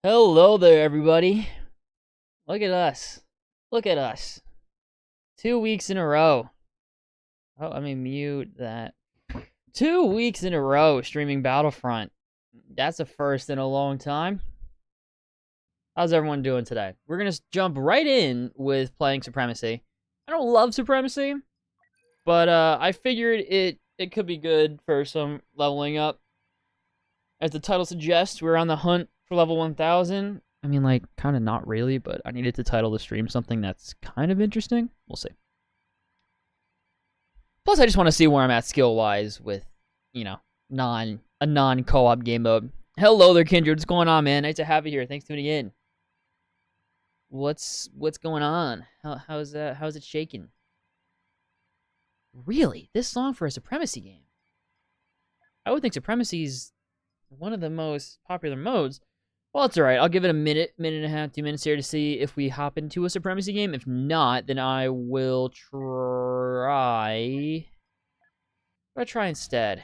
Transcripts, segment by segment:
Hello there, everybody. Look at us. Look at us. 2 weeks in a row. Oh, let me mute that. 2 weeks in a row streaming Battlefront. That's a first in a long time. How's everyone doing today? We're going to jump right in with playing Supremacy. I don't love Supremacy, but I figured it could be good for some leveling up. As the title suggests, we're on the hunt for level 1000. I mean, like, kind of not really, but I needed to title the stream something that's kind of interesting. We'll see. Plus, I just want to see where I'm at skill-wise with, you know, a non-co-op game mode. Hello there, Kindred. What's going on, man? Nice to have you here. Thanks for tuning in. What's going on? How's it shaking? Really? This long for a Supremacy game? I would think Supremacy's one of the most popular modes. Well, it's alright. I'll give it a minute and a half, 2 minutes here to see if we hop into a Supremacy game. If not, then I will try... I'll try instead.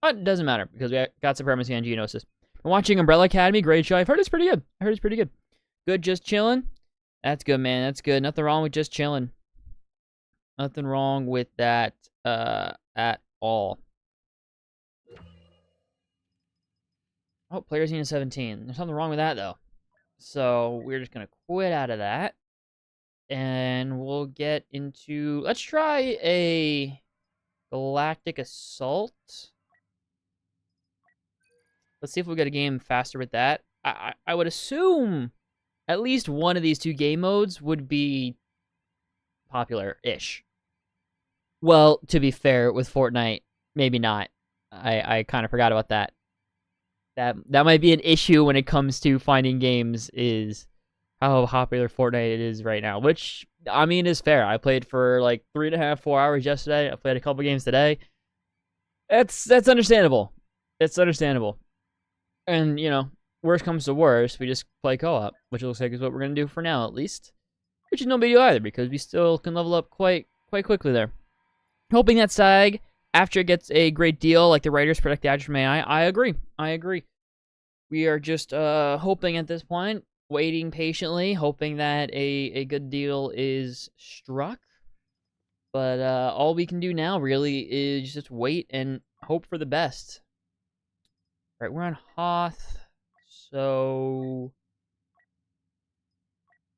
It doesn't matter, because we got Supremacy on Geonosis. I'm watching Umbrella Academy. Great show. I've heard it's pretty good. Good, just chilling? That's good, man. That's good. Nothing wrong with just chilling. Nothing wrong with that at all. Oh, players need 17. There's something wrong with that, though. So we're just going to quit out of that. And we'll get into... Let's try a Galactic Assault. Let's see if we get a game faster with that. I would assume at least one of these two game modes would be popular-ish. Well, to be fair, with Fortnite, maybe not. I kind of forgot about that. That might be an issue when it comes to finding games, is how popular Fortnite is right now. Which, I mean, is fair. I played for like 3.5, 4 hours yesterday. I played a couple games today. That's understandable. It's understandable. And, you know, worst comes to worst, we just play co-op, which looks like is what we're going to do for now, at least. Which is no big deal either, because we still can level up quite quickly there. Hoping that SAG, after it gets a great deal, like the writers predict the average from AI, I agree. We are just hoping at this point, waiting patiently, hoping that a good deal is struck. But all we can do now really is just wait and hope for the best. Right, we're on Hoth, so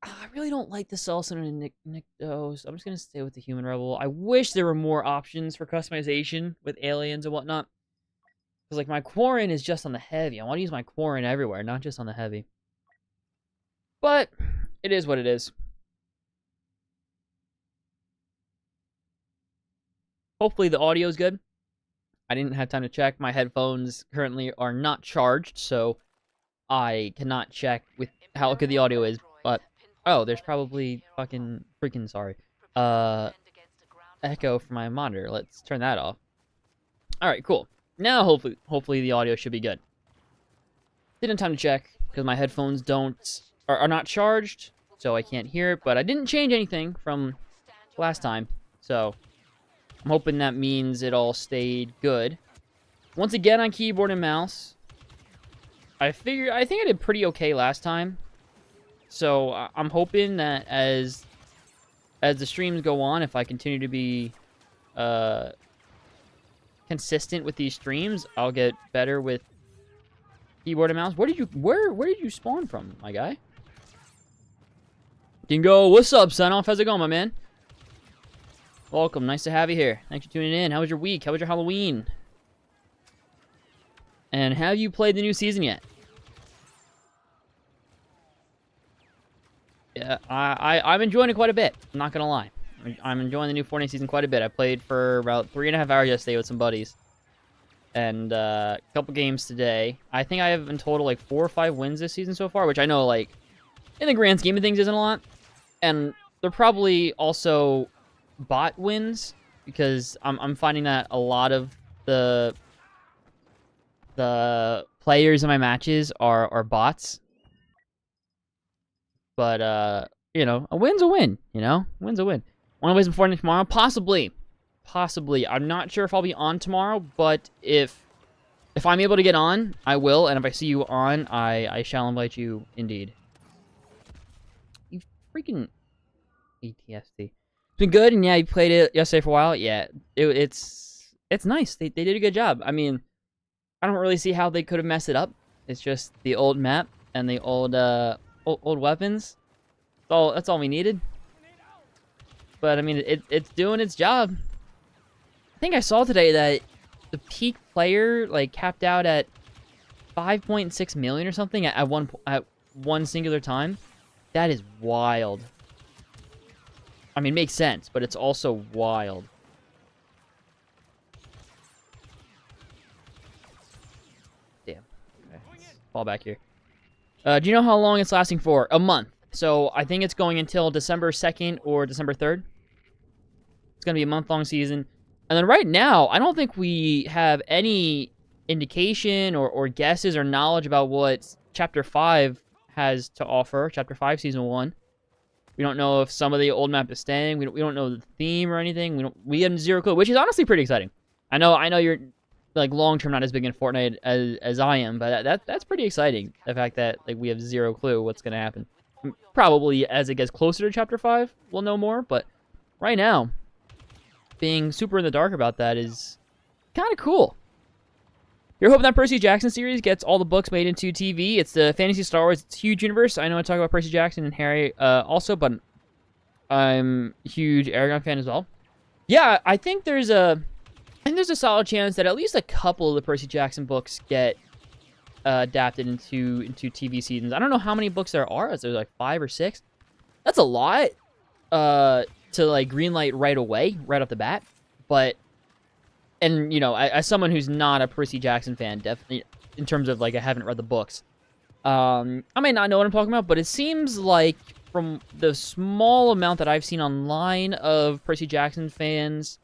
I really don't like the Celson and Nyctos. I'm just gonna stay with the Human Rebel. I wish there were more options for customization with aliens and whatnot. Because, like, my Quarren is just on the heavy. I want to use my Quarren everywhere, not just on the heavy. But it is what it is. Hopefully the audio is good. I didn't have time to check. My headphones currently are not charged, so I cannot check with how good the audio is. But, oh, there's probably freaking sorry. Echo from my monitor. Let's turn that off. Alright, cool. Now, hopefully the audio should be good. Didn't have time to check, because my headphones are not charged, so I can't hear it, but I didn't change anything from last time, so I'm hoping that means it all stayed good. Once again on keyboard and mouse. I think I did pretty okay last time, so I'm hoping that as the streams go on, if I continue to be consistent with these streams, I'll get better with keyboard and mouse. Where did you spawn from, my guy? Dingo, what's up, son? How's it going, my man? Welcome, nice to have you here. Thanks for tuning in. How was your week? How was your Halloween? And have you played the new season yet? Yeah, I'm enjoying it quite a bit. I'm not gonna lie. I'm enjoying the new Fortnite season quite a bit. I played for about 3.5 hours yesterday with some buddies. And a couple games today. I think I have in total like 4 or 5 wins this season so far, which I know, like, in the grand scheme of things isn't a lot. And they're probably also bot wins, because I'm finding that a lot of the players in my matches are bots. But, you know, a win's a win, you know? A win's a win. Want to play some Fortnite tomorrow? Possibly. I'm not sure if I'll be on tomorrow, but if If I'm able to get on, I will, and if I see you on, I shall invite you indeed. You freaking ATST. It's been good, and yeah, you played it yesterday for a while. Yeah, it's nice. They did a good job. I mean, I don't really see how they could have messed it up. It's just the old map and the old weapons. That's all we needed. But I mean, it's doing its job. I think I saw today that the peak player like capped out at 5.6 million or something at one singular time. That is wild. I mean, makes sense, but it's also wild. Damn. Okay, let's fall back here. Do you know how long it's lasting for? A month. So I think it's going until December 2nd or December 3rd. It's going to be a month-long season. And then right now, I don't think we have any indication or guesses or knowledge about what Chapter 5 has to offer. Chapter 5, Season 1. We don't know if some of the old map is staying. We don't know the theme or anything. We have zero clue, which is honestly pretty exciting. I know you're like long-term not as big in Fortnite as I am, but that's pretty exciting. The fact that like we have zero clue what's going to happen. Probably as it gets closer to Chapter 5, we'll know more, but right now, being super in the dark about that is kind of cool. You're hoping that Percy Jackson series gets all the books made into TV. It's the fantasy Star Wars. It's a huge universe. I know I talk about Percy Jackson and Harry also, but I'm a huge Aragon fan as well. Yeah, I think there's a solid chance that at least a couple of the Percy Jackson books get adapted into TV seasons. I don't know how many books there are. Is there like 5 or 6? That's a lot. To like greenlight right away, right off the bat. But, and you know, as someone who's not a Percy Jackson fan, definitely in terms of like I haven't read the books, I may not know what I'm talking about, but it seems like from the small amount that I've seen online of Percy Jackson fans,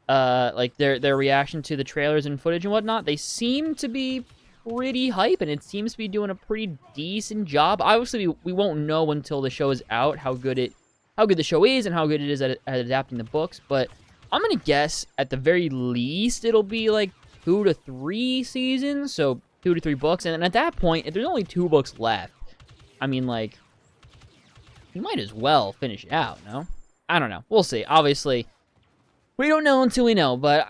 like their reaction to the trailers and footage and whatnot, they seem to be pretty hype, and it seems to be doing a pretty decent job. Obviously, we won't know until the show is out how good the show is and how good it is at adapting the books, but I'm gonna guess at the very least it'll be like 2 to 3 seasons, so 2 to 3 books, and at that point, if there's only 2 books left, I mean, like, you might as well finish it out, no? I don't know. We'll see. Obviously, we don't know until we know, but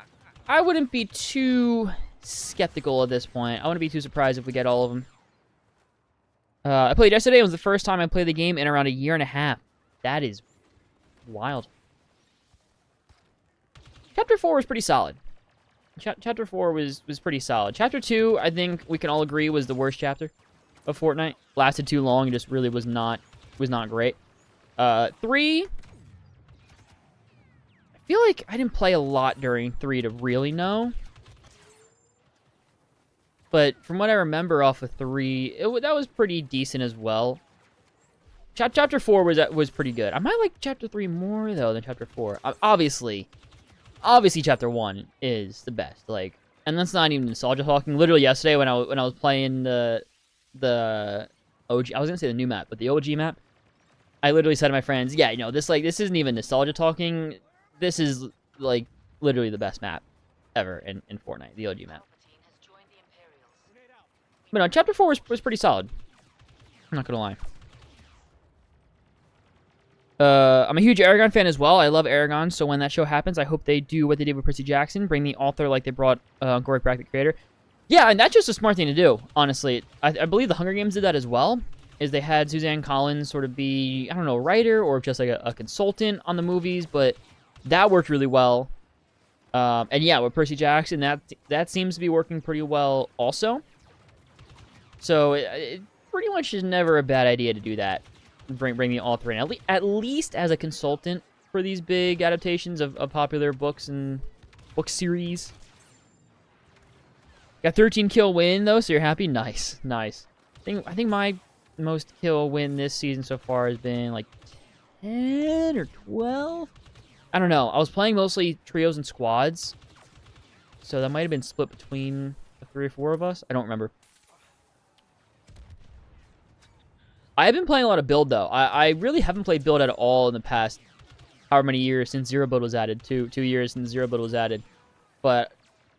I wouldn't be too skeptical at this point. I wouldn't be too surprised if we get all of them. I played yesterday. It was the first time I played the game in around a year and a half. That is wild. Chapter 4 was pretty solid. Chapter 4 was pretty solid. Chapter 2, I think we can all agree, was the worst chapter of Fortnite. Lasted too long. It just really was not great. 3, I feel like I didn't play a lot during 3 to really know. But from what I remember off of 3, that was pretty decent as well. Chapter 4 was pretty good. I might like Chapter 3 more, though, than Chapter 4. Obviously, Chapter 1 is the best. Like, and that's not even nostalgia talking. Literally yesterday when I was playing the OG, I was gonna say the new map, but the OG map, I literally said to my friends, yeah, you know, this isn't even nostalgia talking. This is like literally the best map ever in Fortnite, the OG map. But no, Chapter 4 was pretty solid. I'm not gonna lie. I'm a huge Aragon fan as well. I love Aragon, so when that show happens, I hope they do what they did with Percy Jackson, bring the author like they brought Gory Brack, the creator. Yeah, and that's just a smart thing to do, honestly. I believe the Hunger Games did that as well, is they had Suzanne Collins sort of be, I don't know, a writer or just like a consultant on the movies, but that worked really well. And yeah, with Percy Jackson, that seems to be working pretty well also. So it pretty much is never a bad idea to do that. Bring the author in, at least as a consultant for these big adaptations of popular books and book series. Got 13 kill win though, so you're happy? Nice. I think my most kill win this season so far has been like 10 or 12. I don't know. I was playing mostly trios and squads, so that might have been split between the 3 or 4 of us. I don't remember. I have been playing a lot of build, though. I really haven't played build at all in the past however many years since Zero Build was added. 2 years since Zero Build was added. But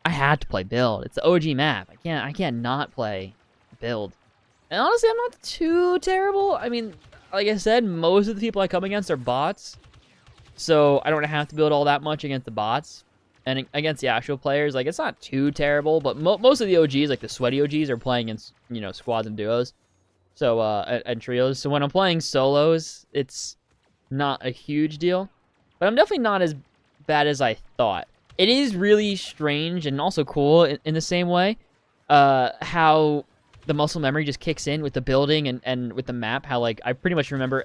I had to play build. It's the OG map. I can't not play build. And honestly, I'm not too terrible. I mean, like I said, most of the people I come against are bots. So I don't have to build all that much against the bots. And against the actual players, like, it's not too terrible. But most of the OGs, like the sweaty OGs, are playing in, you know, squads and duos. So, and trios. So when I'm playing solos, it's not a huge deal. But I'm definitely not as bad as I thought. It is really strange and also cool in the same way. How the muscle memory just kicks in with the building and with the map. How, like, I pretty much remember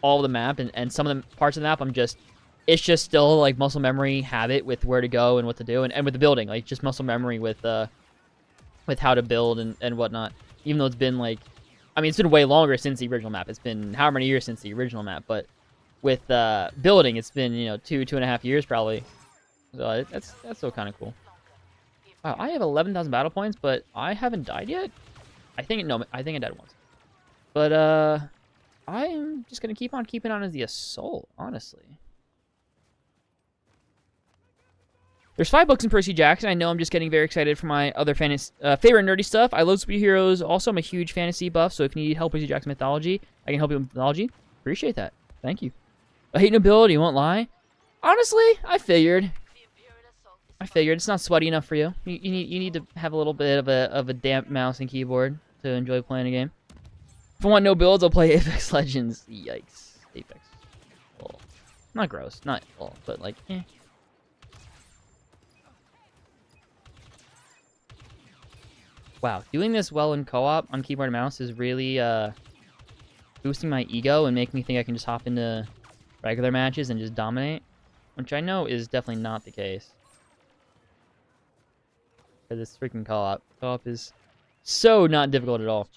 all the map. And some of the parts of the map, it's just still, like, muscle memory habit with where to go and what to do. And with the building, like, just muscle memory with how to build and whatnot. Even though it's been, like, I mean, it's been way longer since the original map. It's been however many years since the original map. But with building, it's been, you know, 2.5 years probably. So that's still kind of cool. Wow, I have 11,000 battle points, but I haven't died yet. I think I died once. But I'm just gonna keep on keeping on as the assault, honestly. There's 5 books in Percy Jackson. I know I'm just getting very excited for my other favorite nerdy stuff. I love superheroes. Also, I'm a huge fantasy buff, so if you need help with Percy Jackson mythology, I can help you with mythology. Appreciate that. Thank you. I hate nobility, won't lie. Honestly, I figured it's not sweaty enough for you. You need to have a little bit of a damp mouse and keyboard to enjoy playing a game. If I want no builds, I'll play Apex Legends. Yikes. Apex. Well, not gross. Not well, but like, eh. Wow, doing this well in co-op on keyboard and mouse is really boosting my ego and making me think I can just hop into regular matches and just dominate, which I know is definitely not the case. Because it's freaking co-op. Co-op is so not difficult at all.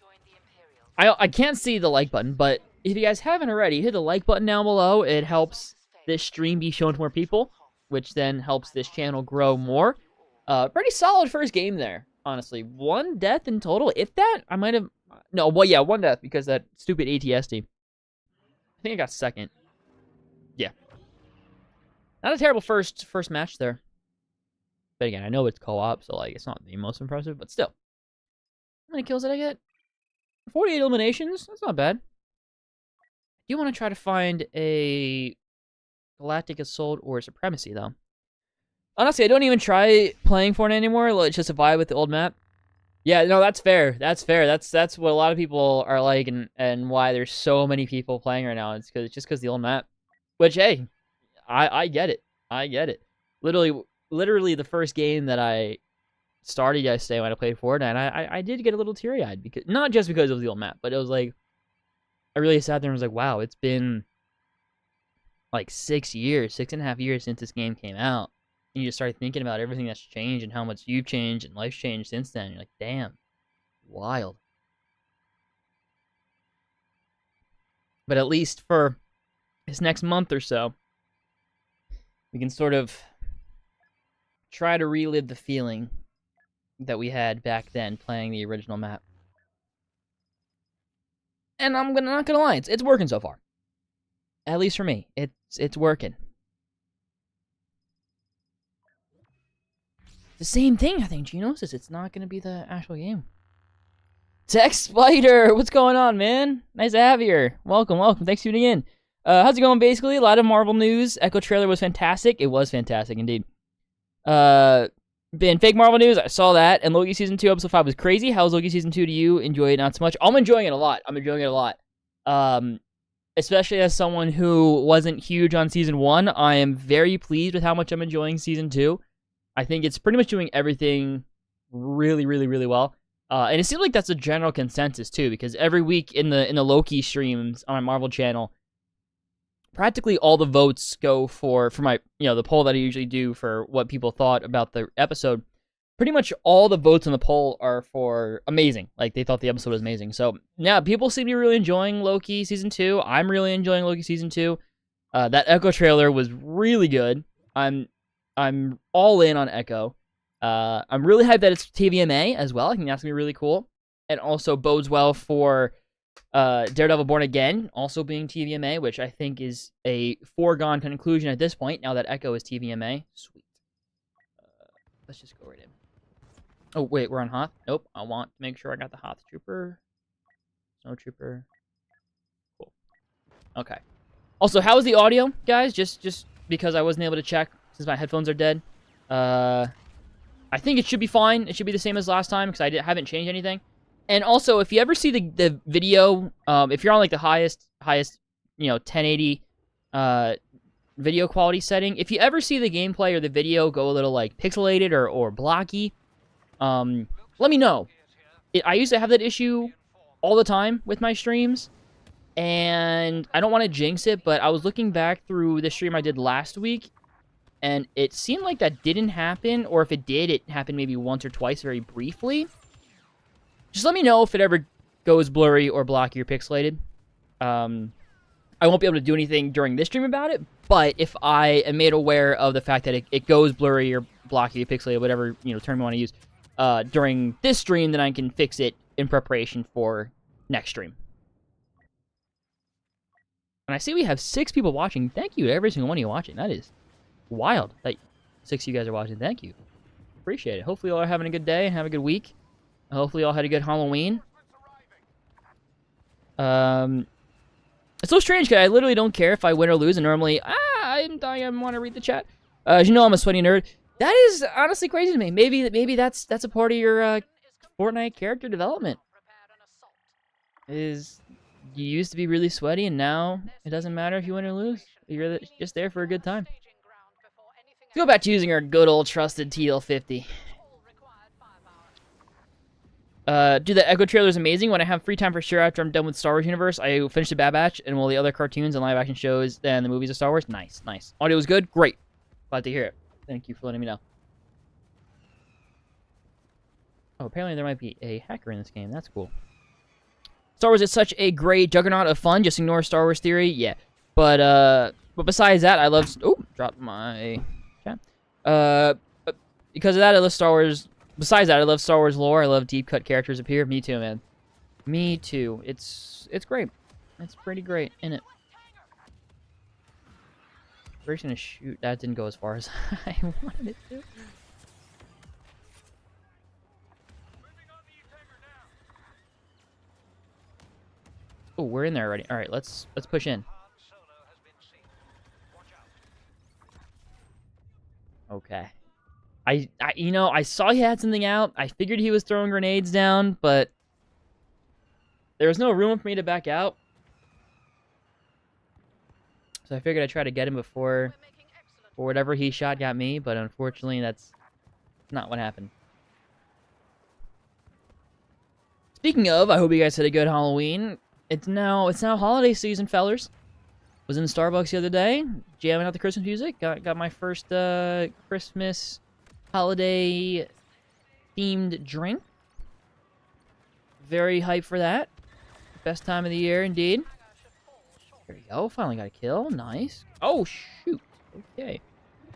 I can't see the like button, but if you guys haven't already, hit the like button down below. It helps this stream be shown to more people, which then helps this channel grow more. Pretty solid first game there. Honestly, 1 death in total. If that, I might have... No, well, yeah, 1 death because that stupid ATS team. I think I got second. Yeah. Not a terrible first match there. But again, I know it's co-op, so, like, it's not the most impressive, but still. How many kills did I get? 48 eliminations? That's not bad. I do want to try to find a Galactic Assault or Supremacy, though. Honestly, I don't even try playing Fortnite anymore. Let's just vibe with the old map. Yeah, no, that's fair. That's fair. That's what a lot of people are like, and why there's so many people playing right now. It's because the old map. Which, hey, I get it. I get it. Literally the first game that I started yesterday when I played Fortnite, I did get a little teary-eyed because not just because of the old map, but it was like I really sat there and was like, wow, it's been like 6.5 years since this game came out. And you just start thinking about everything that's changed and how much you've changed and life's changed since then. You're like, damn, wild. But at least for this next month or so, we can sort of try to relive the feeling that we had back then playing the original map. And I'm not gonna lie, it's working so far. At least for me, it's working. The same thing, I think, Gino says it's not going to be the actual game. Tech Spider, what's going on, man? Nice to have you here. Welcome. Thanks for tuning in. How's it going, basically? A lot of Marvel news. Echo trailer was fantastic. It was fantastic, indeed. Been fake Marvel news. I saw that. And Loki Season 2, Episode 5 was crazy. How's Loki Season 2 to you? Enjoy it not so much? I'm enjoying it a lot. Especially as someone who wasn't huge on Season 1. I am very pleased with how much I'm enjoying Season 2. I think it's pretty much doing everything really, really, really well. And it seems like that's a general consensus, too, because every week in the Loki streams on my Marvel channel, practically all the votes go for my, the poll that I usually do for what people thought about the episode. Pretty much all the votes on the poll are for amazing. Like, they thought the episode was amazing. So, yeah, people seem to be really enjoying Loki Season 2. I'm really enjoying Loki Season 2. That Echo trailer was really good. I'm all in on Echo. I'm really hyped that it's TVMA as well. I think that's going to be really cool. And also bodes well for Daredevil Born Again also being TVMA, which I think is a foregone conclusion at this point, now that Echo is TVMA. Sweet. Let's just go right in. Oh, wait, we're on Hoth? Nope, I want to make sure I got the Hoth Trooper. Snow Trooper. Cool. Okay. Also, how is the audio, guys? Just because I wasn't able to check since my headphones are dead. I think it should be fine. It should be the same as last time because I haven't changed anything. And also, if you ever see the video, if you're on like the highest, 1080 video quality setting, if you ever see the gameplay or the video go a little like pixelated or blocky, let me know. I used to have that issue all the time with my streams, and I don't want to jinx it, but I was looking back through the stream I did last week, and it seemed like that didn't happen, or if it did, it happened maybe once or twice very briefly. Just let me know if it ever goes blurry or blocky or pixelated. I won't be able to do anything during this stream about it, but if I am made aware of the fact that it goes blurry or blocky or pixelated, whatever term you want to use, during this stream, then I can fix it in preparation for next stream. And I see we have 6 people watching. Thank you to every single one of you watching. That is wild that 6 of you guys are watching. Thank you. Appreciate it. Hopefully you all are having a good day and have a good week. Hopefully you all had a good Halloween. It's so strange because I literally don't care if I win or lose, and normally, I want to read the chat. As you know, I'm a sweaty nerd. That is honestly crazy to me. Maybe that's a part of your Fortnite character development. Is you used to be really sweaty, and now it doesn't matter if you win or lose. You're just there for a good time. Let's go back to using our good old trusted TL50. Dude, the Echo trailer is amazing. When I have free time for sure after I'm done with Star Wars universe, I finish the Bad Batch and all the other cartoons and live action shows and the movies of Star Wars. Nice, nice. Audio was good? Great. Glad to hear it. Thank you for letting me know. Oh, apparently there might be a hacker in this game. That's cool. Star Wars is such a great juggernaut of fun. Just ignore Star Wars theory. Yeah. But besides that, I love... Oh, dropped my chat. Because of that, I love Star Wars... Besides that, I love Star Wars lore. I love deep-cut characters appear. Me too, man. Me too. It's great. It's pretty great, isn't it? We're just gonna shoot. That didn't go as far as I wanted it to. Oh, we're in there already. All right, let's push in. Okay. I saw he had something out. I figured he was throwing grenades down, but there was no room for me to back out. So I figured I'd try to get him before whatever he shot got me, but unfortunately that's not what happened. Speaking of, I hope you guys had a good Halloween. It's now holiday season, fellers. Was in Starbucks the other day, jamming out the Christmas music. Got my first Christmas holiday themed drink. Very hyped for that. Best time of the year, indeed. There you go. Finally got a kill. Nice. Oh, shoot. Okay.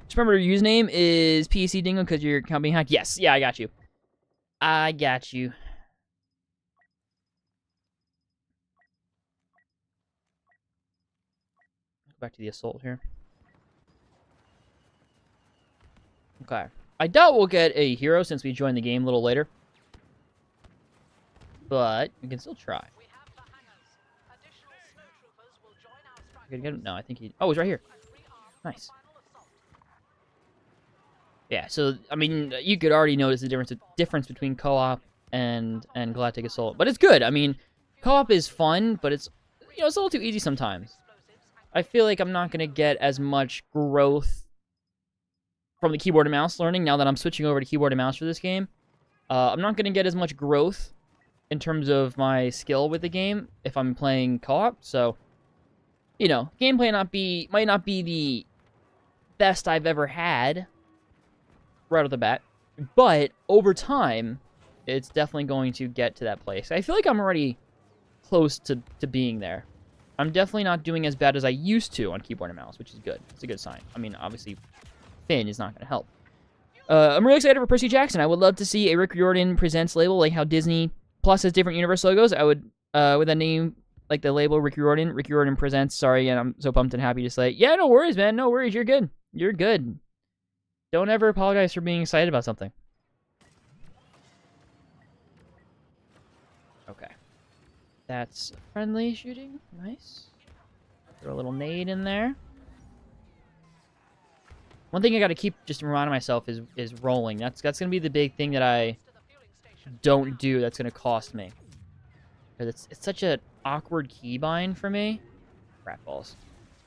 Just remember, your username is PC Dingo because your account being hacked. Yes. Yeah, I got you. I got you. Go back to the assault here. Okay. I doubt we'll get a hero since we joined the game a little later. But we can still try. Get him? No, I think he... Oh, he's right here. Nice. Yeah, so, I mean, you could already notice the difference between co-op and Galactic Assault. But it's good. I mean, co-op is fun, but it's, it's a little too easy sometimes. I feel like I'm not going to get as much growth from the keyboard and mouse learning now that I'm switching over to keyboard and mouse for this game. I'm not going to get as much growth in terms of my skill with the game if I'm playing co-op, so... gameplay might not be the best I've ever had right off the bat, but over time, it's definitely going to get to that place. I feel like I'm already close to being there. I'm definitely not doing as bad as I used to on keyboard and mouse, which is good. It's a good sign. I mean, obviously, Finn is not going to help. I'm really excited for Percy Jackson. I would love to see a Rick Riordan Presents label, like how Disney Plus has different universe logos. I would, with that name... like the label Rick Riordan Presents. Sorry, and I'm so pumped and happy to say, yeah, no worries, man. No worries. You're good. You're good. Don't ever apologize for being excited about something. Okay. That's friendly shooting. Nice. Throw a little nade in there. One thing I gotta keep just reminding myself is rolling. That's gonna be the big thing that I don't do. That's gonna cost me. Because it's such an awkward keybind for me. Crap balls.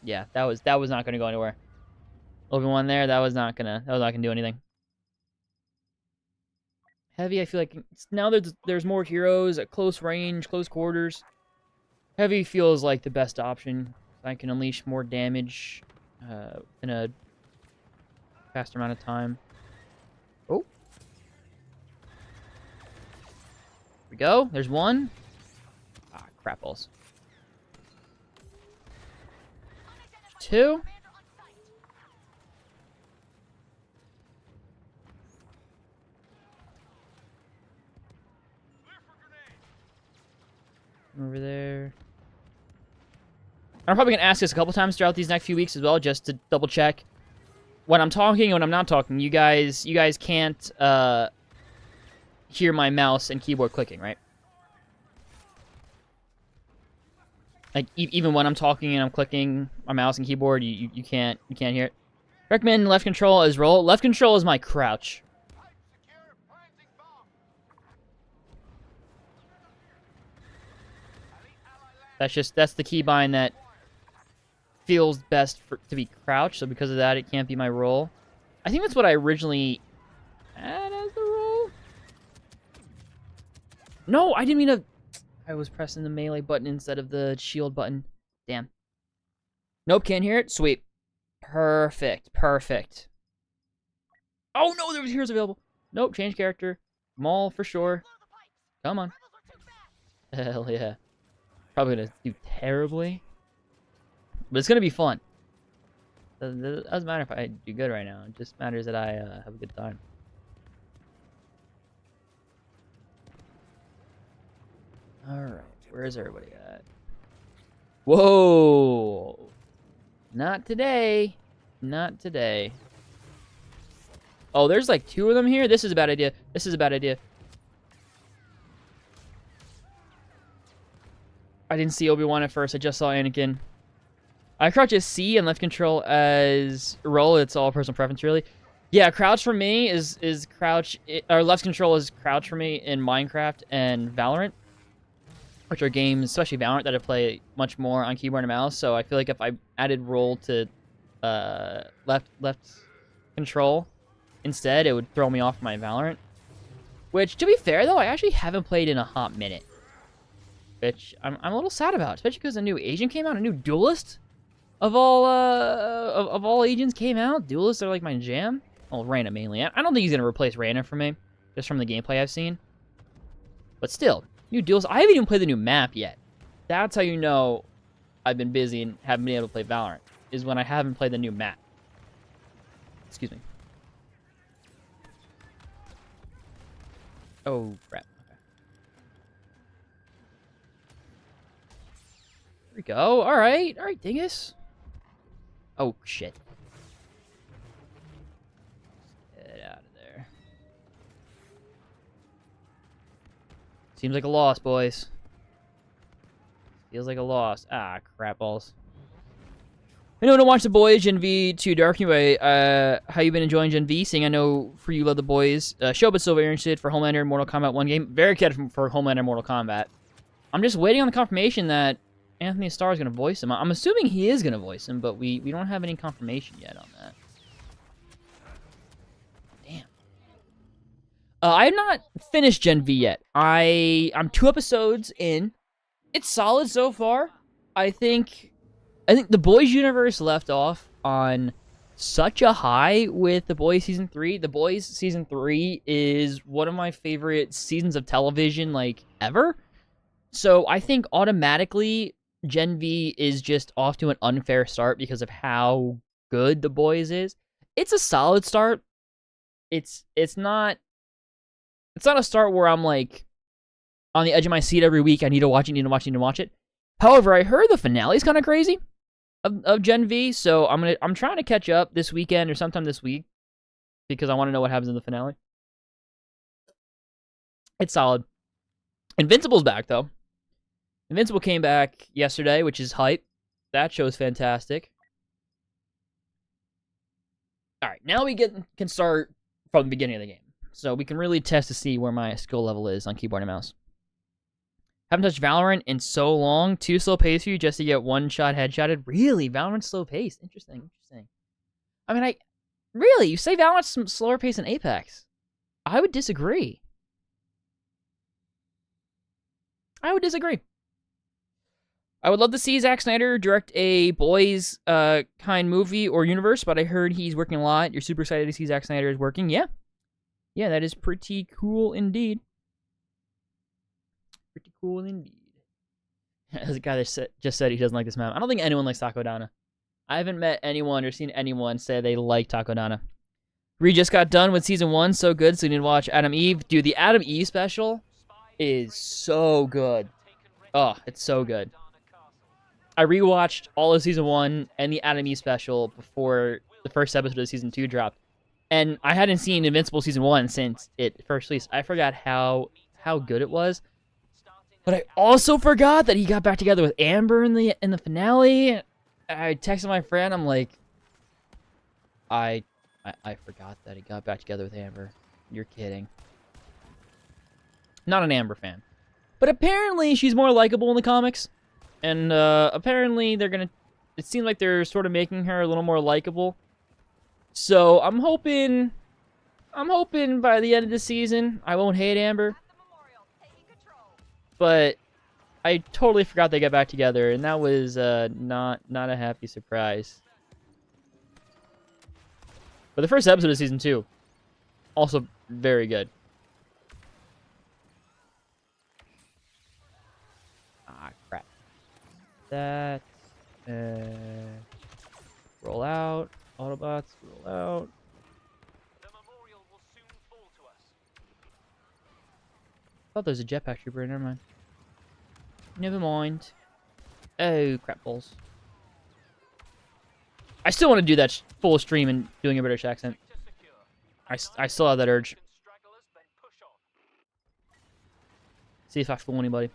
Yeah, that was not gonna go anywhere. Open one there. That was not gonna do anything. Heavy, I feel like now there's more heroes at close range, close quarters. Heavy feels like the best option. I can unleash more damage in a faster amount of time. Oh. Here we go. There's one. Ah, crap balls. Two. Over there. I'm probably gonna ask this a couple times throughout these next few weeks as well, just to double check when I'm talking and when I'm not talking. You guys can't hear my mouse and keyboard clicking, right? Like even when I'm talking and I'm clicking my mouse and keyboard, you can't hear it. Recommend left control as roll. Left control is my crouch. That's the keybind that feels best to be crouched, so because of that, it can't be my roll. I think that's what I originally had as the roll. No, I didn't mean to. I was pressing the melee button instead of the shield button. Damn. Nope, can't hear it. Sweet. Perfect. Perfect. Oh no, there was heroes available. Nope, change character. Maul for sure. Come on. Hell yeah. Probably gonna do terribly. But it's gonna be fun. It doesn't matter if I do good right now. It just matters that I have a good time. Alright, where is everybody at? Whoa! Not today. Not today. Oh, there's like 2 of them here? This is a bad idea. This is a bad idea. I didn't see Obi-Wan at first. I just saw Anakin. I crouch as C and left control as roll. It's all personal preference, really. Yeah, crouch for me is crouch, or left control is crouch for me in Minecraft and Valorant, which are games, especially Valorant, that I play much more on keyboard and mouse. So I feel like if I added roll to left control instead, it would throw me off my Valorant. Which, to be fair though, I actually haven't played in a hot minute, which I'm a little sad about, especially because a new agent came out, a new duelist of all agents came out. Duelists are like my jam. Well, Reyna mainly. I don't think he's gonna replace Reyna for me, just from the gameplay I've seen. But still, new duelists. I haven't even played the new map yet. That's how you know I've been busy and haven't been able to play Valorant, is when I haven't played the new map. Excuse me. Oh crap. Okay. There we go. All right, Dingus. Oh shit. Get out of there. Seems like a loss, boys. Feels like a loss. Ah, crap balls. I know I don't watch The Boys, Gen V too dark. Anyway, how you been enjoying Gen V? Seeing I know for you love The Boys. Show, but still very interested for Homelander and Mortal Kombat 1 game. Very excited for Homelander and Mortal Kombat. I'm just waiting on the confirmation that Anthony Starr is going to voice him. I'm assuming he is going to voice him, but we don't have any confirmation yet on that. Damn. I have not finished Gen V yet. I'm 2 episodes in. It's solid so far. I think The Boys universe left off on such a high with The Boys Season 3. The Boys Season 3 is one of my favorite seasons of television, like, ever. So I think automatically Gen V is just off to an unfair start because of how good The Boys is. It's a solid start. It's not a start where I'm like on the edge of my seat every week. I need to watch it. However, I heard the finale is kind of crazy of Gen V, so I'm trying to catch up this weekend or sometime this week because I want to know what happens in the finale. It's solid. Invincible's back, though. Invincible came back yesterday, which is hype. That show's fantastic. All right, now we can start from the beginning of the game. So we can really test to see where my skill level is on keyboard and mouse. Haven't touched Valorant in so long. Too slow pace for you just to get one shot headshotted. Really? Valorant's slow pace? Interesting. I mean, really? You say Valorant's slower pace than Apex? I would disagree. I would love to see Zack Snyder direct a boys kind movie or universe, but I heard he's working a lot. You're super excited to see Zack Snyder is working. Yeah, that is pretty cool indeed. There's a guy that just said he doesn't like this map. I don't think anyone likes Takodana. I haven't met anyone or seen anyone say they like Takodana. We just got done with season 1, so good, so you need to watch Adam Eve. Dude, the Adam Eve special is so good. Oh, it's so good. I rewatched all of season 1 and the Adam Eve special before the first episode of season 2 dropped. And I hadn't seen Invincible season 1 since it first released. I forgot how good it was. But I also forgot that he got back together with Amber in the finale. I texted my friend, I'm like, I forgot that he got back together with Amber. You're kidding. Not an Amber fan. But apparently she's more likable in the comics. And apparently it seems like they're sort of making her a little more likable. So I'm hoping by the end of the season I won't hate Amber. But I totally forgot they got back together, and that was not a happy surprise. But the first episode of season 2, also very good. Ah, crap. That. Roll out. Autobots, roll out. The memorial will soon fall to us. I thought there was a jetpack trooper, never mind. Never mind. Oh, crap balls. I still want to do that full stream and doing a British accent. I still have that urge. See if I fool anybody.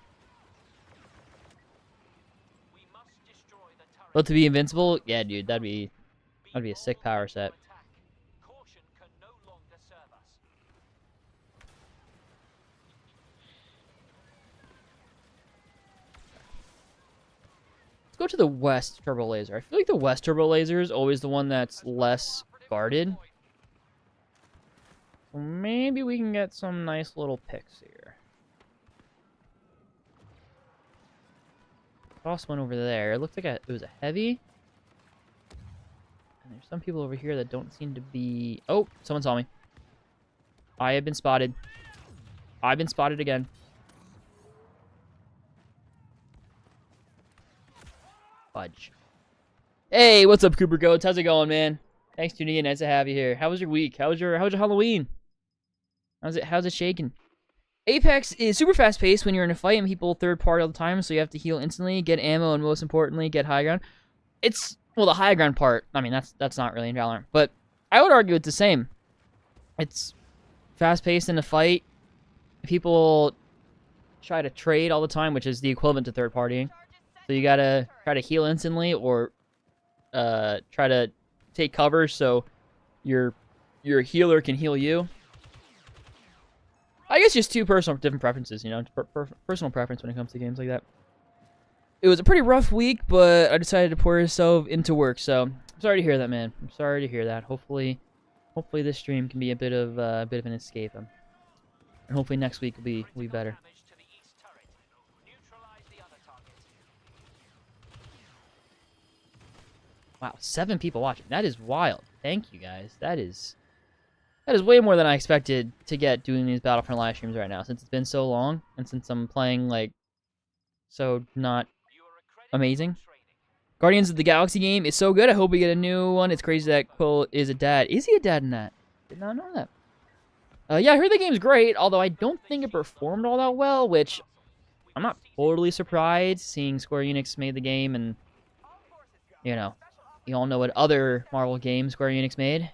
Love to be invincible? Yeah, dude, that'd be a sick power set. Let's go to the West Turbo Laser. I feel like the West Turbo Laser is always the one that's less guarded. So maybe we can get some nice little picks here. Toss one over there. It looked like it was a heavy. And there's some people over here that don't seem to be... Oh, someone saw me. I have been spotted. I've been spotted again. Fudge. Hey, what's up, Cooper Goats? How's it going, man? Thanks for tuning in. Nice to have you here. How was your week? How was your Halloween? How's it shaking? Apex is super fast paced when you're in a fight and people third party all the time, so you have to heal instantly, get ammo, and most importantly, get high ground. Well, the high ground part, I mean, that's not really in Valorant, but I would argue it's the same. It's fast paced in a fight. People try to trade all the time, which is the equivalent to third partying. So you gotta try to heal instantly or try to take cover so your healer can heal you. I guess just two different preferences, you know, personal preference when it comes to games like that. It was a pretty rough week, but I decided to pour myself into work, so I'm sorry to hear that, man. I'm sorry to hear that. Hopefully this stream can be a bit of an escape, and hopefully next week will be better. Wow, 7 people watching. That is wild. Thank you, guys. That is way more than I expected to get doing these Battlefront live streams right now, since it's been so long, and since I'm playing, like, so not amazing. Guardians of the Galaxy game is so good. I hope we get a new one. It's crazy that Quill is a dad. Is he a dad in that? Did not know that. Yeah, I heard the game's great, although I don't think it performed all that well, which I'm not totally surprised, seeing Square Enix made the game, and, you know, you all know what other Marvel games Square Enix made.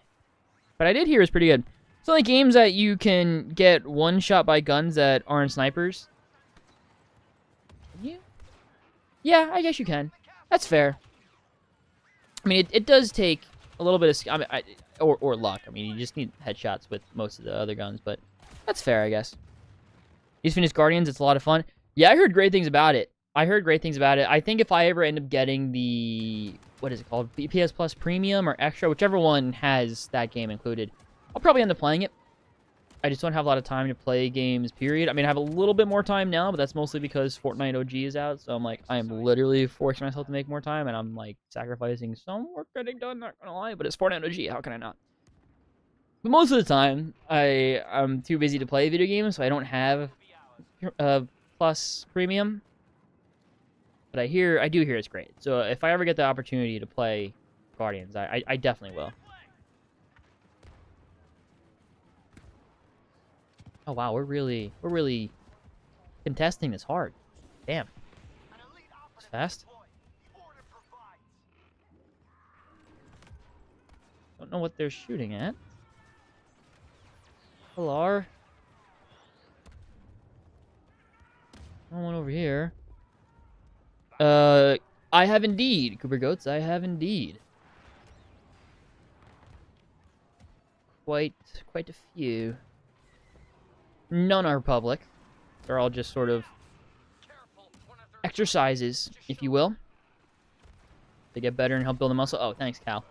But I did hear it's pretty good. It's only games that you can get one shot by guns that aren't snipers. Yeah, I guess you can. That's fair. I mean, it does take a little bit of... I mean, or luck. I mean, you just need headshots with most of the other guns, but that's fair, I guess. You just finished Guardians. It's a lot of fun. Yeah, I heard great things about it. I think if I ever end up getting the... What is it called? PS Plus Premium or Extra, whichever one has that game included, I'll probably end up playing it. I just don't have a lot of time to play games, period. I mean, I have a little bit more time now, but that's mostly because Fortnite OG is out, so I'm like, I am literally forcing myself to make more time, and I'm like sacrificing some work getting done, not gonna lie, but it's Fortnite OG, how can I not? But most of the time, I'm too busy to play video games, so I don't have Plus Premium. But I do hear it's great. So if I ever get the opportunity to play Guardians, I definitely will. Oh wow, we're really contesting this hard. Damn. It's fast. Don't know what they're shooting at. Hello. No one over here. I have indeed, Cooper Goats. I have indeed. Quite a few. None are public. They're all just sort of exercises, if you will. They get better and help build a muscle. Oh, thanks, Cal.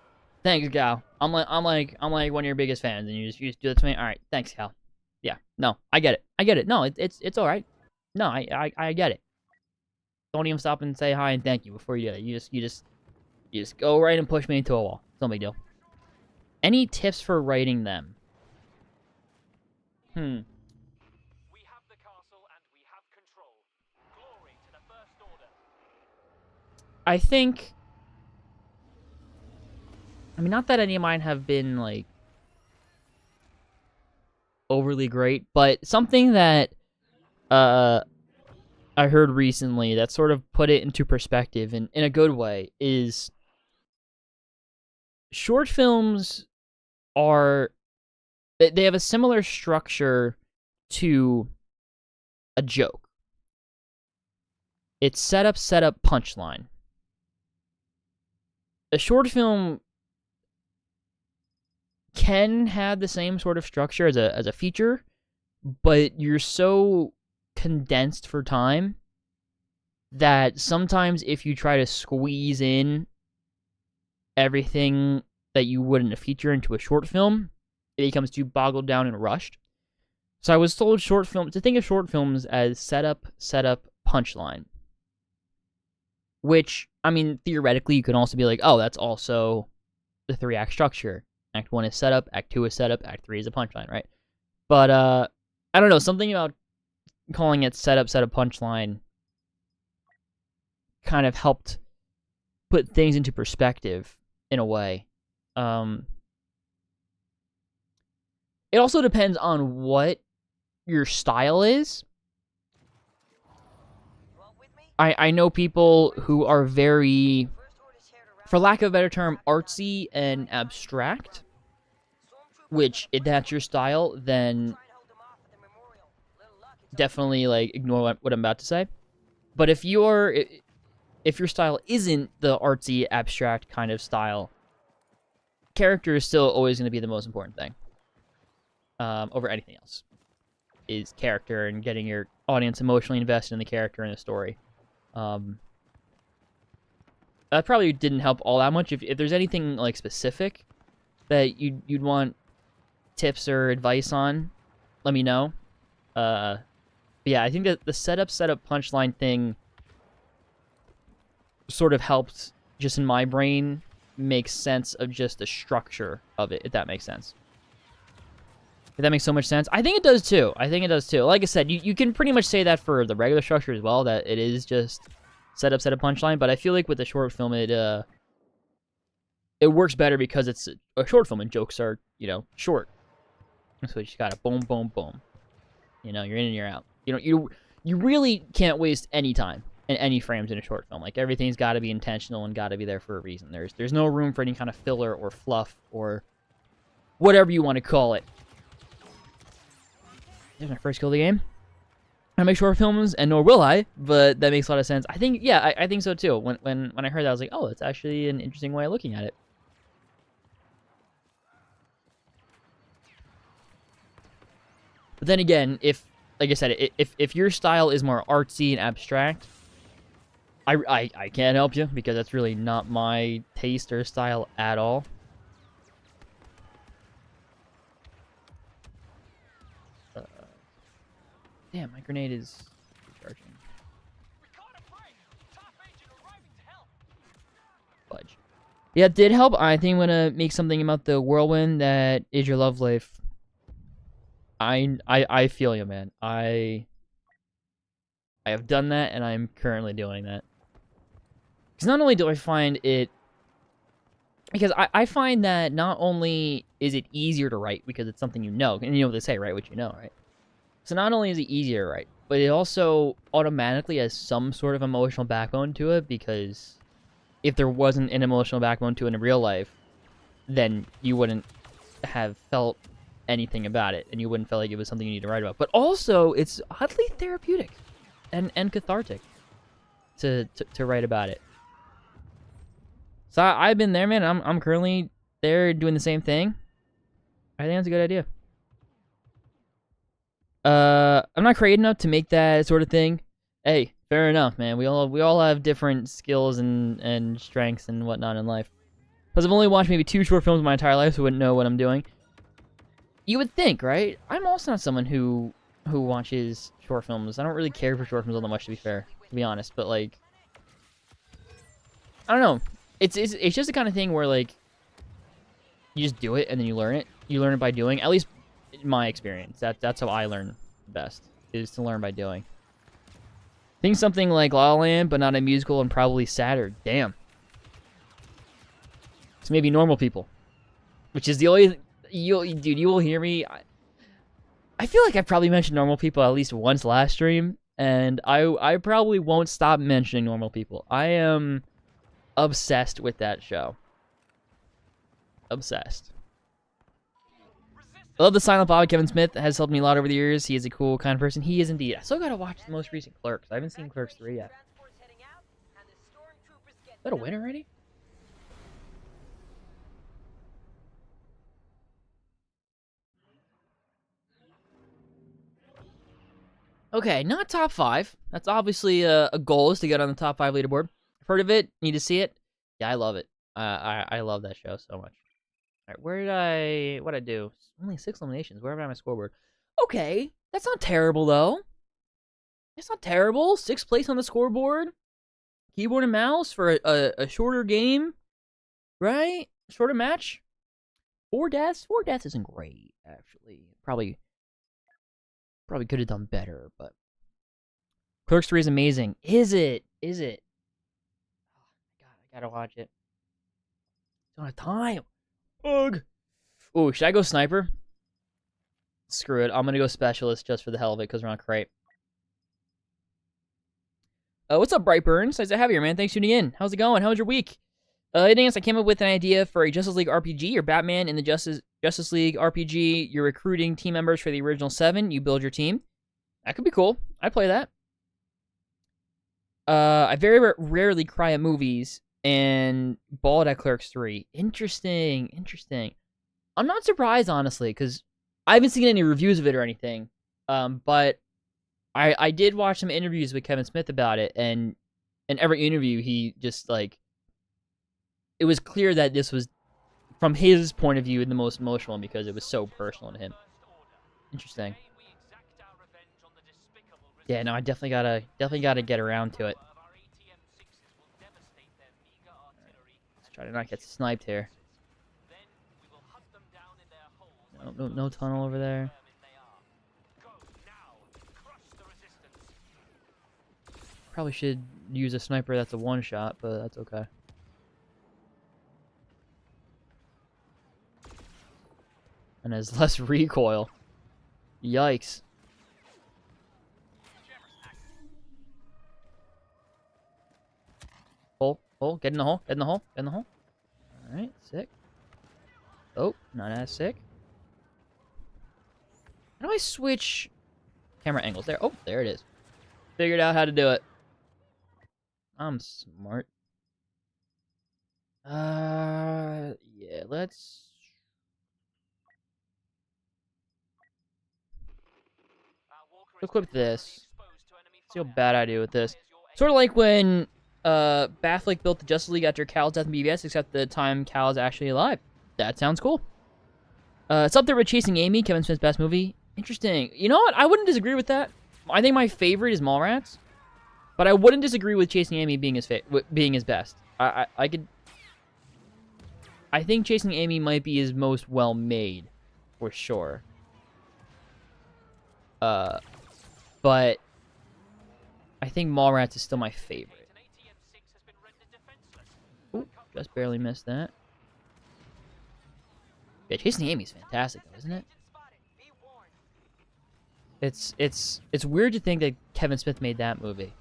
Thanks, Cal. I'm like one of your biggest fans, and you just do that to me. All right, thanks, Cal. Yeah, no, I get it. No, it's all right. No, I get it. Don't even stop and say hi and thank you before you do it. You just go right and push me into a wall. It's no big deal. Any tips for writing them? We have the castle and we have control. Glory to the First Order. I think... I mean, not that any of mine have been, like, overly great, but something that I heard recently that sort of put it into perspective in a good way is short films they have a similar structure to a joke. It's setup, punchline. A short film can have the same sort of structure as a feature, but you're so condensed for time that sometimes if you try to squeeze in everything that you would in a feature into a short film, it becomes too boggled down and rushed. So I was told to think of short films as setup, punchline. Which, I mean, theoretically, you can also be like, oh, that's also the 3-act structure. Act 1 is setup, Act 2 is setup, Act 3 is a punchline, right? But, I don't know, something about calling it setup, punchline kind of helped put things into perspective in a way. It also depends on what your style is. I know people who are very, for lack of a better term, artsy and abstract, which if that's your style, then definitely like ignore what I'm about to say. But if your style isn't the artsy, abstract kind of style, character is still always going to be the most important thing. Over anything else is character and getting your audience emotionally invested in the character and the story. That probably didn't help all that much. If there's anything like specific that you'd want tips or advice on, let me know. But yeah, I think that the setup punchline thing sort of helped just in my brain make sense of just the structure of it, if that makes sense. If that makes so much sense. I think it does too. Like I said, you can pretty much say that for the regular structure as well, that it is just setup, punchline, but I feel like with a short film it works better because it's a short film and jokes are, short. So you just gotta boom, boom, boom. You're in and you're out. You really can't waste any time in any frames in a short film. Like everything's gotta be intentional and gotta be there for a reason. There's no room for any kind of filler or fluff or whatever you want to call it. There's my first kill of the game. I make short films, and nor will I, but that makes a lot of sense. I think, yeah, I think so too. When I heard that, I was like, oh, it's actually an interesting way of looking at it. But then again, if, like I said, if your style is more artsy and abstract, I can't help you, because that's really not my taste or style at all. Damn, my grenade is recharging. Fudge. Yeah, it did help. I think I'm gonna make something about the whirlwind that is your love life. I feel you, man. I have done that, and I'm currently doing that. Because not only do I find it... Because I find that not only is it easier to write, because it's something you know, and you know what they say, write what you know, right? So not only is it easier to write, but it also automatically has some sort of emotional backbone to it, because if there wasn't an emotional backbone to it in real life, then you wouldn't have felt anything about it, and you wouldn't feel like it was something you need to write about. But also, it's oddly therapeutic and cathartic to write about it. So I've been there, man. I'm currently there doing the same thing. I think that's a good idea. I'm not creative enough to make that sort of thing. Hey, fair enough, man. We all have different skills and strengths and whatnot in life. Because I've only watched maybe 2 short films my entire life, so I wouldn't know what I'm doing. You would think, right? I'm also not someone who watches short films. I don't really care for short films all that much, to be honest. But like, I don't know. It's just the kind of thing where like you just do it and then you learn it. You learn it by doing. At least in my experience, that's how I learn best, is to learn by doing. Think something like La La Land, but not a musical and probably sadder. Damn. So maybe Normal People, which is the only... Dude, you will hear me. I feel like I probably mentioned Normal People at least once last stream, and I probably won't stop mentioning Normal People. I am obsessed with that show. Obsessed. I love the silent Bob. Kevin Smith has helped me a lot over the years. He is a cool, kind of person. He is indeed. I still gotta watch the most recent Clerks. I haven't seen Clerks 3 yet. Is that a win already? Okay, not top 5. That's obviously a goal, is to get on the top 5 leaderboard. Heard of it? Need to see it? Yeah, I love it. I love that show so much. All right, what'd I do? Only 6 eliminations. Where am I on my scoreboard? Okay, that's not terrible though. It's not terrible. 6th place on the scoreboard. Keyboard and mouse for a shorter game, right? Shorter match. 4 deaths. 4 deaths isn't great, actually. Probably could have done better, but Clerks 3 is amazing. Is it? Is it? Oh, God, I gotta watch it. Don't have time. Ugh. Ooh, should I go sniper? Screw it. I'm gonna go specialist just for the hell of it, because we're on crate. What's up, Brightburns? Nice to have you, man. Thanks for tuning in. How's it going? How was your week? Dingus, I came up with an idea for a Justice League RPG. You're Batman in the Justice League RPG. You're recruiting team members for the original 7. You build your team. That could be cool. I'd play that. I very rarely cry at movies and bawled at Clerks 3. Interesting. I'm not surprised, honestly, because I haven't seen any reviews of it or anything. But I did watch some interviews with Kevin Smith about it, and in every interview, he just, like, it was clear that this was, from his point of view, the most emotional one, because it was so personal to him. Interesting. Yeah, no, I definitely gotta get around to it. Let's try to not get sniped here. No tunnel over there. Probably should use a sniper that's a one-shot, but that's okay. And has less recoil. Yikes. Hole, get in the hole, get in the hole, get in the hole. Alright, sick. Oh, not as sick. How do I switch camera angles there? Oh, there it is. Figured out how to do it. I'm smart. Yeah, let's equip this. See how bad I do with this. Sort of like when Batfleck built the Justice League after Cal's death in BBS, except the time Cal is actually alive. That sounds cool. It's up there with Chasing Amy, Kevin Smith's best movie. Interesting. You know what? I wouldn't disagree with that. I think my favorite is Mallrats, but I wouldn't disagree with Chasing Amy being his best. I could. I think Chasing Amy might be his most well made, for sure. But I think Mallrats is still my favorite. Ooh, just barely missed that. Yeah, Chasing Amy is fantastic, though, isn't it? It's weird to think that Kevin Smith made that movie,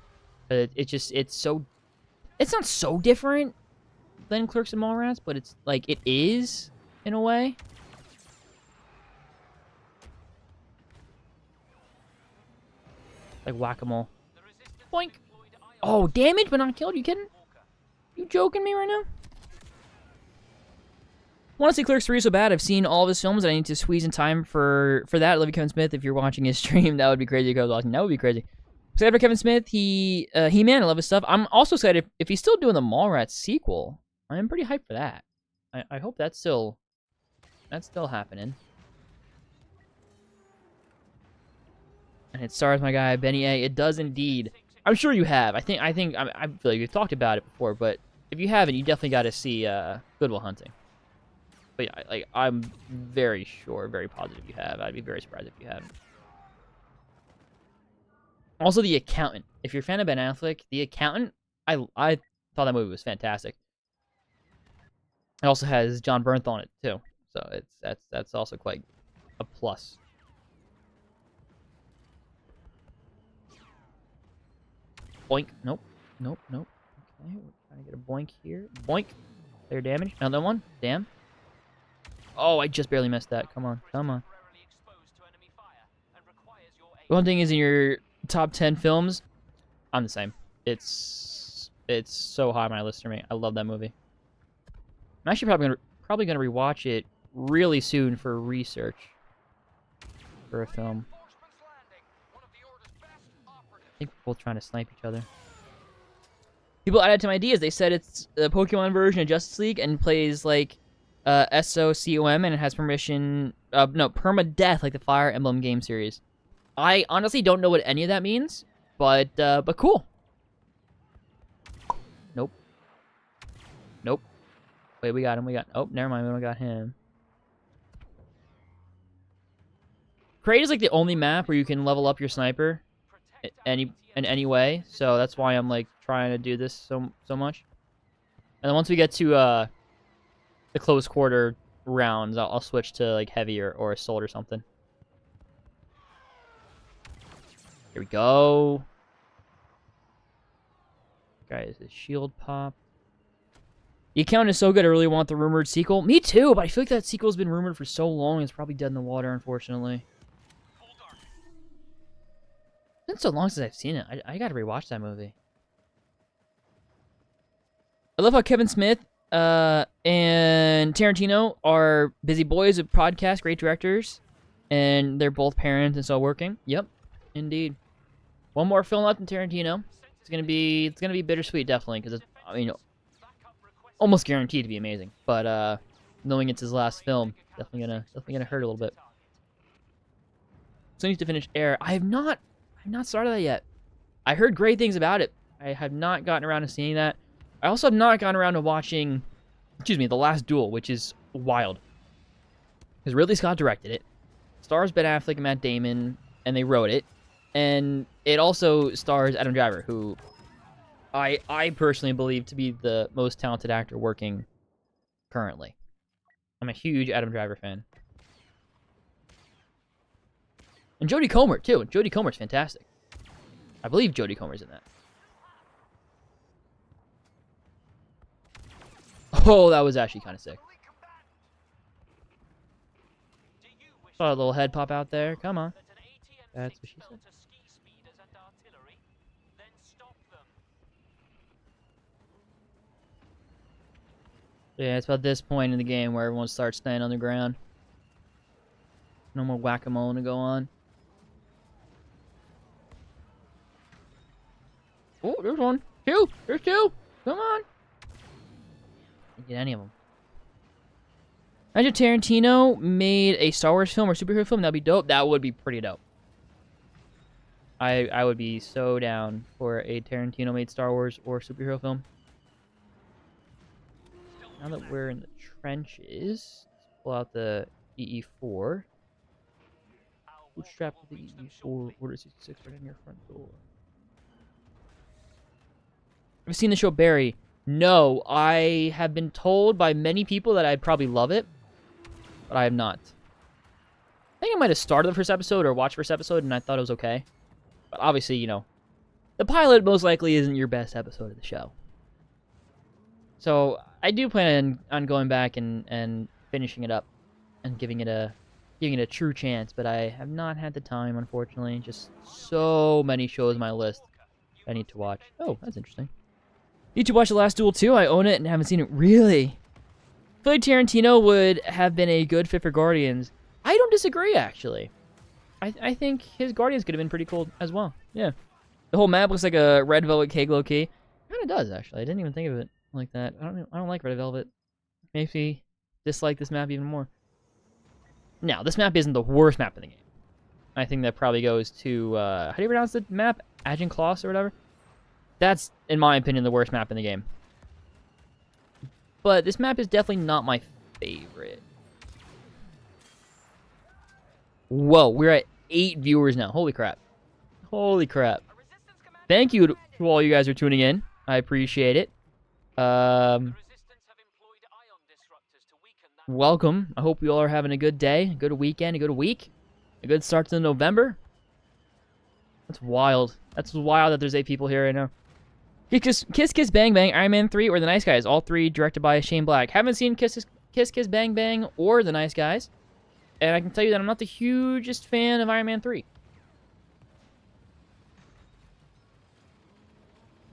but it's not so different than Clerks and Mallrats, but it's like it is in a way. Like whack-a-mole. Boink. Oh, damage but not killed. You kidding? You joking me right now? I want to see Clerks 3 so bad. I've seen all of his films, and I need to squeeze in time for that. I love you, Kevin Smith. If you're watching his stream, that would be crazy. That would be crazy. Excited for Kevin Smith. He-Man, I love his stuff. I'm also excited if he's still doing the Mallrats sequel. I'm pretty hyped for that. I hope that's still happening. And it stars my guy Benny A. It does indeed. I'm sure you have. I think I feel like we've talked about it before, but if you haven't, you definitely got to see Good Will Hunting. But yeah, I'm very sure, very positive you have. I'd be very surprised if you haven't. Also, The Accountant. If you're a fan of Ben Affleck, The Accountant, I thought that movie was fantastic. It also has John Bernthal on it too, so that's also quite a plus. Boink. Nope. Nope. Nope. Okay, we're trying to get a boink here. Boink. Clear damage. Another one. Damn. Oh, I just barely missed that. Come on. Come on. One thing is in your top 10 films, I'm the same. It's so high on my list for me. I love that movie. I'm actually probably gonna rewatch it really soon for research for a film. I think we're both trying to snipe each other. People added to my ideas. They said it's the Pokemon version of Justice League and plays like SOCOM and it has permadeath like the Fire Emblem game series. I honestly don't know what any of that means, but cool. Nope. Nope. Wait, we got him. Oh, never mind. We don't got him. Crate is like the only map where you can level up your sniper in any way, so that's why I'm like trying to do this so much. And then once we get to the close quarter rounds, I'll switch to like heavy or assault or something. Here we go. Guys, his shield pop. The Account is so good, I really want the rumored sequel. Me too, but I feel like that sequel's been rumored for so long, it's probably dead in the water, unfortunately. It's been so long since I've seen it. I gotta rewatch that movie. I love how Kevin Smith and Tarantino are busy boys with podcasts, great directors, and they're both parents and still working. Yep, indeed. One more film left in Tarantino. It's gonna be bittersweet, definitely, because I mean, almost guaranteed to be amazing. But knowing it's his last film, definitely gonna hurt a little bit. So I need to finish Air. I've not started that yet. I heard great things about it. I have not gotten around to seeing that. I also have not gotten around to watching, The Last Duel, which is wild. Because Ridley Scott directed it, stars Ben Affleck and Matt Damon, and they wrote it. And it also stars Adam Driver, who I personally believe to be the most talented actor working currently. I'm a huge Adam Driver fan. And Jodie Comer, too. Jodie Comer's fantastic. I believe Jodie Comer's in that. Oh, that was actually kind of sick. Saw a little head pop out there. Come on. That's what she said. Yeah, it's about this point in the game where everyone starts staying on the ground. No more whack-a-mole to go on. Oh, there's one. Two! There's two! Come on! Can't get any of them. Imagine Tarantino made a Star Wars film or superhero film. That'd be dope. That would be pretty dope. I would be so down for a Tarantino-made Star Wars or superhero film. Now that we're in the trenches, let's pull out the EE4. Bootstrap with the EE4. Order 66 right in your front door. Have you seen the show Barry? No, I have been told by many people that I'd probably love it, but I have not. I think I might have started the first episode or watched the first episode, and I thought it was okay. But obviously, you know, the pilot most likely isn't your best episode of the show. So I do plan on going back and finishing it up and giving it a true chance, but I have not had the time, unfortunately. Just so many shows on my list I need to watch. Oh, that's interesting. Need to watch The Last Duel 2. I own it and haven't seen it. Really? I feel like Tarantino would have been a good fit for Guardians. I don't disagree, actually. I think his Guardians could have been pretty cool as well. Yeah. The whole map looks like a Red Velvet cake low-key. Kind of does, actually. I didn't even think of it like that. I don't like Red Velvet. Makes me dislike this map even more. Now, this map isn't the worst map in the game. I think that probably goes to, how do you pronounce the map? Agincourt or whatever? That's, in my opinion, the worst map in the game. But this map is definitely not my favorite. Whoa, we're at 8 viewers now. Holy crap. Holy crap. Thank you to all you guys who are tuning in. I appreciate it. Welcome. I hope you all are having a good day, a good weekend, a good week, a good start to November. That's wild. That's wild that there's 8 people here right now. Kiss Kiss Bang Bang, Iron Man 3, or The Nice Guys. All 3 directed by Shane Black. Haven't seen Kiss Bang Bang or The Nice Guys. And I can tell you that I'm not the hugest fan of Iron Man 3.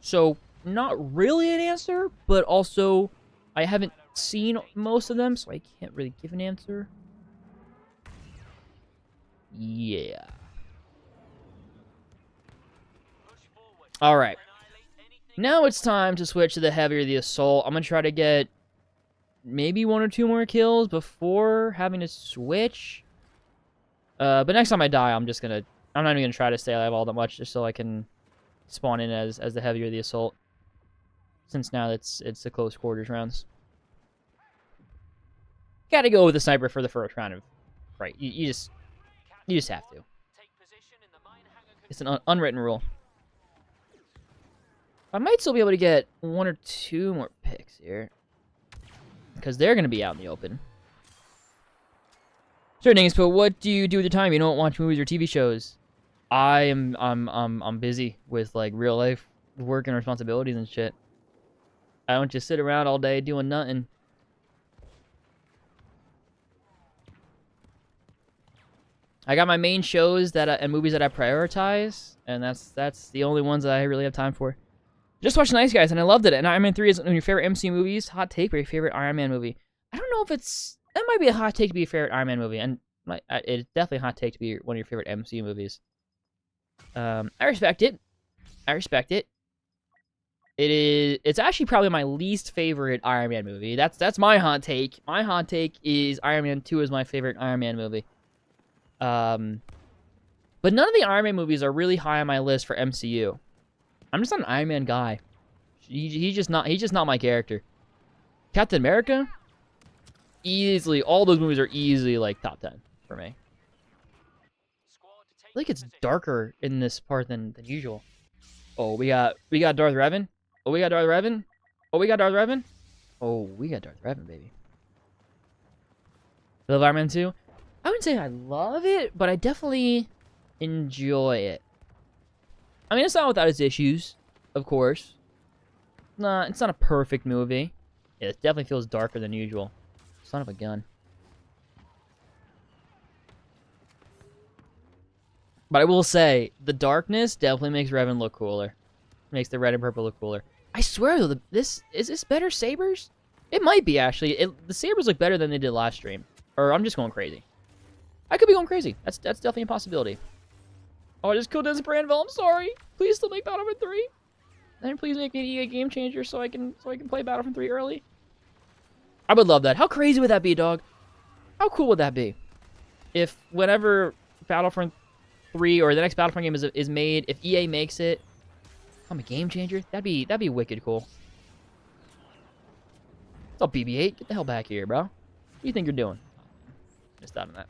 So, not really an answer, but also I haven't seen most of them, so I can't really give an answer. Yeah. Alright. Now it's time to switch to the heavier the assault. I'm going to try to get maybe 1 or 2 more kills before having to switch. But next time I die, I'm not even going to try to stay alive all that much just so I can spawn in as the heavier the assault. Since now it's the close quarters rounds. Gotta go with the sniper for the first round. Right, you just have to. It's an unwritten rule. I might still be able to get 1 or 2 more picks here. Because they're going to be out in the open. Sure, Dingus, but what do you do with your time? You don't watch movies or TV shows. I'm busy with, like, real life work and responsibilities and shit. I don't just sit around all day doing nothing. I got my main shows and movies that I prioritize, and that's the only ones that I really have time for. Just watched Nice Guys, and I loved it. And Iron Man 3 is one of your favorite MCU movies. Hot take, or your favorite Iron Man movie? I don't know if it's... That might be a hot take to be your favorite Iron Man movie. And it's definitely a hot take to be one of your favorite MCU movies. I respect it. I respect it. It's actually probably my least favorite Iron Man movie. That's my hot take. My hot take is Iron Man 2 is my favorite Iron Man movie. But none of the Iron Man movies are really high on my list for MCU. I'm just not an Iron Man guy. He's just not my character. Captain America? Easily, all those movies are easily like top 10 for me. I think it's darker in this part than usual. Oh, we got Darth Revan. Oh, we got Darth Revan. Oh, we got Darth Revan. Oh, we got Darth Revan, baby. I love Iron Man 2. I wouldn't say I love it, but I definitely enjoy it. I mean, it's not without its issues, of course. It's not a perfect movie. Yeah, it definitely feels darker than usual. Son of a gun. But I will say, the darkness definitely makes Revan look cooler. Makes the red and purple look cooler. I swear, though, is this better sabers? It might be, actually. The sabers look better than they did last stream. Or I'm just going crazy. I could be going crazy. That's definitely a possibility. Oh, I just killed Desert Brandville. I'm sorry. Please still make Battlefront 3. And please make me an EA game changer so I can play Battlefront 3 early. I would love that. How crazy would that be, dog? How cool would that be? If whenever Battlefront 3 or the next Battlefront game is made, if EA makes it, I'm a game changer. That'd be wicked cool. What's up, BB-8? Get the hell back here, bro. What do you think you're doing? Missed out on that.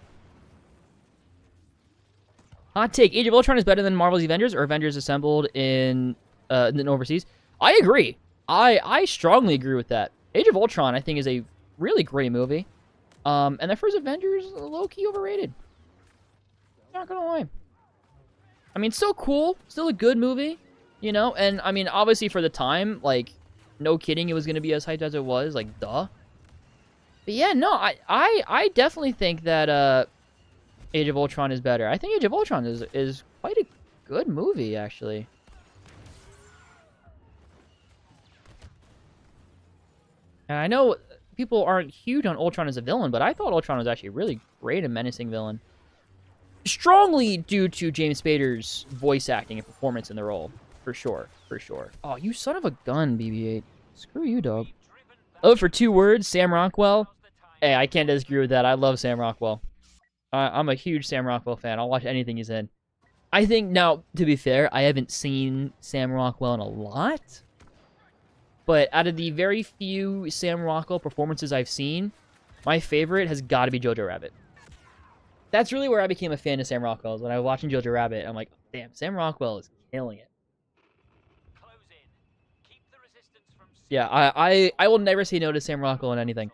Hot take: Age of Ultron is better than Marvel's Avengers or Avengers Assembled in overseas. I agree. I strongly agree with that. Age of Ultron, I think, is a really great movie. And the first Avengers is low-key overrated. Not gonna lie. I mean, still cool. Still a good movie, you know? And, I mean, obviously for the time, like, no kidding, it was gonna be as hyped as it was. Like, duh. But yeah, no, I definitely think that, Age of Ultron is better. I think Age of Ultron is quite a good movie, actually. And I know people aren't huge on Ultron as a villain, but I thought Ultron was actually a really great and menacing villain. Strongly due to James Spader's voice acting and performance in the role. For sure. For sure. Oh, you son of a gun, BB-8. Screw you, dog. Oh, for 2 words, Sam Rockwell. Hey, I can't disagree with that. I love Sam Rockwell. I'm a huge Sam Rockwell fan. I'll watch anything he's in. I think, now, to be fair, I haven't seen Sam Rockwell in a lot. But out of the very few Sam Rockwell performances I've seen, my favorite has got to be Jojo Rabbit. That's really where I became a fan of Sam Rockwell. Is when I was watching Jojo Rabbit, I'm like, damn, Sam Rockwell is killing it. Yeah, I will never say no to Sam Rockwell in anything.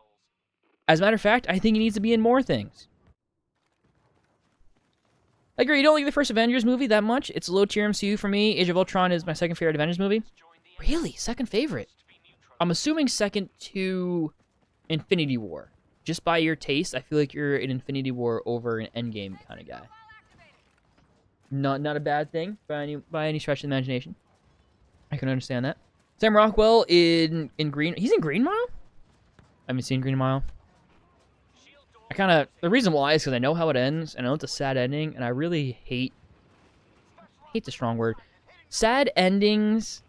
As a matter of fact, I think he needs to be in more things. I agree, you don't like the first Avengers movie that much. It's a low-tier MCU for me. Age of Ultron is my second favorite Avengers movie. Really? Second favorite? I'm assuming second to Infinity War. Just by your taste, I feel like you're an Infinity War over an Endgame kind of guy. Not a bad thing by any stretch of the imagination. I can understand that. Sam Rockwell in Green... He's in Green Mile? I haven't seen Green Mile. The reason why is because I know how it ends, and I know it's a sad ending, and I really hate's a strong word. Sad endings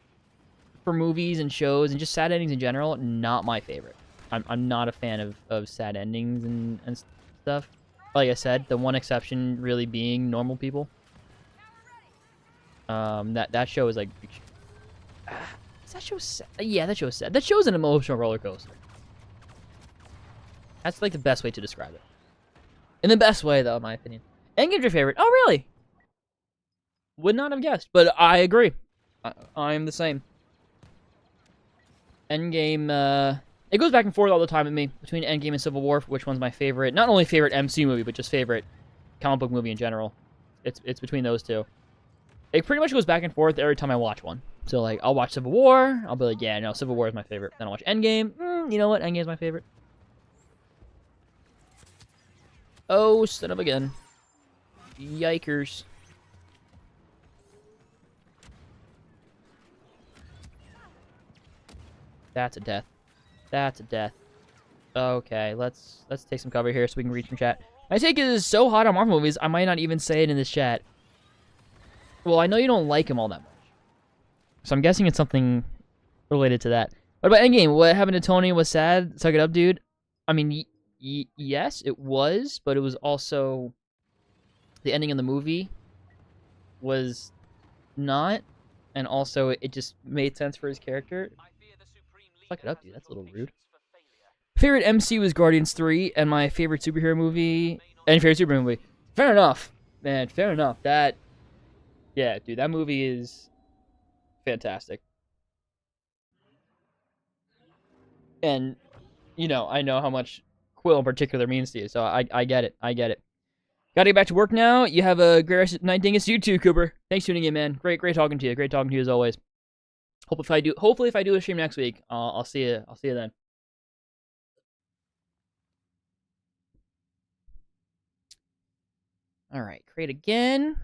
for movies and shows, and just sad endings in general, not my favorite. I'm not a fan of sad endings and stuff. Like I said, the one exception really being Normal People. That show is like... Is that show sad? Yeah, that show is sad. That show's an emotional roller coaster. That's like the best way to describe it. In the best way, though, in my opinion. Endgame's your favorite. Oh, really? Would not have guessed, but I agree. I'm the same. Endgame, it goes back and forth all the time with me between Endgame and Civil War, which one's my favorite. Not only favorite MCU movie, but just favorite comic book movie in general. It's between those two. It pretty much goes back and forth every time I watch one. So, like, I'll watch Civil War. I'll be like, yeah, no, Civil War is my favorite. Then I'll watch Endgame. You know what? Endgame's my favorite. Oh, son of a gun. Yikers. That's a death. That's a death. Okay, let's take some cover here so we can read from chat. My take is so hot on Marvel movies, I might not even say it in this chat. Well, I know you don't like him all that much. So I'm guessing it's something related to that. What about Endgame? What happened to Tony was sad? Suck it up, dude. I mean, yes, it was, but it was also... The ending of the movie was not, and also it just made sense for his character. Suck it up, dude. That's a little rude. Favorite MCU was Guardians 3, and my favorite superhero movie... And favorite superhero movie. Fair enough. Man, fair enough. That... Yeah, dude, that movie is fantastic. And, you know, I know how much Quill in particular means to you, so I get it. I get it. Gotta get back to work now. You have a great night, Dingus. You too, Cooper. Thanks for tuning in, man. Great talking to you. Great talking to you as always. Hopefully if I do a stream next week, I'll see you. I'll see you then. All right, create again.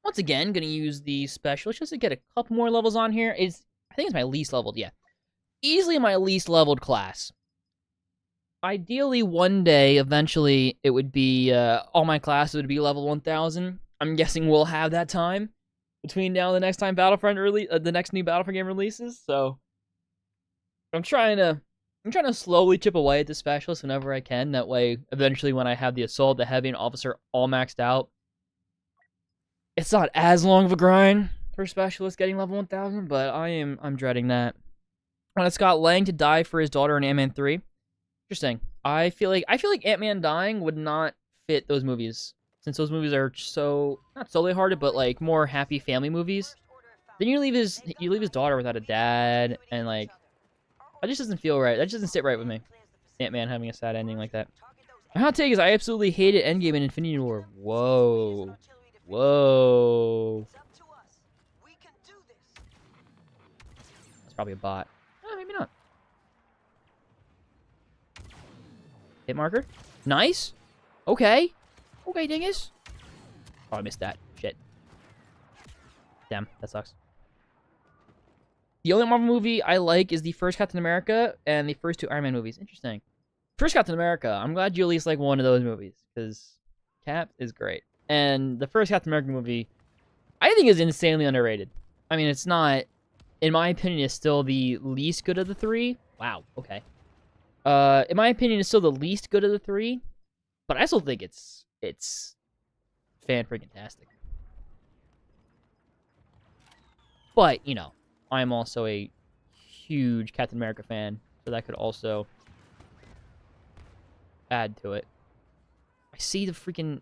Once again, gonna use the special just to get a couple more levels on here. I think it's my least leveled, yeah. easily my least leveled class. Ideally, one day, eventually, it would be, all my classes would be level 1000. I'm guessing we'll have that time between now and the next time the next new Battlefront game releases, so I'm trying to slowly chip away at the specialist whenever I can. That way, eventually, when I have the assault, the heavy, and officer all maxed out, it's not as long of a grind for specialist getting level 1000, but I'm dreading that. When it's got Lang to die for his daughter in Ant-Man 3. Interesting. I feel like Ant-Man dying would not fit those movies, since those movies are so not so lighthearted, but like more happy family movies. Then you leave his daughter without a dad, and like that just doesn't feel right. That just doesn't sit right with me. Ant-Man having a sad ending like that. My hot take is I absolutely hated Endgame and Infinity War. Whoa, whoa. That's probably a bot. Maybe not. Hit marker. Nice. Okay. Okay, Dingus. Oh, I missed that. Shit. Damn, that sucks. The only Marvel movie I like is the first Captain America and the first two Iron Man movies. Interesting. First Captain America. I'm glad you at least like one of those movies, because Cap is great. And the first Captain America movie, I think, is insanely underrated. I mean, it's not, in my opinion, it's still the least good of the three. Wow, okay. In my opinion, it's still the least good of the three, but I still think it's fan-freaking-tastic. But, you know, I'm also a huge Captain America fan, so that could also add to it. I see the freaking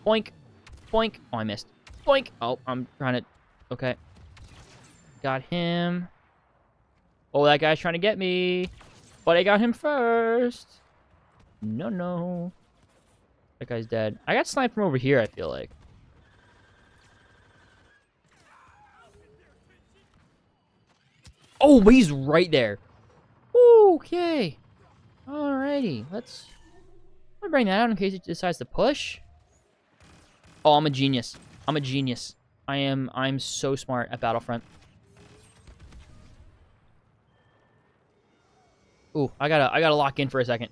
boink, boink. Oh, I missed. Boink. Oh, I'm trying to. Okay. Got him. Oh, that guy's trying to get me. But I got him first. No, no. That guy's dead. I got sniped from over here, I feel like. Oh, but he's right there. Okay. Alrighty. Let's bring that out in case it decides to push. Oh, I'm a genius. I'm a genius. I'm so smart at Battlefront. Ooh, I gotta lock in for a second.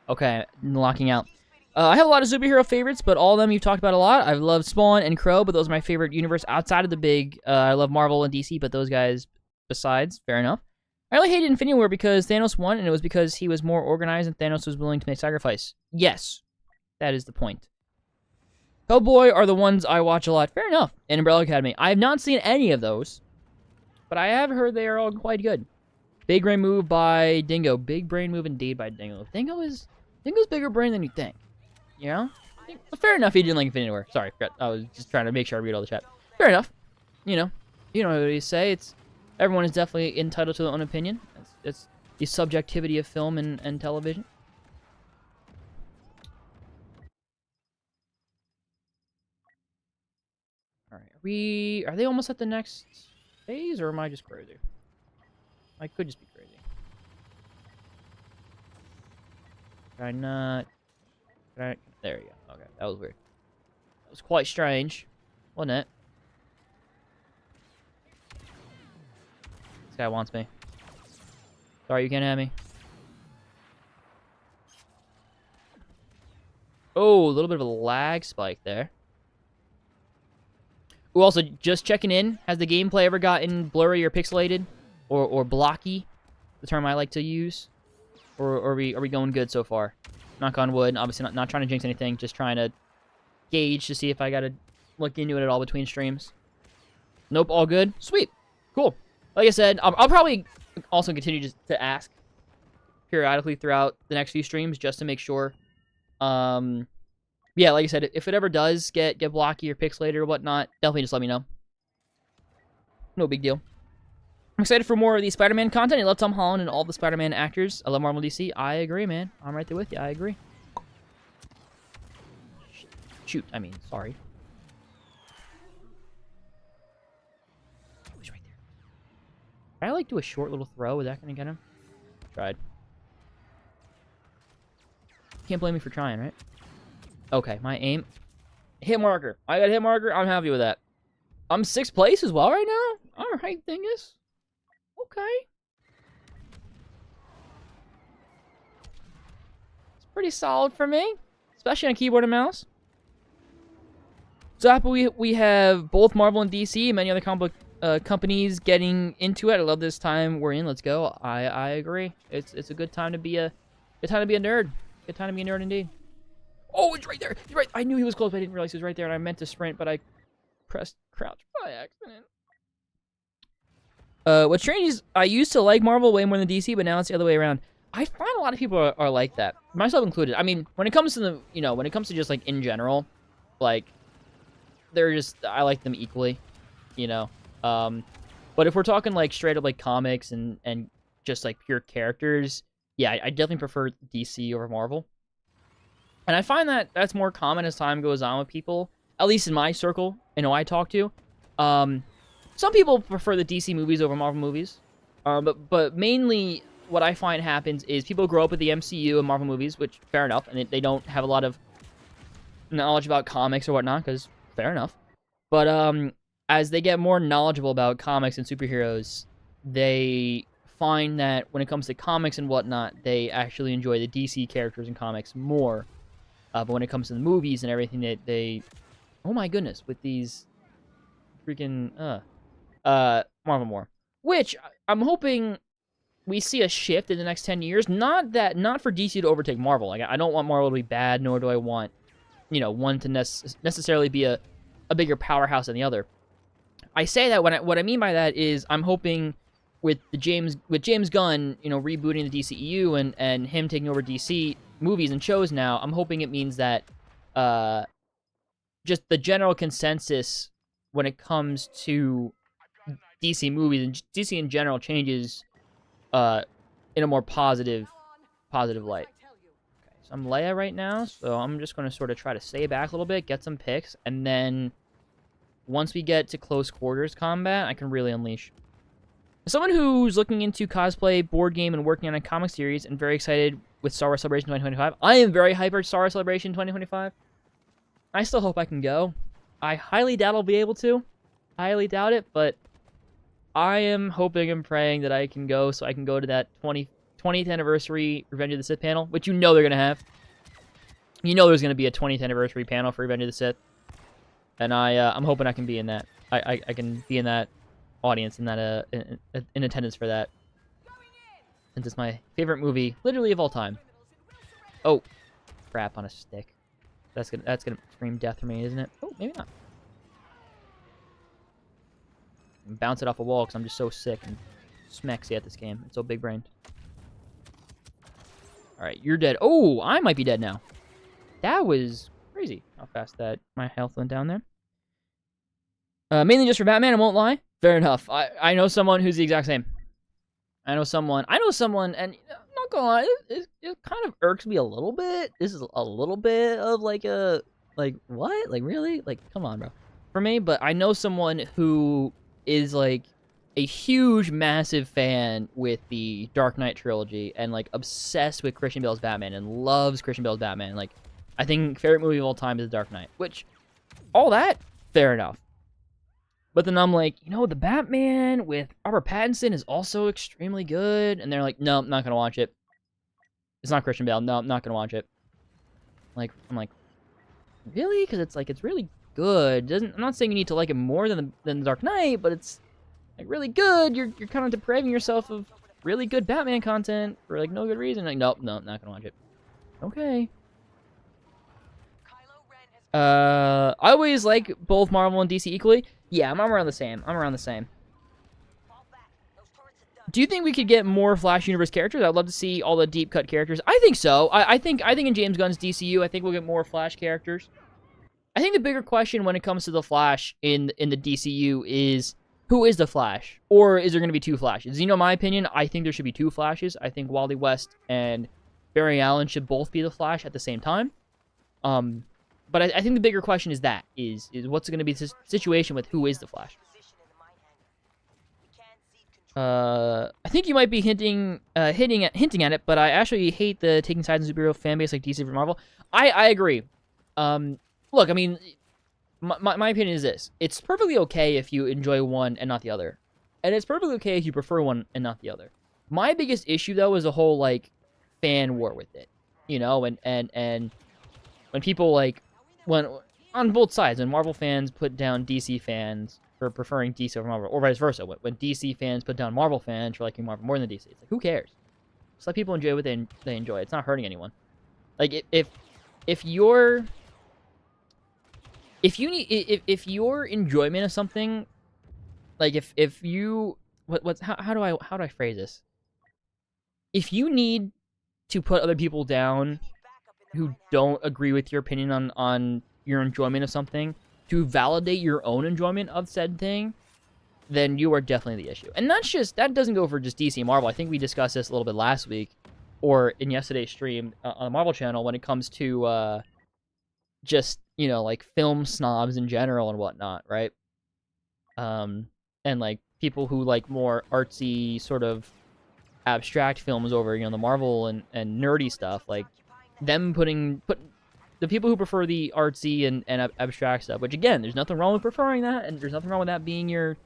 Okay, locking out. I have a lot of superhero favorites, but all of them you've talked about a lot. I love Spawn and Crow, but those are my favorite universe outside of the big. I love Marvel and DC, but those guys besides, fair enough. I really hated Infinity War because Thanos won, and it was because he was more organized and Thanos was willing to make sacrifice. Yes, that is the point. Hellboy are the ones I watch a lot. Fair enough. And Umbrella Academy. I have not seen any of those, but I have heard they are all quite good. Big brain move by Dingo. Big brain move indeed by Dingo. Dingo's bigger brain than you think. You know? But fair enough, he didn't like Infinity War. Sorry, I was just trying to make sure I read all the chat. Fair enough. You know what you say. Everyone is definitely entitled to their own opinion. It's the subjectivity of film and television. All right, are they almost at the next phase, or am I just crazy? I could just be crazy. Can I not? There you go. Okay, that was weird. That was quite strange, wasn't it? This guy wants me. Sorry, you can't have me. Oh, a little bit of a lag spike there. Ooh, also, just checking in. Has the gameplay ever gotten blurry or pixelated? Or blocky? The term I like to use? Or are we going good so far? Knock on wood. Obviously not trying to jinx anything. Just trying to gauge to see if I gotta look into it at all between streams. Nope, all good. Sweet. Cool. Like I said, I'll probably also continue just to ask periodically throughout the next few streams just to make sure. Yeah, like I said, if it ever does get blocky or pixelated or whatnot, definitely just let me know. No big deal. I'm excited for more of the Spider-Man content. I love Tom Holland and all the Spider-Man actors. I love Marvel DC. I agree, man. I'm right there with you. I agree. Shoot. I mean, sorry. He's right there. Can I, like, do a short little throw? Is that going to get him? Tried. Can't blame me for trying, right? Okay, my aim. Hit marker. I got a hit marker. I'm happy with that. I'm 6th place as well right now? Alright, Dingus. Okay. pretty solid for me, especially on keyboard and mouse. So happy we have both Marvel and DC and many other comic book companies getting into it. I love this time we're in. Let's go. I agree. It's a good time to be a nerd. Good time to be a nerd indeed. Oh, it's right there. He's right. I knew he was close, but I didn't realize he was right there, and I meant to sprint, but I pressed crouch by accident. What's strange is I used to like Marvel way more than DC, but now it's the other way around. I find a lot of people are like that, myself included. I mean, when it comes to when it comes to just like in general, like I like them equally, But if we're talking like straight up like comics and just like pure characters, yeah, I definitely prefer DC over Marvel. And I find that that's more common as time goes on with people, at least in my circle, I talk to. Some people prefer the DC movies over Marvel movies, but mainly what I find happens is people grow up with the MCU and Marvel movies, which fair enough, and they don't have a lot of knowledge about comics or whatnot, because fair enough. But as they get more knowledgeable about comics and superheroes, they find that when it comes to comics and whatnot, they actually enjoy the DC characters and comics more. But when it comes to the movies and everything, they oh my goodness, with these freaking Marvel more, which I'm hoping we see a shift in the next 10 years. Not for DC to overtake Marvel. Like, I don't want Marvel to be bad, nor do I want one to necessarily be a bigger powerhouse than the other. I say that what I mean by that is I'm hoping with James Gunn, rebooting the DCEU and him taking over DC movies and shows now, I'm hoping it means that just the general consensus when it comes to DC movies and DC in general changes in a more positive light. Okay, so I'm Leia right now, so I'm just going to sort of try to stay back a little bit, get some picks, and then once we get to close quarters combat, I can really unleash. As someone who's looking into cosplay, board game, and working on a comic series, and very excited with Star Wars Celebration 2025, I am very hyped for Star Wars Celebration 2025. I still hope I can go. I highly doubt I'll be able to. Highly doubt it, but I am hoping and praying that I can go so I can go to that 20th anniversary Revenge of the Sith panel, which they're going to have. There's going to be a 20th anniversary panel for Revenge of the Sith. And I'm hoping I can be in that. I can be in that audience, in that in attendance for that. Since it's my favorite movie, literally of all time. Oh, crap on a stick. That's gonna scream death for me, isn't it? Oh, maybe not. Bounce it off a wall because I'm just so sick and smexy at this game. It's so big brained. Alright, you're dead. Oh, I might be dead now. That was crazy how fast that my health went down there. Mainly just for Batman, I won't lie. Fair enough. I know someone who's the exact same. I know someone, and I'm not gonna lie, it kind of irks me a little bit. This is a little bit of like what? Like, really? Like, come on, bro. For me, but I know someone who is like a huge, massive fan with the Dark Knight trilogy and like obsessed with Christian Bale's Batman and loves Christian Bale's Batman. Like, I think favorite movie of all time is The Dark Knight, which, all that, fair enough. But then I'm like, the Batman with Robert Pattinson is also extremely good. And they're like, no, I'm not going to watch it. It's not Christian Bale. No, I'm not going to watch it. Like, I'm like, really? Because it's really good. I'm not saying you need to like it more than The Dark Knight, but it's like really good. You're kind of depriving yourself of really good Batman content for like no good reason. Like, nope, no, not going to watch it. Okay. I always like both Marvel and DC equally. Yeah, I'm around the same. Do you think we could get more Flash Universe characters? I'd love to see all the deep cut characters. I think so. I think in James Gunn's DCU, I think we'll get more Flash characters. I think the bigger question when it comes to the Flash in the DCU is, who is the Flash? Or is there going to be two Flashes? My opinion, I think there should be two Flashes. I think Wally West and Barry Allen should both be the Flash at the same time. But I think the bigger question is what's going to be the situation with who is the Flash? I think you might be hinting at it, but I actually hate the taking sides in superhero fan base like DC for Marvel. I agree. Look, I mean, my opinion is this: it's perfectly okay if you enjoy one and not the other, and it's perfectly okay if you prefer one and not the other. My biggest issue though is the whole like fan war with it. you know, and when people like when on both sides, when Marvel fans put down DC fans for preferring DC over Marvel, or vice versa, when DC fans put down Marvel fans for liking Marvel more than DC, it's like, who cares? Just let people enjoy what they enjoy. It's not hurting anyone. Like if your enjoyment of something, like if you how do I phrase this? If you need to put other people down who don't agree with your opinion on your enjoyment of something to validate your own enjoyment of said thing, then you are definitely the issue. And that doesn't go for just DC and Marvel. I think we discussed this a little bit last week or in yesterday's stream on the Marvel channel when it comes to just, you know, like film snobs in general and whatnot, right? And like people who like more artsy sort of abstract films over, you know, the Marvel and nerdy stuff, like them put the people who prefer the artsy and abstract stuff, which again, there's nothing wrong with preferring that, and there's nothing wrong with that being your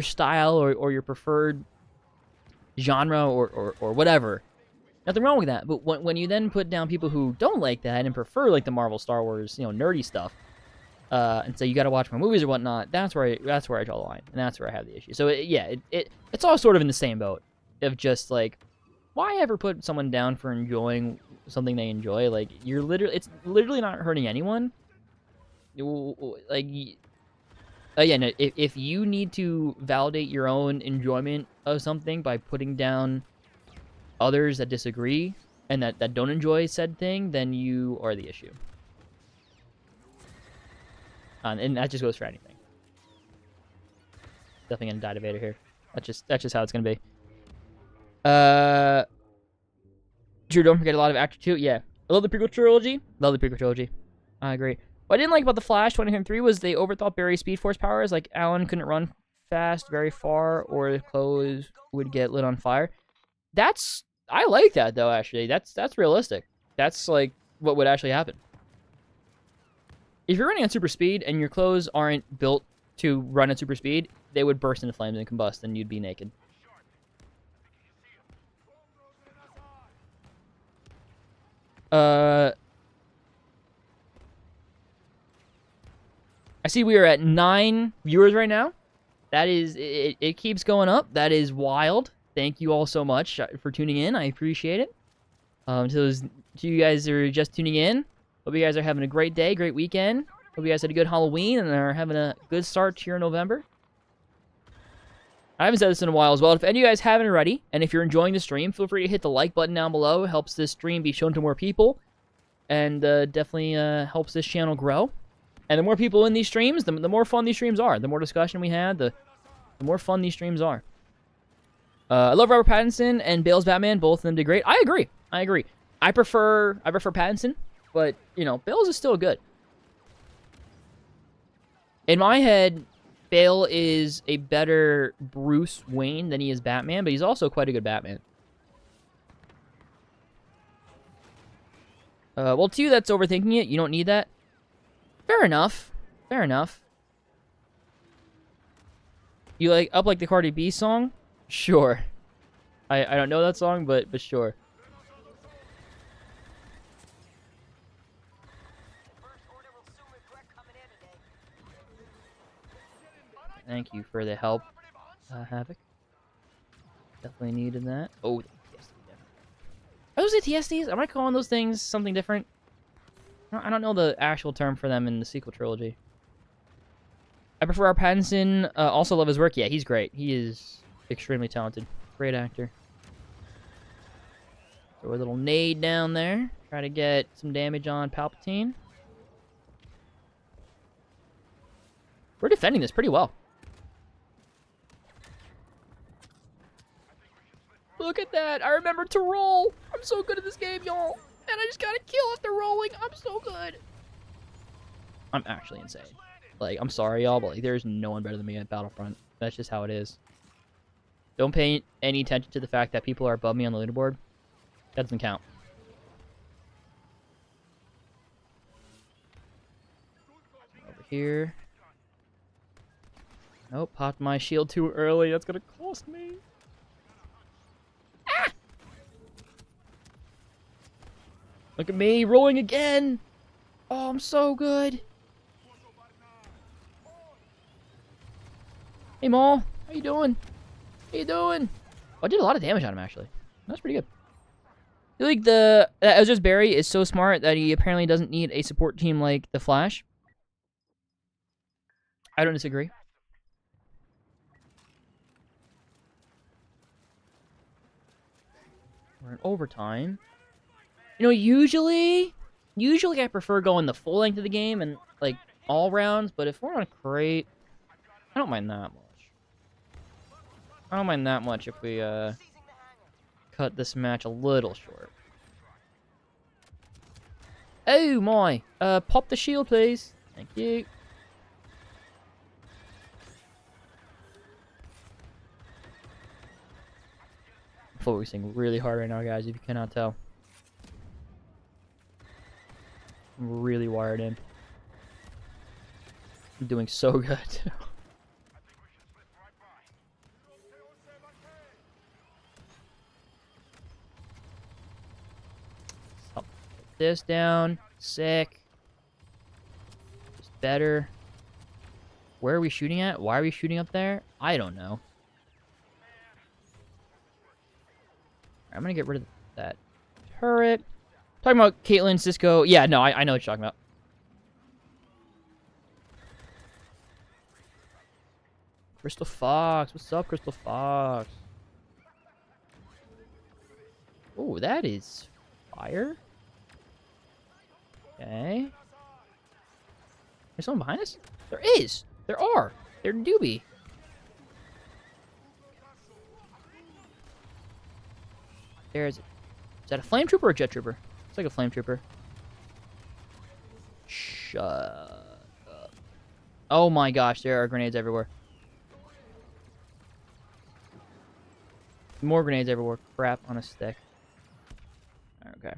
style or your preferred genre or whatever. Nothing wrong with that. But when you then put down people who don't like that and prefer like the Marvel, Star Wars, you know, nerdy stuff, and say you got to watch more movies or whatnot, that's where I draw the line, and that's where I have the issue. So it's all sort of in the same boat of just like, why ever put someone down for enjoying something they enjoy? Like it's literally not hurting anyone. Like, again, if you need to validate your own enjoyment of something by putting down others that disagree and that don't enjoy said thing, then you are the issue. And that just goes for anything. Definitely gonna die to Vader here. That's just how it's gonna be. Drew, don't forget a lot of Actor 2. Yeah. I love the prequel trilogy. I agree. What I didn't like about The Flash 2023 was they overthought Barry's Speed Force powers. Like, Alan couldn't run fast very far, or his clothes would get lit on fire. I like that, though, actually. That's realistic. That's, like, what would actually happen. If you're running at super speed and your clothes aren't built to run at super speed, they would burst into flames and combust, and you'd be naked. I see we are at 9 viewers right now. That is, it keeps going up. That is wild. Thank you all so much for tuning in. I appreciate it. To you guys that are just tuning in, hope you guys are having a great day, great weekend. Hope you guys had a good Halloween and are having a good start to your November. I haven't said this in a while as well. If any of you guys haven't already, and if you're enjoying the stream, feel free to hit the like button down below. It helps this stream be shown to more people, and definitely helps this channel grow. And the more people in these streams, the more fun these streams are. The more discussion we have, the more fun these streams are. I love Robert Pattinson and Bale's Batman. Both of them did great. I agree. I prefer Pattinson, but, you know, Bale's is still good. In my head, Bale is a better Bruce Wayne than he is Batman, but he's also quite a good Batman. Well, to you, that's overthinking it. You don't need that. Fair enough. You like Up Like the Cardi B song? Sure. I don't know that song, but sure. Thank you for the help, Havoc. Definitely needed that. Oh, are those ATSDs? Am I calling those things something different? I don't know the actual term for them in the sequel trilogy. I prefer our Pattinson. Also love his work. Yeah, he's great. He is extremely talented. Great actor. Throw a little nade down there. Try to get some damage on Palpatine. We're defending this pretty well. Look at that. I remember to roll. I'm so good at this game, y'all. And I just got a kill after rolling. I'm so good. I'm actually insane. Like, I'm sorry, y'all, but like, there's no one better than me at Battlefront. That's just how it is. Don't pay any attention to the fact that people are above me on the leaderboard. That doesn't count. Over here. Nope, popped my shield too early. That's gonna cost me. Look at me, rolling again! Oh, I'm so good! Hey, Maul. How you doing? How you doing? Oh, I did a lot of damage on him, actually. That's pretty good. I feel like the Ezra's Barry is so smart that he apparently doesn't need a support team like the Flash. I don't disagree. We're in overtime. You know, usually I prefer going the full length of the game and, like, all rounds, but if we're on a crate, I don't mind that much. I don't mind that much if we, cut this match a little short. Oh, my. Pop the shield, please. Thank you. I'm focusing really hard right now, guys, if you cannot tell. I'm really wired in. I'm doing so good. Put this down. Sick. Just better. Where are we shooting at? Why are we shooting up there? I don't know. I'm gonna get rid of that turret. Talking about Caitlyn, Cisco. Yeah, no, I know what you're talking about. Crystal Fox. What's up, Crystal Fox? Oh, that is fire. Okay. There's someone behind us? There is. There are. There do be. Is that a flame trooper or a jet trooper? It's like a flame trooper. Shut up. Oh my gosh, there are grenades everywhere. More grenades everywhere. Crap on a stick. Okay.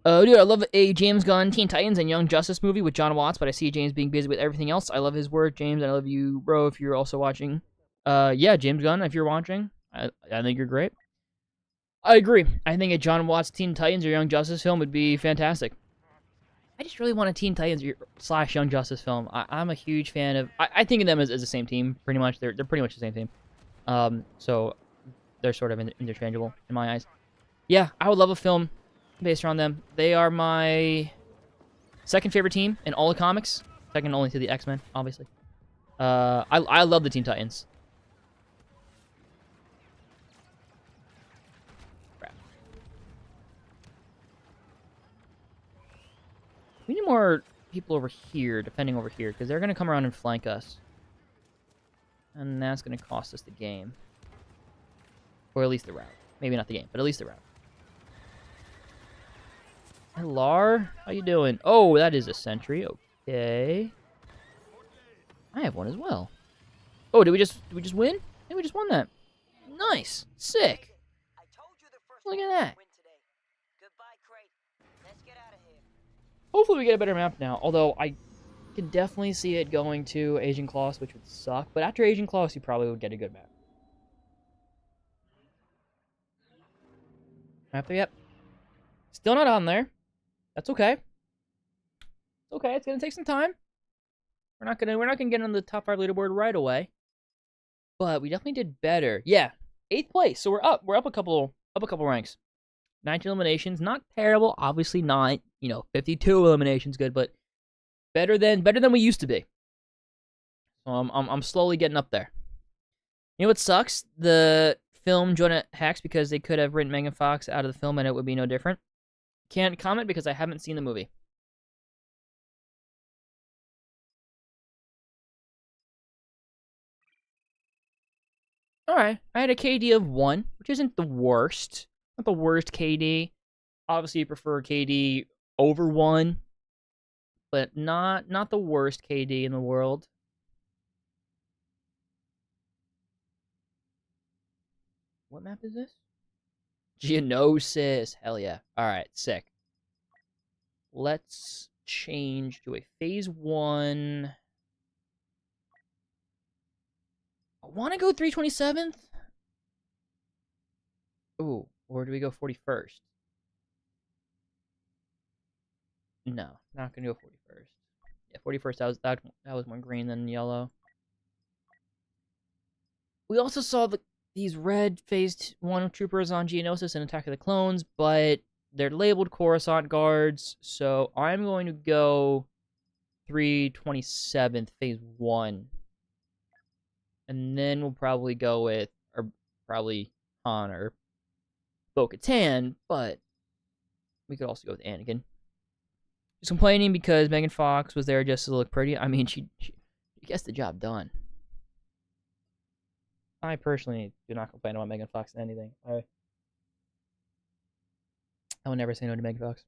Oh, dude, I love a James Gunn, Teen Titans, and Young Justice movie with John Watts, but I see James being busy with everything else. I love his work, James. I love you, bro, if you're also watching. Yeah, James Gunn, if you're watching. I think you're great. I agree. I think a John Watts Teen Titans or Young Justice film would be fantastic. I just really want a Teen Titans / Young Justice film. I'm a huge fan of... I think of them as the same team, pretty much. They're pretty much the same team. So they're sort of interchangeable in my eyes. Yeah, I would love a film based around them. They are my second favorite team in all the comics. Second only to the X-Men, obviously. I love the Teen Titans. We need more people over here, defending over here, because they're going to come around and flank us. And that's going to cost us the game. Or at least the route. Maybe not the game, but at least the route. Hey, Lar, how you doing? Oh, that is a sentry. Okay. I have one as well. Oh, did we just win? I think we just won that. Nice. Sick. Look at that. Hopefully we get a better map now, although I can definitely see it going to Asian Claws, which would suck. But after Asian Claws, you probably would get a good map. After, yep. Still not on there. That's okay. It's okay. It's gonna take some time. We're not gonna get on the top 5 leaderboard right away. But we definitely did better. Yeah, 8th place. So we're up. We're up a couple ranks. 19 eliminations, not terrible. Obviously not, 52 eliminations good, but better than we used to be. So I'm slowly getting up there. You know what sucks? The film Jonah Hex, because they could have written Megan Fox out of the film and it would be no different. Can't comment because I haven't seen the movie. Alright, I had a KD of 1, which isn't the worst. Not the worst KD. Obviously, you prefer KD over 1, but not the worst KD in the world. What map is this? Geonosis. Hell yeah. Alright, sick. Let's change to a phase 1. I want to go 327th. Ooh, or do we go 41st? No, not gonna go 41st. Yeah, 41st. That was more green than yellow. We also saw these red Phase 1 troopers on Geonosis and Attack of the Clones, but they're labeled Coruscant guards, so I'm going to go 327th Phase 1. And then we'll probably go with, or probably Han or Bo-Katan, but we could also go with Anakin. She's complaining because Megan Fox was there just to look pretty. I mean, she gets the job done. I personally do not complain about Megan Fox in anything. I will never say no to Megan Fox.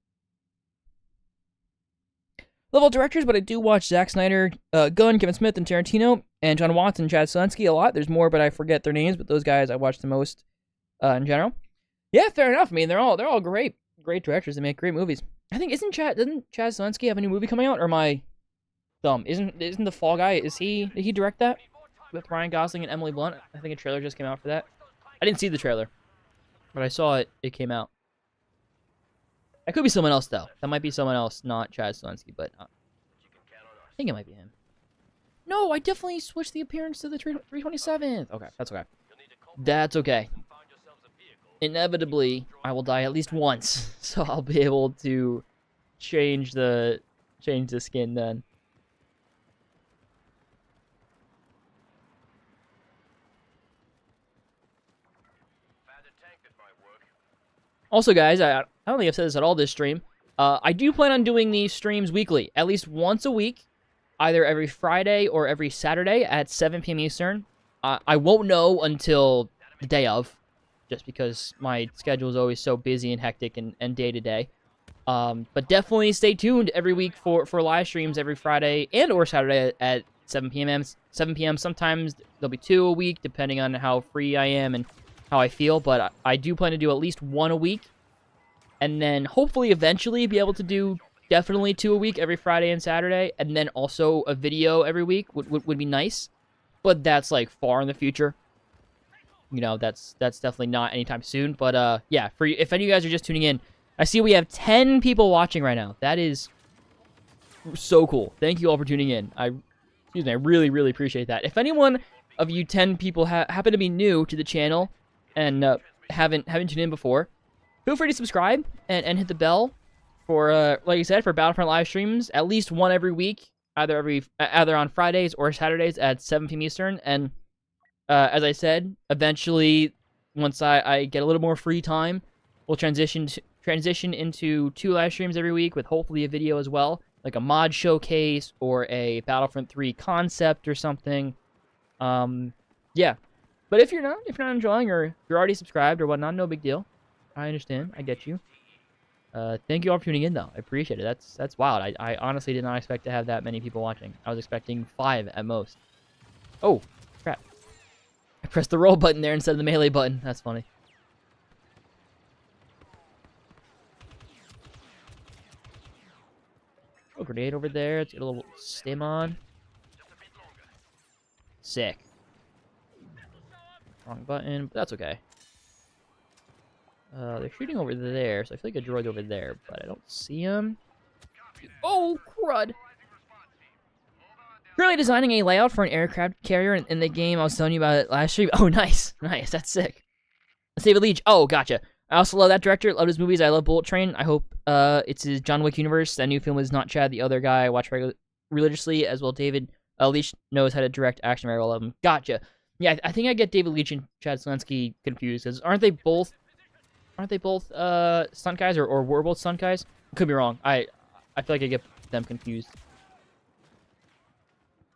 Level directors, but I do watch Zack Snyder, Gunn, Kevin Smith, and Tarantino, and John Watts and Chad Stahelski a lot. There's more, but I forget their names, but those guys I watch the most in general. Yeah, fair enough. I mean, they're all great directors. They make great movies. I think doesn't Chad Stahelski have a new movie coming out, or am I dumb? Isn't the Fall Guy, did he direct that? With Ryan Gosling and Emily Blunt? I think a trailer just came out for that. I didn't see the trailer, but I saw it came out. That could be someone else, though. That might be someone else, not Chad Stahelski, but I think it might be him. No, I definitely switched the appearance to the 327th. Okay, that's okay. That's okay. Inevitably, I will die at least once, so I'll be able to change the skin then. Also, guys, I don't think I've said this at all this stream. I do plan on doing these streams weekly, at least once a week, either every Friday or every Saturday at 7 p.m. Eastern. I won't know until the day of, just because my schedule is always so busy and hectic and day-to-day. But definitely stay tuned every week for live streams every Friday and or Saturday at 7 p.m. 7 p.m. Sometimes there'll be 2 a week, depending on how free I am and how I feel, but I do plan to do at least 1 a week, and then hopefully eventually be able to do definitely 2 a week every Friday and Saturday, and then also a video every week would be nice, but that's like far in the future. You know, that's definitely not anytime soon, but yeah, if any of you guys are just tuning in, I see we have 10 people watching right now. That is so cool. Thank you all for tuning in. I really, really appreciate that. If anyone of you 10 people happen to be new to the channel, and haven't tuned in before, feel free to subscribe and hit the bell for like I said, for Battlefront live streams, at least 1 every week, either on Fridays or Saturdays at 7 p.m. Eastern. And as I said, eventually, once I get a little more free time, we'll transition into 2 live streams every week with hopefully a video as well, like a mod showcase or a Battlefront 3 concept or something. Yeah. But if you're not enjoying, or you're already subscribed or whatnot, no big deal. I understand. I get you. Thank you all for tuning in, though. I appreciate it. That's wild. I honestly did not expect to have that many people watching. I was expecting 5 at most. Oh, crap. I pressed the roll button there instead of the melee button. That's funny. Oh, grenade over there. Let's get a little stim on. Sick. Wrong button, but that's okay. They're shooting over there, so I feel like a droid over there, but I don't see him. Oh, crud! Currently designing a layout for an aircraft carrier in the game I was telling you about it last stream. Oh, nice. Nice, that's sick. David Leitch. Oh, gotcha. I also love that director. Love his movies. I love Bullet Train. I hope it's his John Wick universe. That new film is not Chad, the other guy I watch religiously, as well. David Leitch knows how to direct action very well. Love him. Gotcha. Yeah, I think I get David Leitch and Chad Stahelski confused, because aren't they both stunt guys, or were both stunt guys? Could be wrong. I feel like I get them confused.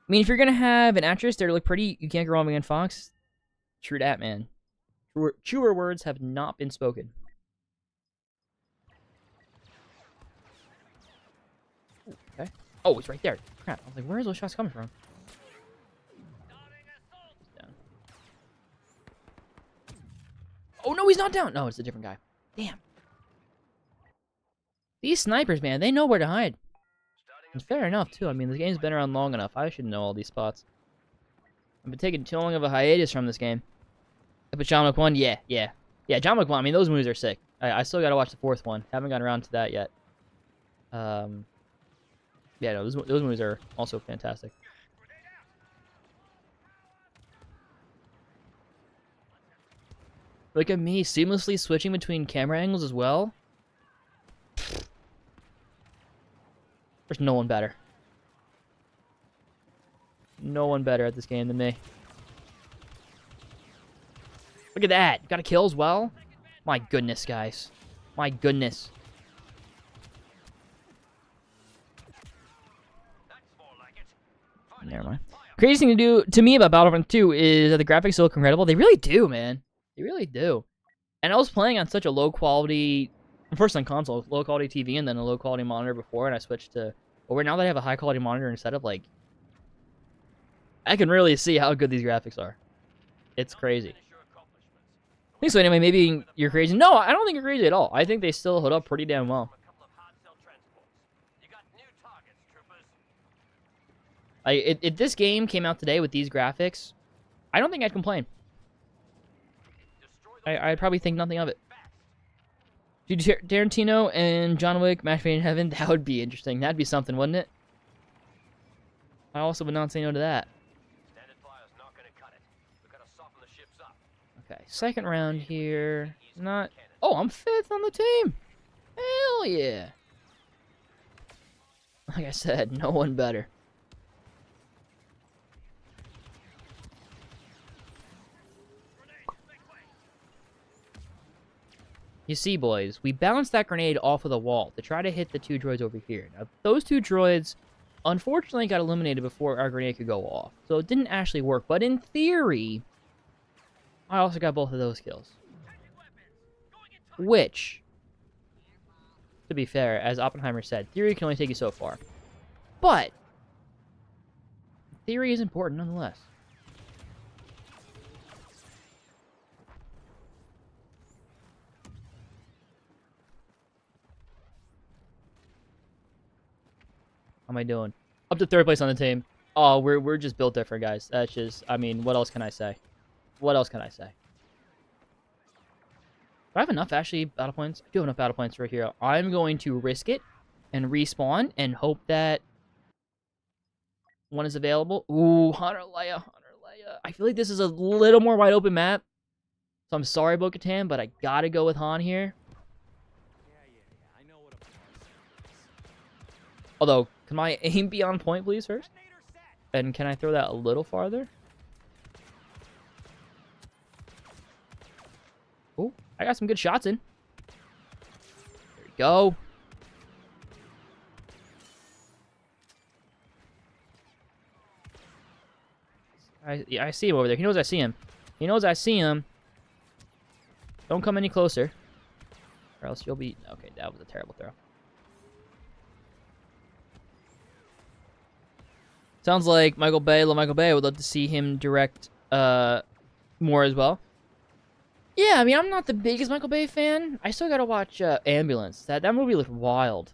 I mean, if you're gonna have an actress there to look pretty, you can't go wrong with Megan Fox. True that, man. Truer words have not been spoken. Ooh, okay. Oh, it's right there. Crap. I was like, where is those shots coming from? Oh, no, he's not down. No, it's a different guy. Damn. These snipers, man, they know where to hide. And fair enough, too. I mean, the game's been around long enough. I should know all these spots. I've been taking too long of a hiatus from this game. But John Wick 1, yeah. Yeah, John Wick 1, I mean, those movies are sick. I still gotta watch the 4th one. Haven't gotten around to that yet. Yeah, no, those movies are also fantastic. Look at me, seamlessly switching between camera angles as well. There's no one better. No one better at this game than me. Look at that. Got a kill as well? My goodness, guys. My goodness. Never mind. Craziest thing to do to me about Battlefront 2 is that the graphics look incredible. They really do, man. They really do. And I was playing on such a low quality, first on console, low quality TV, and then a low quality monitor before, and I switched to, but now that I have a high quality monitor instead of, like, I can really see how good these graphics are. It's crazy. I think so anyway, maybe you're crazy. No, I don't think you're crazy at all. I think they still hold up pretty damn well. If this game came out today with these graphics, I don't think I'd complain. I'd probably think nothing of it. Dude, Tarantino and John Wick match made in heaven, that would be interesting. That'd be something, wouldn't it? I also would not say no to that. Okay, second round here. Not. Oh, I'm 5th on the team. Hell yeah. Like I said, no one better. You see, boys, we bounced that grenade off of the wall to try to hit the 2 droids over here. Now, those 2 droids, unfortunately, got eliminated before our grenade could go off. So it didn't actually work. But in theory, I also got both of those kills. Which, to be fair, as Oppenheimer said, theory can only take you so far. But theory is important nonetheless. How am I doing? Up to 3rd place on the team. Oh, we're just built different, guys. That's just, I mean, what else can I say? What else can I say? Do I have enough, actually, battle points? I do have enough battle points right here. I'm going to risk it and respawn and hope that one is available. Ooh, Hunter Leia. I feel like this is a little more wide open map. So I'm sorry, Bo-Katan, but I gotta go with Han here. Although, can my aim be on point, please, first? And can I throw that a little farther? Oh, I got some good shots in. There we go. I see him over there. He knows I see him. He knows I see him. Don't come any closer. Or else you'll be... Okay, that was a terrible throw. Sounds like Michael Bay, Michael Bay, I would love to see him direct more as well. Yeah, I mean, I'm not the biggest Michael Bay fan. I still gotta watch Ambulance. That movie looked wild.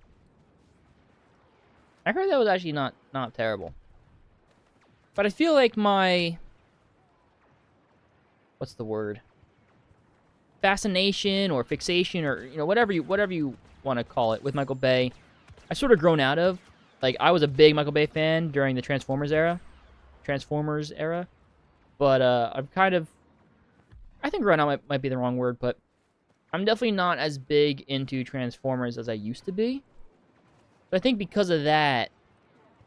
I heard that was actually not terrible. But I feel like my... What's the word? Fascination or fixation or, you know, whatever you want to call it with Michael Bay, I've sort of grown out of. Like, I was a big Michael Bay fan during the Transformers era. But, I've kind of... I think grown out might be the wrong word, but I'm definitely not as big into Transformers as I used to be. But I think because of that,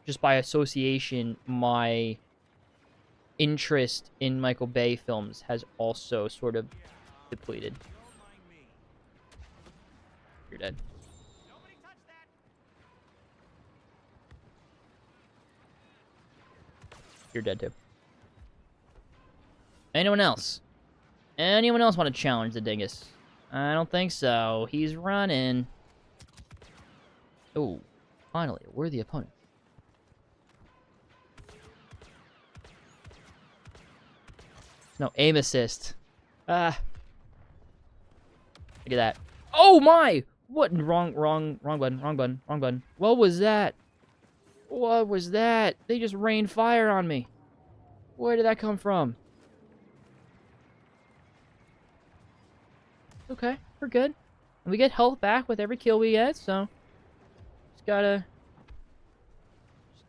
just by association, my interest in Michael Bay films has also sort of depleted. You're dead. You're dead too. Anyone else? Anyone else want to challenge the Dingus? I don't think so. He's running. Oh, finally, a worthy opponent. No, aim assist. Ah. Look at that. Oh my! What? Wrong button. What was that? What was that? They just rained fire on me. Where did that come from? Okay, we're good. And we get health back with every kill we get, so... Just gotta...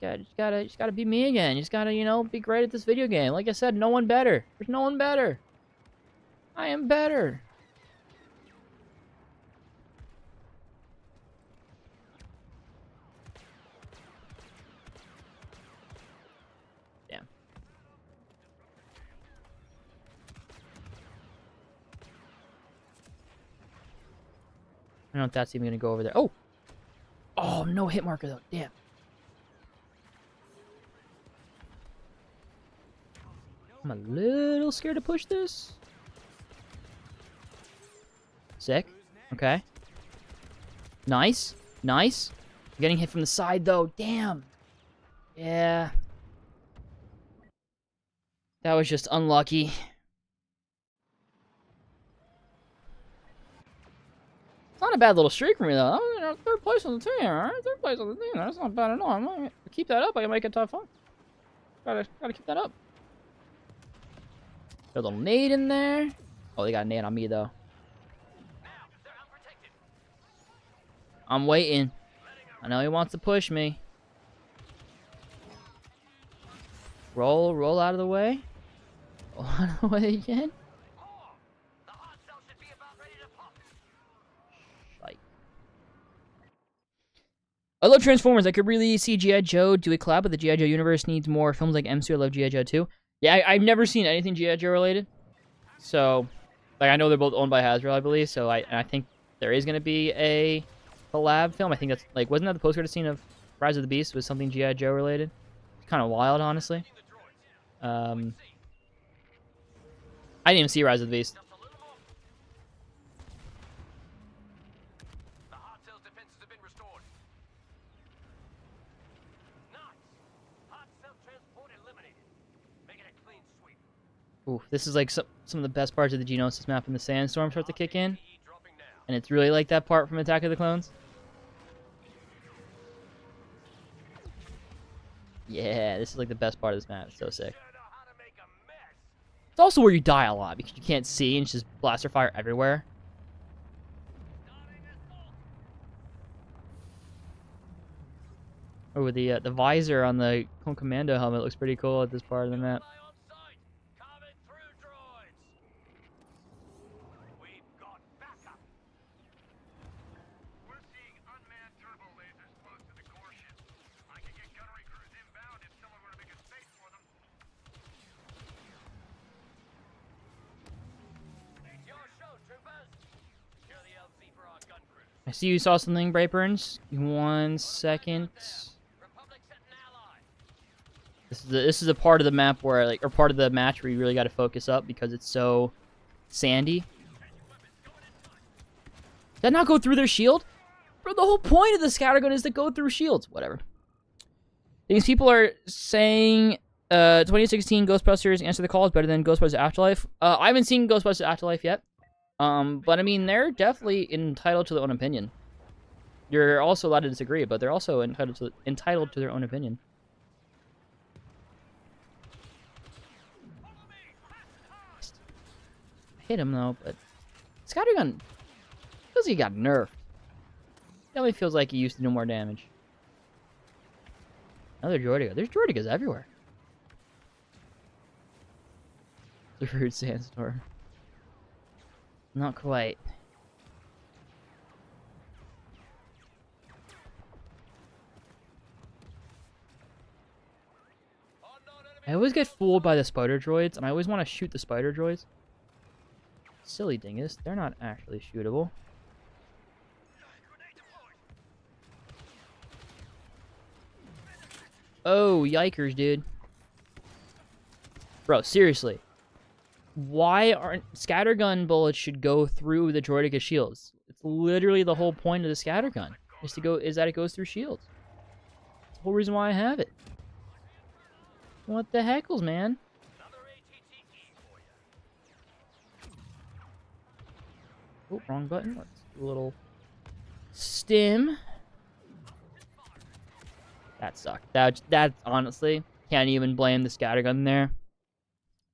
Just gotta be me again. You just gotta, you know, be great at this video game. Like I said, no one better. There's no one better. I am better. Damn. I don't know if that's even gonna go over there. Oh! Oh, no hit marker though. Damn. I'm a little scared to push this. Sick. Okay. Nice. Nice. I'm getting hit from the side, though. Damn. Yeah. That was just unlucky. It's not a bad little streak for me, though. I'm in third place on the team, alright? Third place on the team. That's not bad at all. I'm gonna keep that up. I can make it top 5. Gotta keep that up. There's a little nade in there. Oh, they got a nade on me, though. I'm waiting. I know he wants to push me. Roll out of the way. Roll out of the way again. Like. I love Transformers. I could really see G.I. Joe do a collab, but the G.I. Joe universe needs more films like MC. I love G.I. Joe too. Yeah, I've never seen anything G.I. Joe related. So, like, I know they're both owned by Hasbro, I believe. So I think there is going to be a collab film. I think that's, like, wasn't that the post-credit scene of Rise of the Beast? Was something G.I. Joe related? Kind of wild, honestly. I didn't even see Rise of the Beast. Ooh, this is like some of the best parts of the Geonosis map when the sandstorm starts to kick in. And it's really like that part from Attack of the Clones. Yeah, this is like the best part of this map. It's so sick. It's also where you die a lot because you can't see and it's just blaster fire everywhere. Oh, the visor on the Commando helmet looks pretty cool at this part of the map. I see you saw something, Brightburns. 1 second. This is a part of the map where, like, or part of the match where you really got to focus up because it's so sandy. Did that not go through their shield? Bro, the whole point of the scattergun is to go through shields. Whatever. These people are saying 2016 Ghostbusters Answer the Call is better than Ghostbusters Afterlife. I haven't seen Ghostbusters Afterlife yet. But I mean, they're definitely entitled to their own opinion. You're also allowed to disagree, but they're also entitled to their own opinion. Hit him though, but Scattergun feels like he got nerfed. Definitely feels like he used to do more damage. Another Droidiga. There's Droidigas everywhere. The rude sandstorm. Not quite. I always get fooled by the spider droids, and I always want to shoot the spider droids. Silly dingus. They're not actually shootable. Oh, yikers, dude. Bro, seriously. Why aren't scattergun bullets should go through the Droidiga shields? It's literally the whole point of the scattergun is that it goes through shields. That's the whole reason why I have it. What the heckles, man? Oh, wrong button. Let's do a little stim. That sucked. That honestly can't even blame the scattergun there.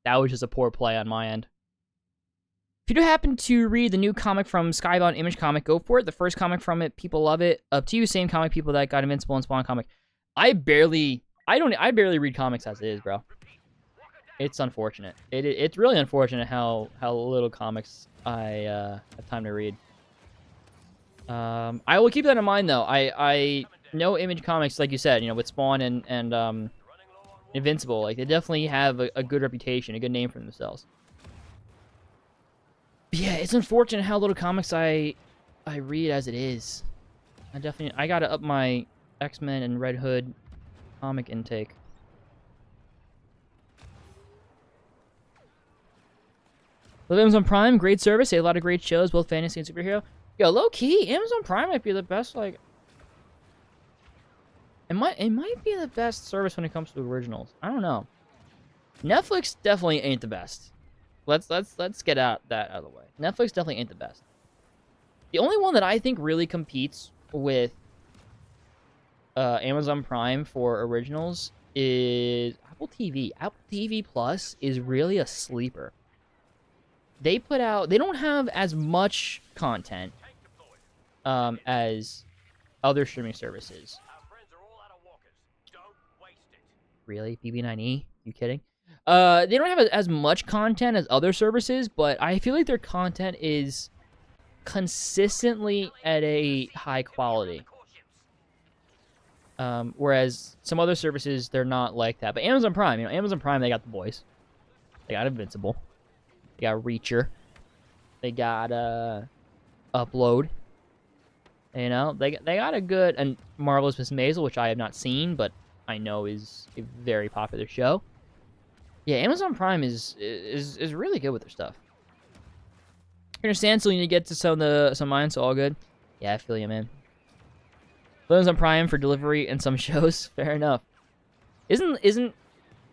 That was just a poor play on my end. If you do happen to read the new comic from Skybound Image Comic, go for it. The first comic from it, people love it. Up to you, same comic people that got Invincible and Spawn comic. I barely read comics as it is, bro. It's unfortunate. It's really unfortunate how little comics I have time to read. I will keep that in mind though. I know Image Comics, like you said, you know, with Spawn and Invincible, like they definitely have a good reputation, a good name for themselves. But yeah, it's unfortunate how little comics I read as it is. I gotta up my X-Men and Red Hood comic intake. Love Amazon Prime, great service. They have a lot of great shows, both fantasy and superhero. Yo, low key, Amazon Prime might be the best. Like, it might be the best service when it comes to originals. I don't know. Netflix definitely ain't the best. Let's get that out of the way. Netflix definitely ain't the best. The only one that I think really competes with Amazon Prime for originals is Apple TV. Apple TV Plus is really a sleeper. They don't have as much content as other streaming services. Really? BB9E? You kidding? They don't have as much content as other services, but I feel like their content is consistently at a high quality. Whereas some other services, they're not like that. But Amazon Prime, you know, Amazon Prime, they got The Boys. They got Invincible. They got Reacher. They got Upload. You know, they got a good and Marvelous Miss Maisel, which I have not seen, but I know is a very popular show. Yeah, Amazon Prime is really good with their stuff. I understand, so you need to get to some mine, so all good. Yeah, I feel you, man. Amazon Prime for delivery and some shows. Fair enough. Isn't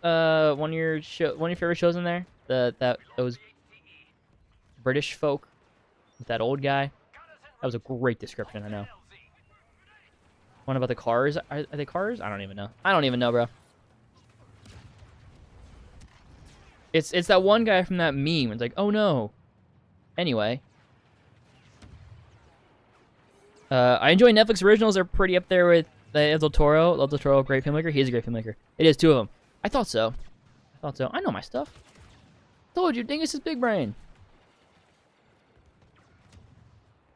one of your favorite shows in there? Those British folk with that old guy. That was a great description, I know. One about the cars. Are they cars? I don't even know. I don't even know, bro. It's that one guy from that meme. It's like, oh no. Anyway. I enjoy Netflix originals. They're pretty up there with Del Toro. Del Toro, great filmmaker. He's a great filmmaker. It is, two of them. I thought so. I know my stuff. Told you, Dingus is big brain.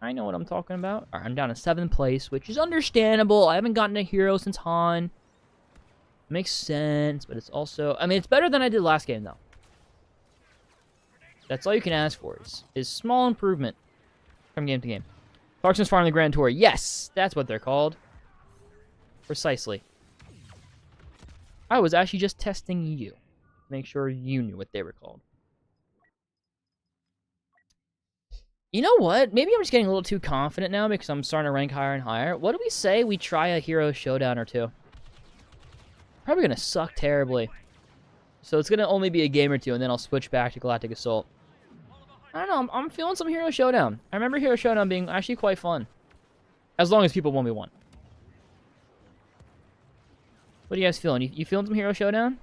I know what I'm talking about. All right, I'm down in 7th place, which is understandable. I haven't gotten a hero since Han. Makes sense, but it's also... I mean, it's better than I did last game, though. That's all you can ask for, is small improvement from game to game. Clarkson's Farm the Grand Tour. Yes, that's what they're called. Precisely. I was actually just testing you. Make sure you knew what they were called. You know what? Maybe I'm just getting a little too confident now because I'm starting to rank higher and higher. What do we say we try a hero showdown or two? Probably going to suck terribly. So it's going to only be a game or two, and then I'll switch back to Galactic Assault. I don't know. I'm feeling some hero showdown. I remember hero showdown being actually quite fun. As long as people 1v1. What are you guys feeling? You feeling some hero showdown?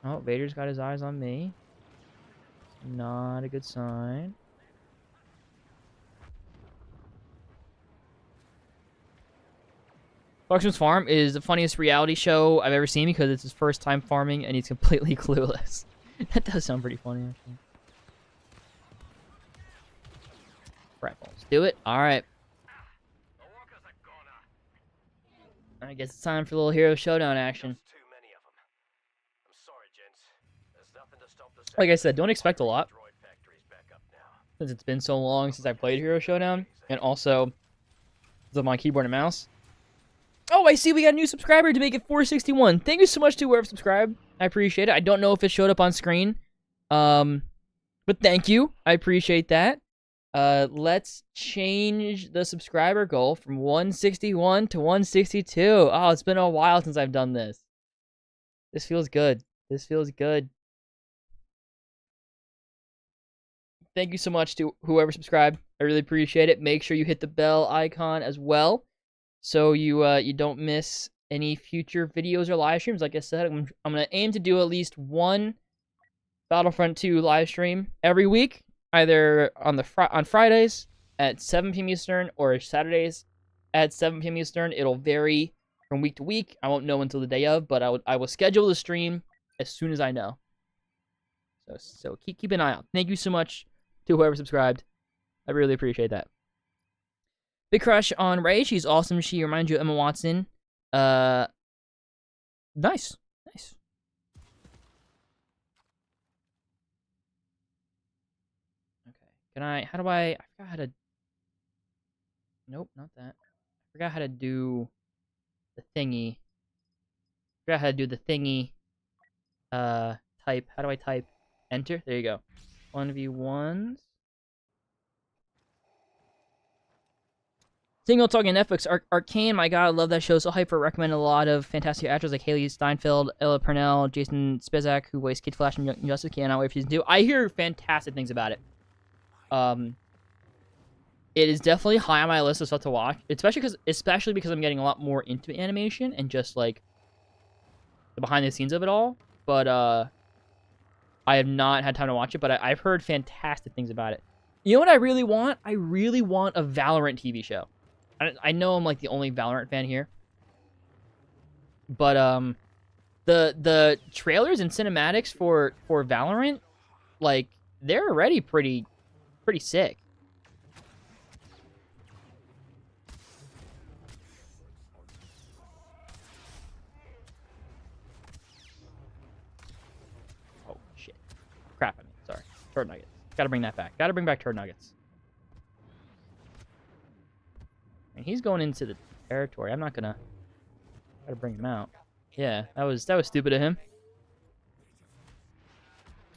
Oh, Vader's got his eyes on me. Not a good sign. Clarkson's Farm is the funniest reality show I've ever seen because it's his first time farming and he's completely clueless. That does sound pretty funny, actually. Right, balls. Do it. All right. I guess it's time for a little hero showdown action. Like I said, don't expect a lot, since it's been so long since I played Hero Showdown, and also it's on my keyboard and mouse. Oh, I see we got a new subscriber to make it 461. Thank you so much to whoever subscribed. I appreciate it. I don't know if it showed up on screen, but thank you. I appreciate that. Let's change the subscriber goal from 161 to 162. Oh, it's been a while since I've done this. This feels good. This feels good. Thank you so much to whoever subscribed. I really appreciate it. Make sure you hit the bell icon as well, so you don't miss any future videos or live streams. Like I said, I'm gonna aim to do at least one Battlefront 2 live stream every week, either on Fridays at 7 p.m. Eastern or Saturdays at 7 p.m. Eastern. It'll vary from week to week. I won't know until the day of, but I will schedule the stream as soon as I know. So keep an eye out. Thank you so much to whoever subscribed. I really appreciate that. Big crush on Ray. She's awesome. She reminds you of Emma Watson. Nice. Nice. Okay. How do I forgot how to... Nope, not that. I forgot how to do the thingy. Type. How do I type? Enter? There you go. 1v1s. Single talking Netflix. Arcane, my god, I love that show. So hyper. Recommend a lot of fantastic actors like Haley Steinfeld, Ella Purnell, Jason Spezak, who voiced Kid Flash and Young Justice. Cannot wait for season 2. I hear fantastic things about it. It is definitely high on my list of stuff to watch, especially because I'm getting a lot more into animation and just like the behind the scenes of it all. But I have not had time to watch it, but I've heard fantastic things about it. You know what I really want? I really want a Valorant TV show. I know I'm like the only Valorant fan here, but the trailers and cinematics for Valorant, like they're already pretty sick. Oh shit! Crap! I mean, sorry. Turd nuggets. Gotta bring that back. Gotta bring back turd nuggets. And he's going into the territory. I'm not gonna... Gotta bring him out. Yeah, that was stupid of him.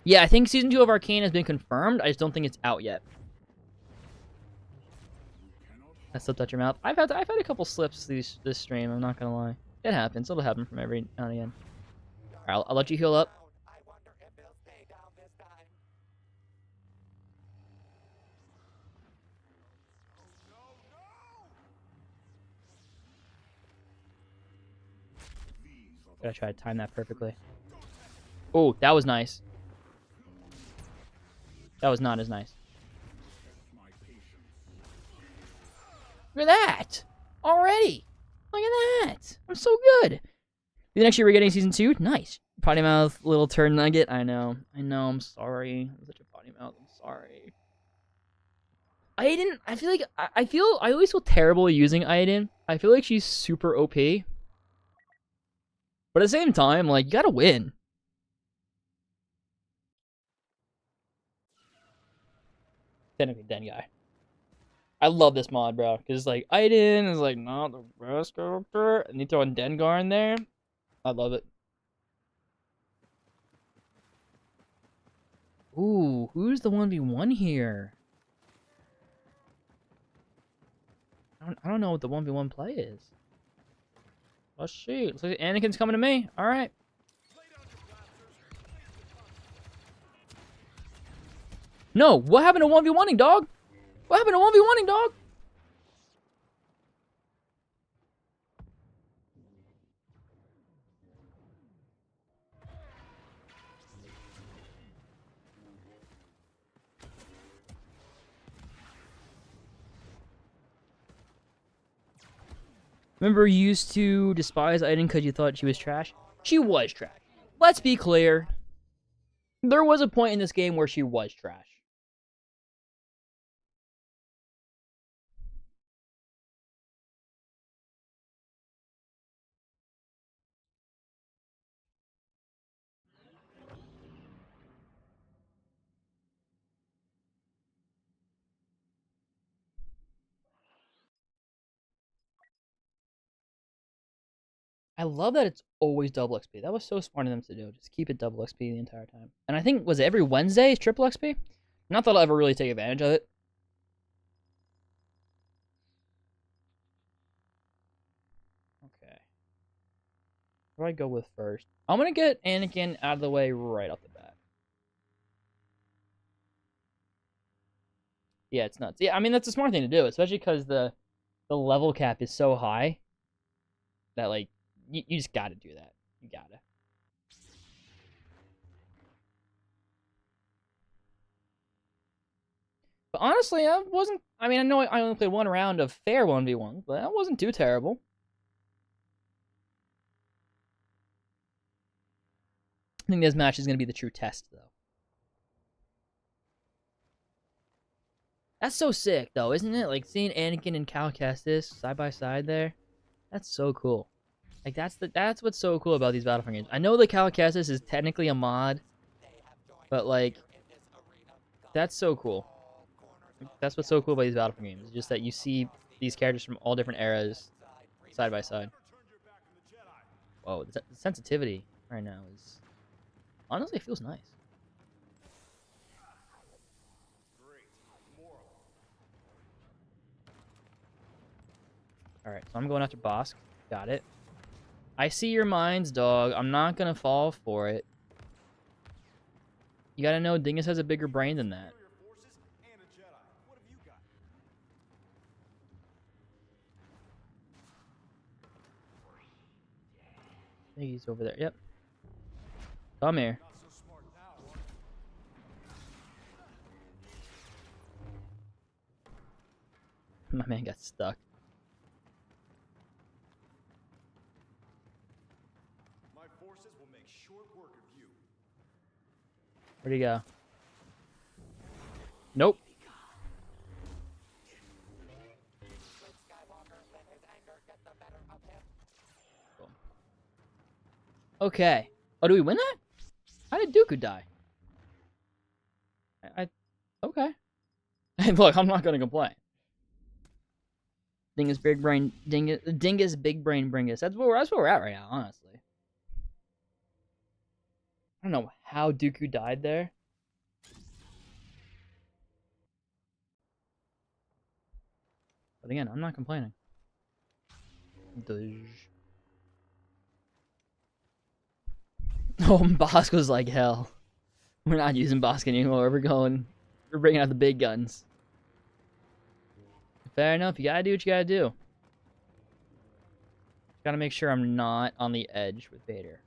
Yeah, I think Season 2 of Arcane has been confirmed. I just don't think it's out yet. I slipped out your mouth. I've had a couple slips this stream, I'm not gonna lie. It happens. It'll happen from every now and again. Alright, I'll let you heal up. Gotta try to time that perfectly. Oh, that was nice. That was not as nice. Look at that! Already! Look at that! I'm so good! The next year we're getting Season 2? Nice. Potty mouth, little turd nugget. I know, I'm sorry. I'm such a potty mouth, I'm sorry. Aiden, I feel like, I always feel terrible using Aiden. I feel like she's super OP. But at the same time, like, you gotta win. Technically, Den guy. I love this mod, bro. Because, like, Aiden is, like, not the best character. And you throw in Dengar in there. I love it. Ooh, who's the 1v1 here? I don't know what the 1v1 play is. Oh, shoot. Looks like Anakin's coming to me. All right. No, what happened to 1v1ing, dog? What happened to 1v1ing, dog? Remember you used to despise Aiden because you thought she was trash? She was trash. Let's be clear. There was a point in this game where she was trash. I love that it's always double XP. That was so smart of them to do. Just keep it double XP the entire time. And I think, was it every Wednesday is triple XP? Not that I'll ever really take advantage of it. Okay. What do I go with first? I'm going to get Anakin out of the way right off the bat. Yeah, it's nuts. Yeah, I mean, that's a smart thing to do, especially because the level cap is so high that, like, you just gotta do that. You gotta. But honestly, I wasn't. I mean, I know I only played one round of fair 1v1, but that wasn't too terrible. I think this match is going to be the true test, though. That's so sick, though, isn't it? Like, seeing Anakin and Cal Kestis side by side there. That's so cool. Like, that's what's so cool about these Battlefront games. I know the Cal Kestis is technically a mod, but, like, that's so cool. That's what's so cool about these Battlefront games. Just that you see these characters from all different eras side by side. Whoa, the sensitivity right now is... Honestly, it feels nice. Alright, so I'm going after Bosk. Got it. I see your minds, dog. I'm not gonna fall for it. You gotta know Dingus has a bigger brain than that. I think he's over there. Yep. Come here. My man got stuck. My forces will make short work of you. Where'd he go? Nope. Okay. Oh, do we win that? How did Dooku die? Okay. Look, I'm not gonna complain. Dingus big brain Dingus big brain Bringus. That's where we're at right now, honestly. I don't know how Dooku died there. But again, I'm not complaining. Oh, Bosk was like hell. We're not using Bosk anymore. We're bringing out the big guns. Fair enough. You gotta do what you gotta do. Gotta make sure I'm not on the edge with Vader.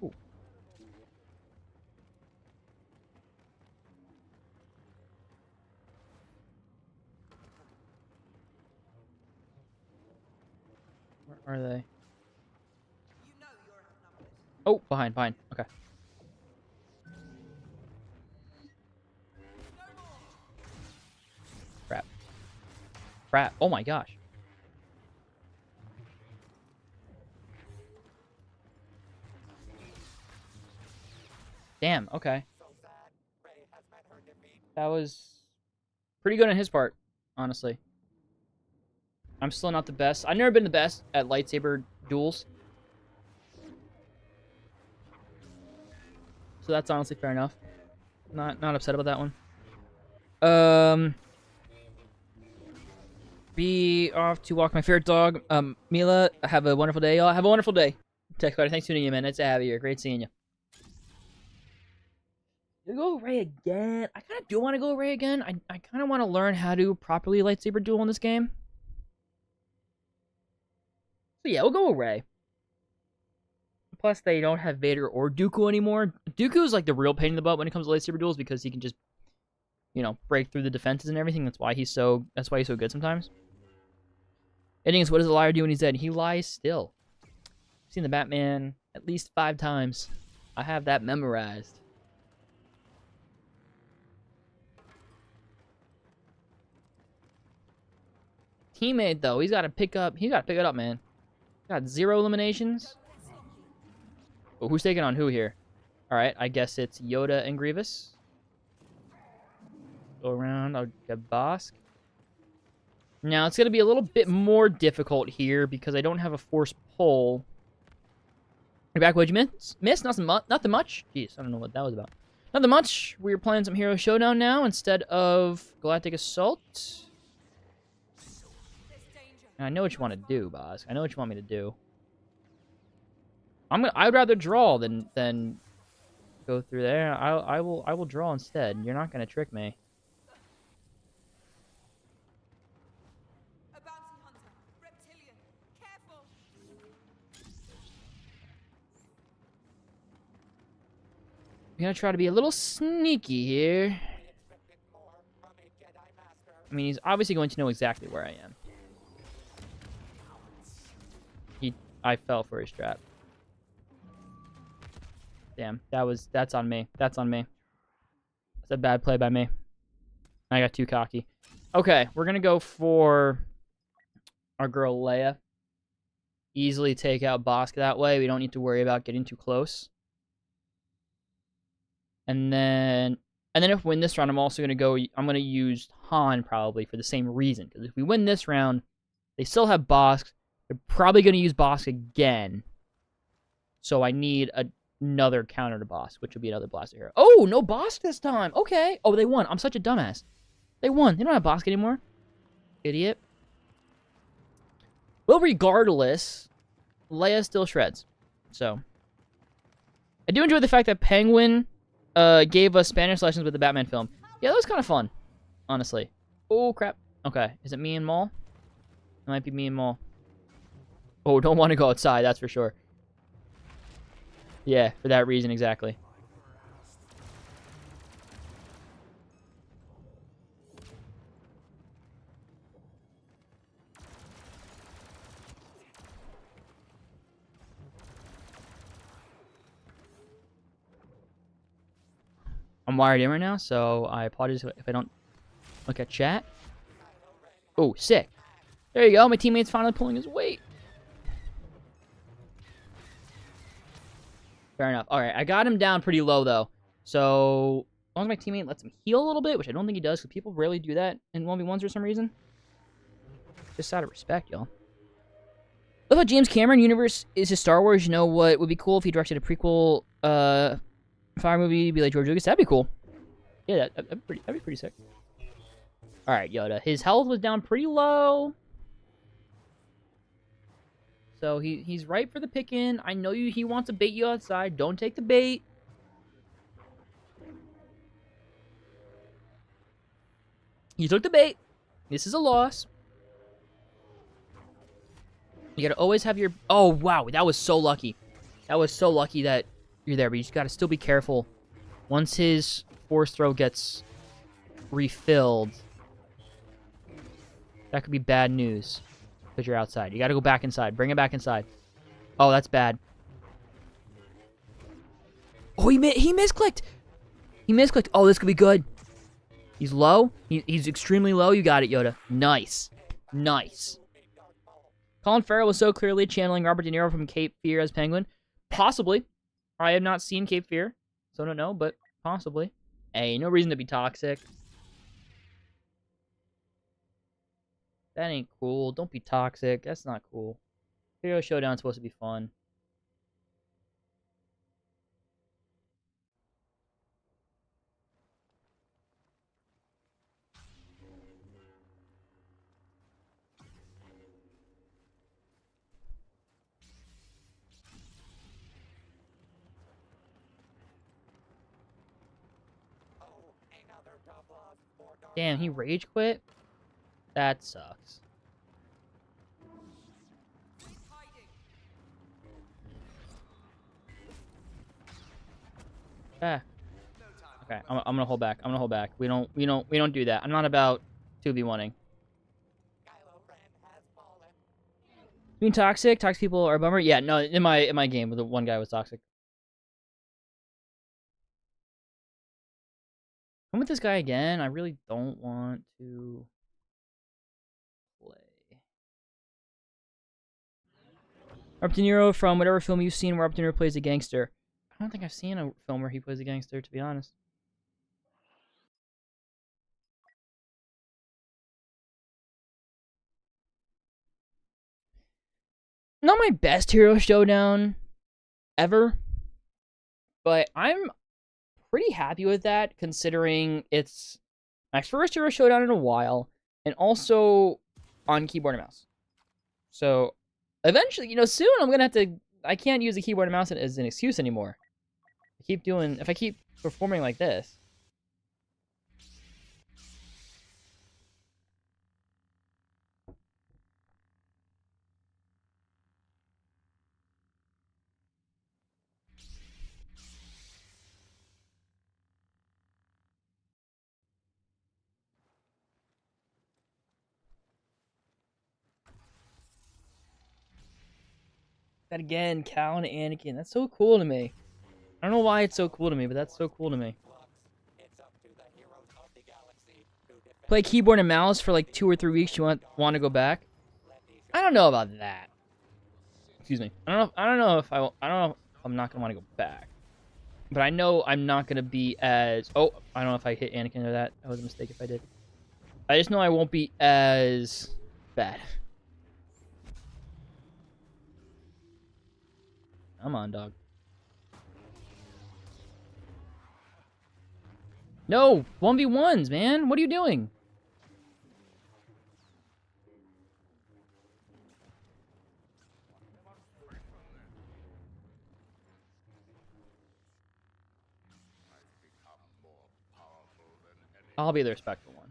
Ooh. Where are they? Oh, behind. Okay. Crap. Oh my gosh. Damn, okay. That was pretty good on his part, honestly. I'm still not the best. I've never been the best at lightsaber duels. So that's honestly fair enough. Not upset about that one. Be off to walk my favorite dog. Mila, have a wonderful day, y'all. Have a wonderful day. Tech Fighter, thanks for tuning in, man. Nice to have you here. Great seeing you. You go Ray again. I kind of do want to go Ray again. I kind of want to learn how to properly lightsaber duel in this game. So yeah, we'll go with Ray. Plus, they don't have Vader or Dooku anymore. Dooku's like the real pain in the butt when it comes to lightsaber duels because he can just, break through the defenses and everything. That's why he's so good sometimes. Dingus, what does a liar do when he's dead? He lies still. I've seen the Batman at least 5 times. I have that memorized. Teammate though, he's got to pick it up, man. Got 0 eliminations. Oh, who's taking on who here? All right, I guess it's Yoda and Grievous. Go around. I'll get Bosk. Now it's gonna be a little bit more difficult here because I don't have a force pull. You're back. What'd you miss? Nothing much. Jeez, I don't know what that was about. Nothing much. We're playing some Hero Showdown now instead of Galactic Assault. Now, I know what you want to do, Bosk. I know what you want me to do. I'd rather draw than go through there. I will draw instead. You're not gonna trick me. I'm gonna try to be a little sneaky here. I mean, he's obviously going to know exactly where I am. I fell for his trap. Damn, that's on me. That's on me. That's a bad play by me. I got too cocky. Okay, we're gonna go for our girl Leia. Easily take out Bosk that way. We don't need to worry about getting too close. And then if we win this round, I'm also gonna go. I'm gonna use Han probably for the same reason. Because if we win this round, they still have Bosk. They're probably gonna use Bosk again. So I need another counter to Bosk, which will be another blaster hero. Oh, no Bosk this time. Okay. Oh, they won. I'm such a dumbass. They won. They don't have Bosk anymore. Idiot. Well, regardless, Leia still shreds. So I do enjoy the fact that Penguin gave us Spanish lessons with the Batman film. Yeah, that was kind of fun, honestly. Oh, crap. Okay. Is it me and Maul? It might be me and Maul. Oh, don't want to go outside, that's for sure. Yeah, for that reason exactly. I'm wired in right now, so I apologize if I don't look at chat. Oh, sick. There you go. My teammate's finally pulling his weight. Fair enough. All right, I got him down pretty low, though. So as long as my teammate lets him heal a little bit, which I don't think he does, because people rarely do that in 1v1s for some reason. Just out of respect, y'all. Love how James Cameron universe is his Star Wars. You know what would be cool if he directed a prequel fire movie, be like George Lucas? That'd be cool. Yeah, that'd be pretty sick. All right, Yoda. His health was down pretty low. So he's ripe for the pick-in. I know he wants to bait you outside. Don't take the bait. You took the bait. This is a loss. You gotta always have your... Oh, wow. That was so lucky. That was so lucky that you're there. But you just gotta still be careful. Once his force throw gets refilled, that could be bad news. Because you're outside. You gotta go back inside. Bring it back inside. Oh, that's bad. Oh, he misclicked. He misclicked. Oh, this could be good. He's low. He's extremely low. You got it, Yoda. Nice. Nice. Colin Farrell was so clearly channeling Robert De Niro from Cape Fear as Penguin. Possibly. I have not seen Cape Fear, so I don't know, but possibly. Hey, no reason to be toxic. That ain't cool. Don't be toxic. That's not cool. Hero Showdown's supposed to be fun. Damn, he rage quit? That sucks. Ah. Okay, I'm gonna hold back. I'm gonna hold back. We don't do that. I'm not about 2v1ing. Being toxic people are a bummer. Yeah, no, in my game, the one guy was toxic. I'm with this guy again. I really don't want to play. Robert De Niro from whatever film you've seen where Robert De Niro plays a gangster. I don't think I've seen a film where he plays a gangster, to be honest. Not my best Hero Showdown ever, but I'm pretty happy with that, considering it's my first Hero Showdown in a while, and also on keyboard and mouse. So eventually, soon I'm gonna have to. I can't use the keyboard and mouse as an excuse anymore. If I keep performing like this. That again, Cal and Anakin. That's so cool to me. I don't know why it's so cool to me, but that's so cool to me. Play keyboard and mouse for like 2 or 3 weeks. You want to go back? I don't know about that. Excuse me. I don't know if I'm not gonna want to go back. But I know I'm not gonna be as. Oh, I don't know if I hit Anakin or that. That was a mistake if I did. I just know I won't be as bad. Come on, dog. No, 1v1s, man. What are you doing? I'll be the respectful one.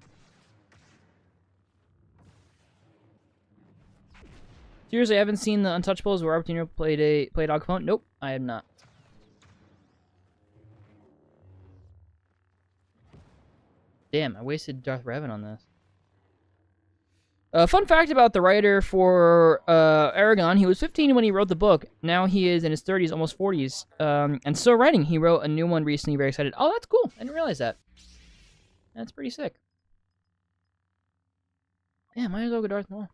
Seriously, I haven't seen the Untouchables where Albertino played Agapone. Nope, I have not. Damn, I wasted Darth Revan on this. Fun fact about the writer for Aragon, he was 15 when he wrote the book. Now he is in his 30s, almost 40s, and still writing. He wrote a new one recently, very excited. Oh, that's cool. I didn't realize that. That's pretty sick. Yeah, might as well go Darth Maul.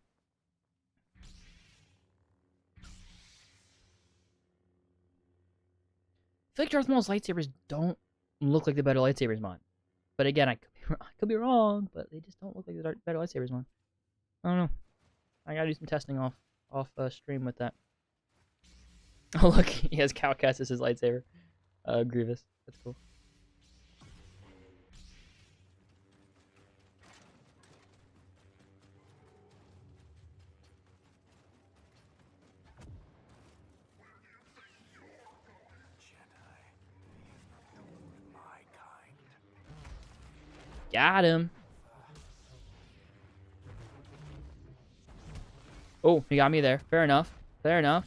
I feel like Darth Maul's lightsabers don't look like the better lightsabers mod. But again, I could be wrong, but they just don't look like the better lightsabers mod. I don't know. I gotta do some testing off stream with that. Oh look, he has Calcast as his lightsaber. Grievous. That's cool. Got him. Oh, he got me there. Fair enough. Fair enough.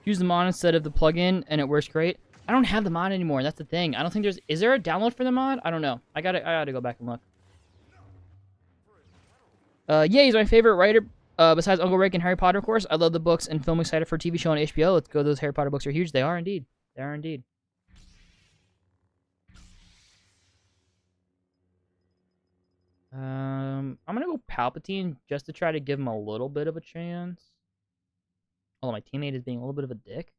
Use the mod instead of the plugin, and it works great. I don't have the mod anymore. That's the thing. I don't think there's. Is there a download for the mod? I don't know. I gotta go back and look. Yeah, he's my favorite writer. Besides Uncle Rick and Harry Potter, of course. I love the books and film. Excited for a TV show on HBO. Let's go. Those Harry Potter books are huge. They are indeed. They are indeed. I'm gonna go Palpatine just to try to give him a little bit of a chance. Although my teammate is being a little bit of a dick.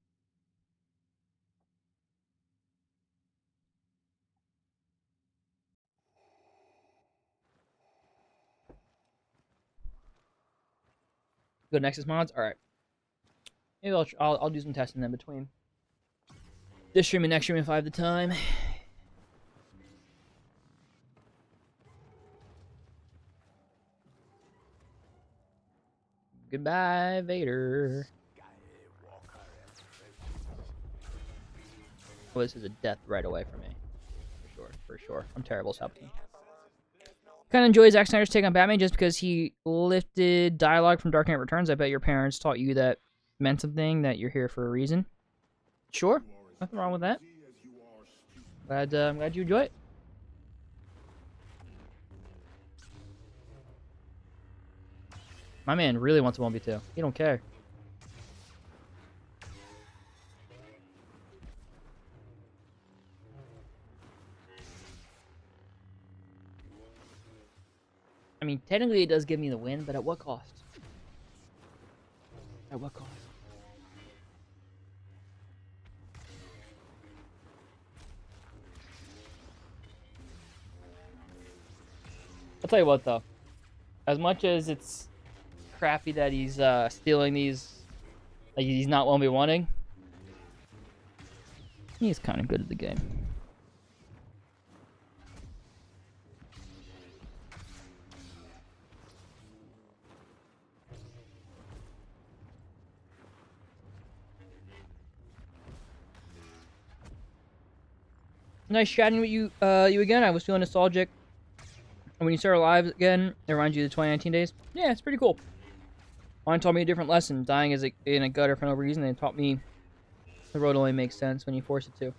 Go Nexus mods. All right. Maybe I'll do some testing in between this stream and next stream if I have the time. Goodbye, Vader. Oh, this is a death right away for me. For sure, for sure. I'm terrible, Palpatine. Kind of enjoy Zack Snyder's take on Batman just because he lifted dialogue from Dark Knight Returns. I bet your parents taught you that meant something, that you're here for a reason. Sure, nothing wrong with that. I'm glad you enjoy it. My man really wants a 1v2. He don't care. I mean, technically it does give me the win, but at what cost? At what cost? I'll tell you what, though. As much as it's crappy that he's stealing these, like he's not 1v1ing, he's kind of good at the game. Nice chatting with you again. I was feeling nostalgic. And when you start live again, it reminds you of the 2019 days. Yeah, it's pretty cool. Mine taught me a different lesson. Dying is in a gutter for no reason. It taught me the road only makes sense when you force it to.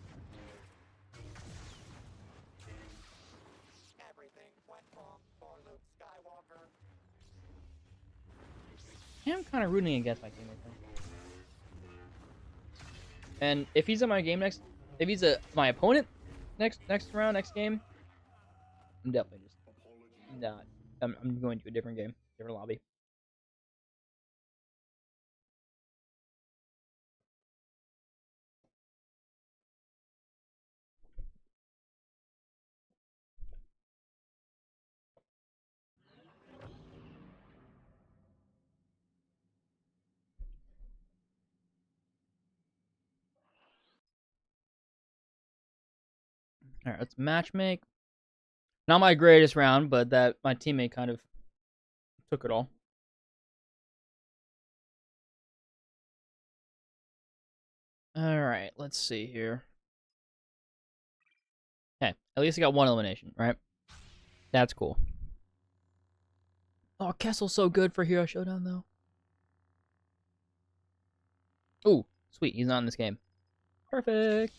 Yeah, I'm kind of rooting against my teammate. And if he's in my game next, if he's my opponent next round, next game, I'm definitely just not. I'm going to a different game, different lobby. All right, let's matchmake. Not my greatest round, but that my teammate kind of took it all. All right, let's see here. Okay, at least I got one elimination, right? That's cool. Oh, Kessel's so good for Hero Showdown, though. Ooh, sweet, he's not in this game. Perfect.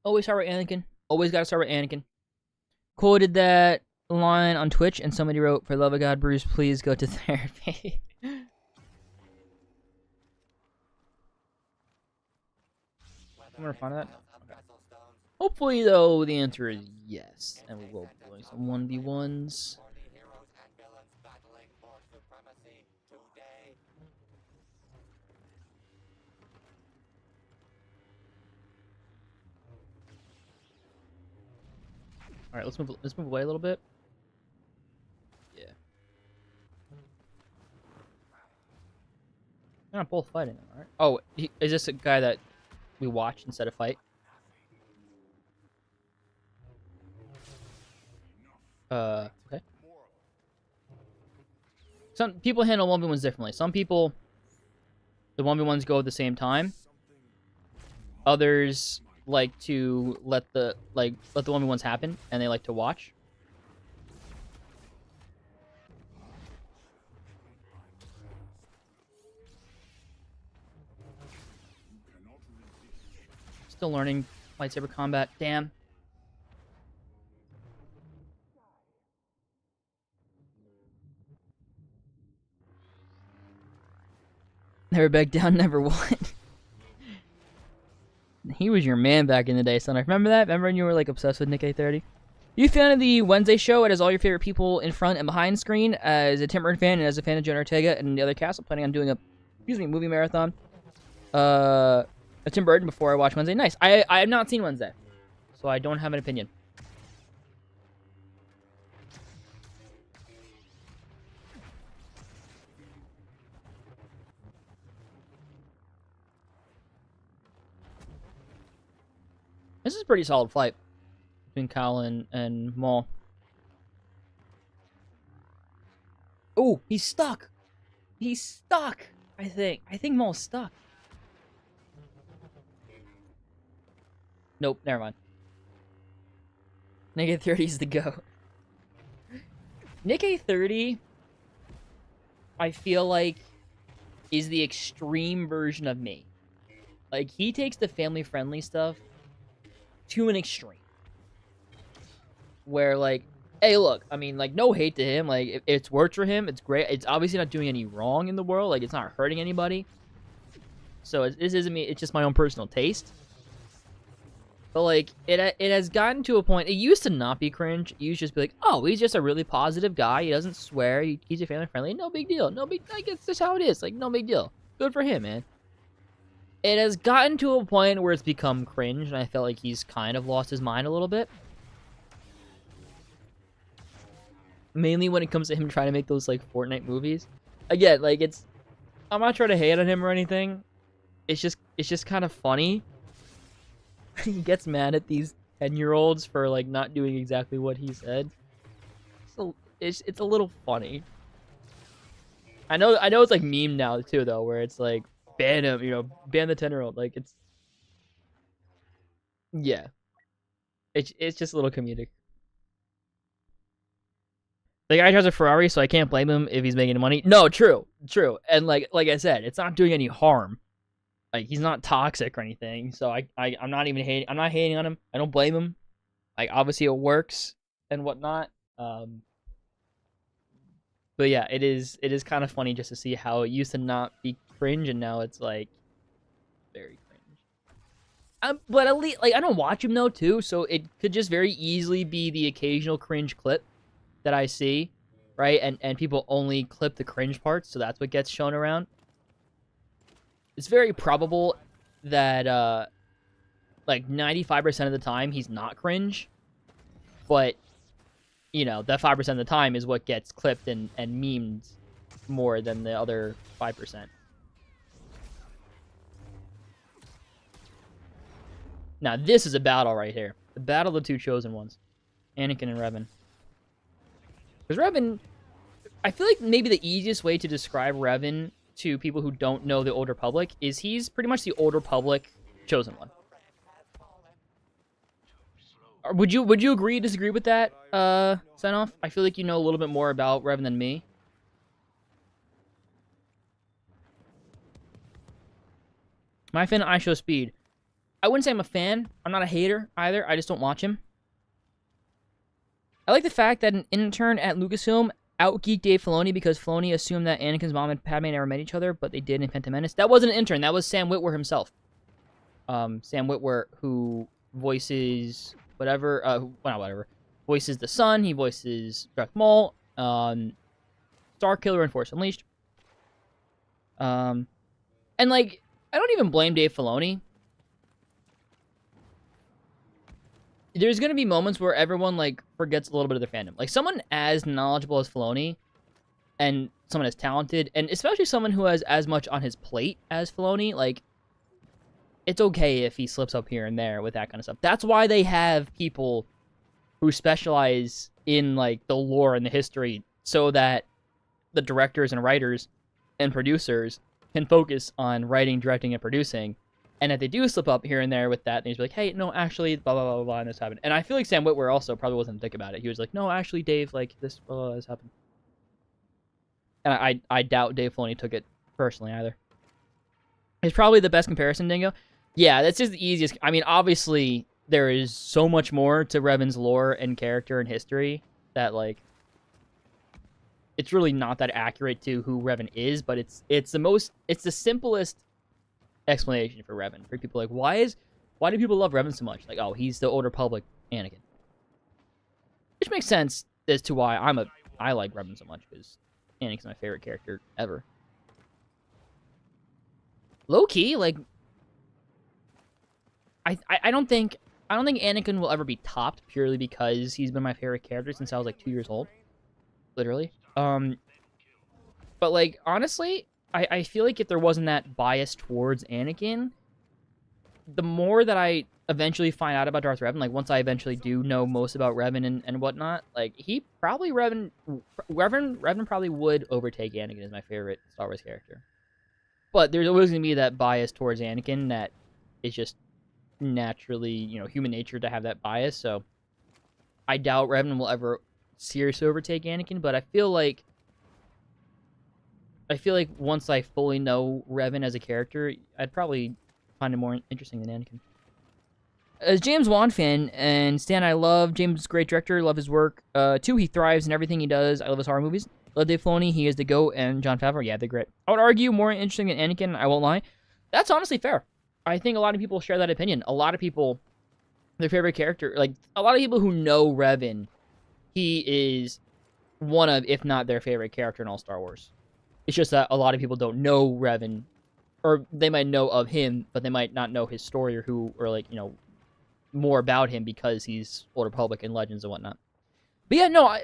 Always start with Anakin. Always gotta start with Anakin. Quoted that line on Twitch, and somebody wrote, "For the love of God, Bruce, please go to therapy." I'm gonna find that. Okay. Hopefully, though, the answer is yes, and we will be doing some 1v1s. All right, let's move away a little bit. Yeah. They're not both fighting, all right? Oh, is this a guy that we watch instead of fight? Okay. Some people handle 1v1s differently. Some people, the 1v1s go at the same time. Others like to let the 1v1s happen, and they like to watch. Still learning lightsaber combat. Damn. Never back down, never won. He was your man back in the day, son. I remember that. Remember when you were like obsessed with Nick A30? You a fan of the Wednesday show? It has all your favorite people in front and behind screen. As a Tim Burton fan and as a fan of Jenna Ortega and the other cast, I'm planning on doing a movie marathon. A Tim Burton before I watch Wednesday. Nice. I have not seen Wednesday, so I don't have an opinion. This is a pretty solid fight between Kyle and Maul. Oh, he's stuck. He's stuck. I think Maul's stuck. Nope, never mind. Nick A30's the go. Nick A30, I feel like, is the extreme version of me. Like, he takes the family-friendly stuff to an extreme. Where, like, hey, look, I mean, like, no hate to him. Like, if it's worked for him, it's great. It's obviously not doing any wrong in the world. Like, it's not hurting anybody. So, this isn't me. It's just my own personal taste. But, like, it has gotten to a point. It used to not be cringe. It used to just be like, oh, he's just a really positive guy. He doesn't swear. He's a family friendly. No big deal. No big. Like, it's just how it is. Like, no big deal. Good for him, man. It has gotten to a point where it's become cringe, and I felt like he's kind of lost his mind a little bit. Mainly when it comes to him trying to make those, like, Fortnite movies. Again, like, it's... I'm not trying to hate on him or anything. It's just kind of funny. He gets mad at these 10-year-olds for, like, not doing exactly what he said. So, it's a little funny. I know it's like meme now too though, where it's like ban him, ban the 10-year-old. Like yeah, it's just a little comedic. The guy drives a Ferrari, so I can't blame him if he's making money. No, true. And like I said, it's not doing any harm. Like he's not toxic or anything. So I'm not even hating. I'm not hating on him. I don't blame him. Like obviously it works and whatnot. But yeah, it is kind of funny just to see how it used to not be cringe and now it's like very cringe. But at least like I don't watch him though too, so it could just very easily be the occasional cringe clip that I see, right? And people only clip the cringe parts, so that's what gets shown around. It's very probable that like 95% of the time he's not cringe, but that 5% of the time is what gets clipped and memed more than the other 5%. Now this is a battle right here. The battle of the two chosen ones. Anakin and Revan. Because Revan, I feel like maybe the easiest way to describe Revan to people who don't know the Old Republic is he's pretty much the Old Republic chosen one. Would you agree, disagree with that, Senoff? I feel like you know a little bit more about Revan than me. My fan, I show speed. I wouldn't say I'm a fan. I'm not a hater either. I just don't watch him. I like the fact that an intern at Lucasfilm outgeeked Dave Filoni because Filoni assumed that Anakin's mom and Padme never met each other, but they did in Phantom Menace. That wasn't an intern. That was Sam Witwer himself. Sam Witwer, who voices whatever, not whatever, voices the Son. He voices Darth Maul, Starkiller, and Force Unleashed. And like, I don't even blame Dave Filoni. There's going to be moments where everyone, like, forgets a little bit of their fandom. Like, someone as knowledgeable as Filoni, and someone as talented, and especially someone who has as much on his plate as Filoni, like, it's okay if he slips up here and there with that kind of stuff. That's why they have people who specialize in, like, the lore and the history, so that the directors and writers and producers can focus on writing, directing, and producing. And if they do slip up here and there with that, then he's like, hey, no, actually, blah, blah, blah, blah, and this happened. And I feel like Sam Witwer also probably wasn't thick about it. He was like, no, actually, Dave, like, this blah, blah, blah, has happened. And I doubt Dave Filoni took it personally either. It's probably the best comparison, Dingo. Yeah, that's just the easiest. I mean, obviously, there is so much more to Revan's lore and character and history that, like, it's really not that accurate to who Revan is, but it's the simplest explanation for Revan. For people like, why do people love Revan so much? Like, oh, he's the Old Republic Anakin. Which makes sense as to why I like Revan so much, because Anakin's my favorite character ever. Low key, like, I don't think Anakin will ever be topped purely because he's been my favorite character since I was like 2 years old. Literally. But like, honestly, I feel like if there wasn't that bias towards Anakin, the more that I eventually find out about Darth Revan, like once I eventually do know most about Revan and whatnot, like Revan probably would overtake Anakin as my favorite Star Wars character. But there's always gonna be that bias towards Anakin that is just naturally, human nature to have that bias. So I doubt Revan will ever seriously overtake Anakin, but I feel like once I fully know Revan as a character, I'd probably find him more interesting than Anakin. As James Wan fan, and Stan, I love James, great director, love his work. 2, he thrives in everything he does. I love his horror movies. Love Dave Filoni, he is the GOAT, and Jon Favreau, yeah, they're great. I would argue more interesting than Anakin, I won't lie. That's honestly fair. I think a lot of people share that opinion. A lot of people, their favorite character, like, a lot of people who know Revan, he is one of, if not their favorite character in all Star Wars. It's just that a lot of people don't know Revan, or they might know of him, but they might not know his story or like, more about him because he's Old Republic and Legends and whatnot. But yeah, no,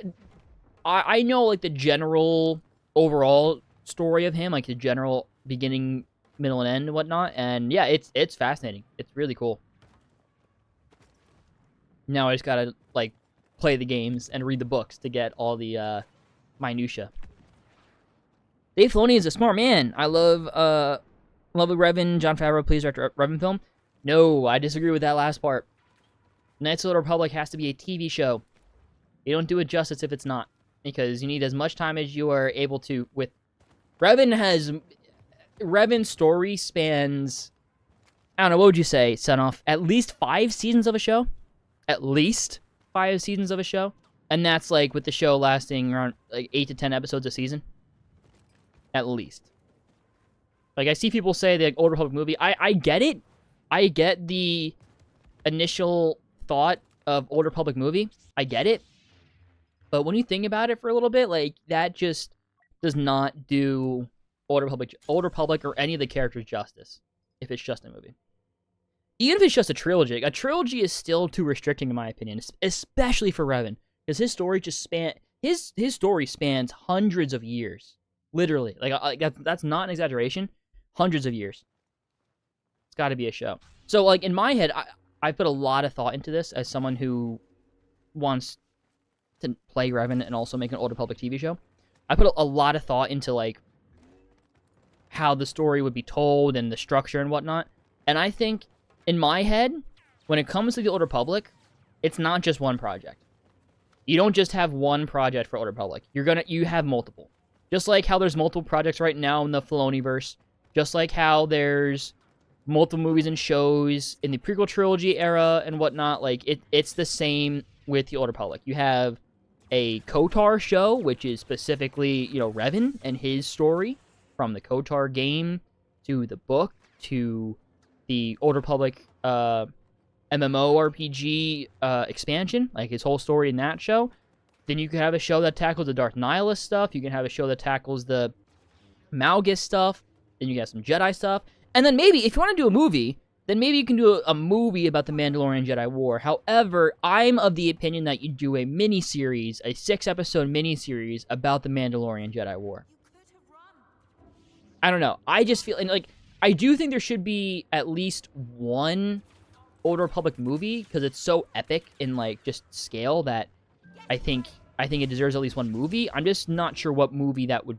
I know, like, the general overall story of him, like the general beginning, middle, and end and whatnot, and yeah, it's fascinating. It's really cool. Now I just gotta, like, play the games and read the books to get all the minutia. Dave Filoni is a smart man. I love Revan. Jon Favreau, please direct a Revan film. No, I disagree with that last part. Knights of the Old Republic has to be a TV show. You don't do it justice if it's not, because you need as much time as you are able to. With Revan's story spans, I don't know, what would you say, Son Off? At least 5 seasons of a show? At least 5 seasons of a show? And that's like with the show lasting around like 8 to 10 episodes a season? At least. Like, I see people say the like, Old Republic movie. I get it. I get the initial thought of Old Republic movie. I get it. But when you think about it for a little bit, like, that just does not do Old Republic or any of the characters justice if it's just a movie. Even if it's just a trilogy is still too restricting in my opinion, especially for Revan, because his story his story spans hundreds of years, literally. Like that's not an exaggeration, hundreds of years. It's got to be a show. So like in my head, I put a lot of thought into this as someone who wants to play Revan and also make an Old Republic TV show. I put a lot of thought into like how the story would be told and the structure and whatnot. And I think in my head, when it comes to the Old Republic, it's not just one project. You don't just have one project for Old Republic. You have multiple. Just like how there's multiple projects right now in the Filoniverse. Just like how there's multiple movies and shows in the prequel trilogy era and whatnot. Like it's the same with the Old Republic. You have a KOTOR show, which is specifically, Revan and his story, from the KOTOR game to the book to the Old Republic MMORPG expansion, like his whole story in that show. Then you can have a show that tackles the Darth Nihilus stuff. You can have a show that tackles the Malgus stuff. Then you can have some Jedi stuff. And then maybe, if you want to do a movie, then maybe you can do a movie about the Mandalorian Jedi War. However, I'm of the opinion that you do a miniseries, a 6-episode miniseries about the Mandalorian Jedi War. I don't know. I just feel like I do think there should be at least one Old Republic movie, because it's so epic in like just scale that I think it deserves at least one movie. I'm just not sure what movie that would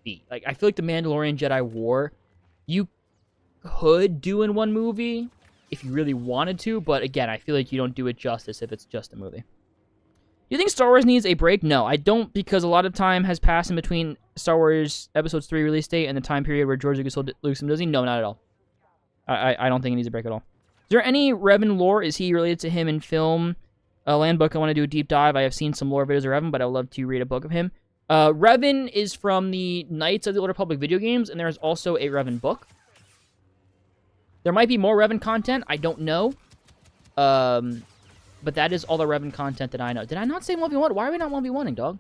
be. Like, I feel like the Mandalorian Jedi War, you could do in one movie if you really wanted to, but again, I feel like you don't do it justice if it's just a movie. Do you think Star Wars needs a break? No, I don't, because a lot of time has passed in between Star Wars Episodes 3 release date and the time period where George Lucas sold Lucas and Disney. No, not at all. I don't think it needs a break at all. Is there any Revan lore? Is he related to him in film? Land book, I want to do a deep dive. I have seen some lore videos of Revan, but I would love to read a book of him. Revan is from the Knights of the Old Republic video games, and there's also a Revan book. There might be more Revan content. I don't know. But that is all the Revan content that I know. Did I not say 1v1? Why are we not 1v1ing, dog?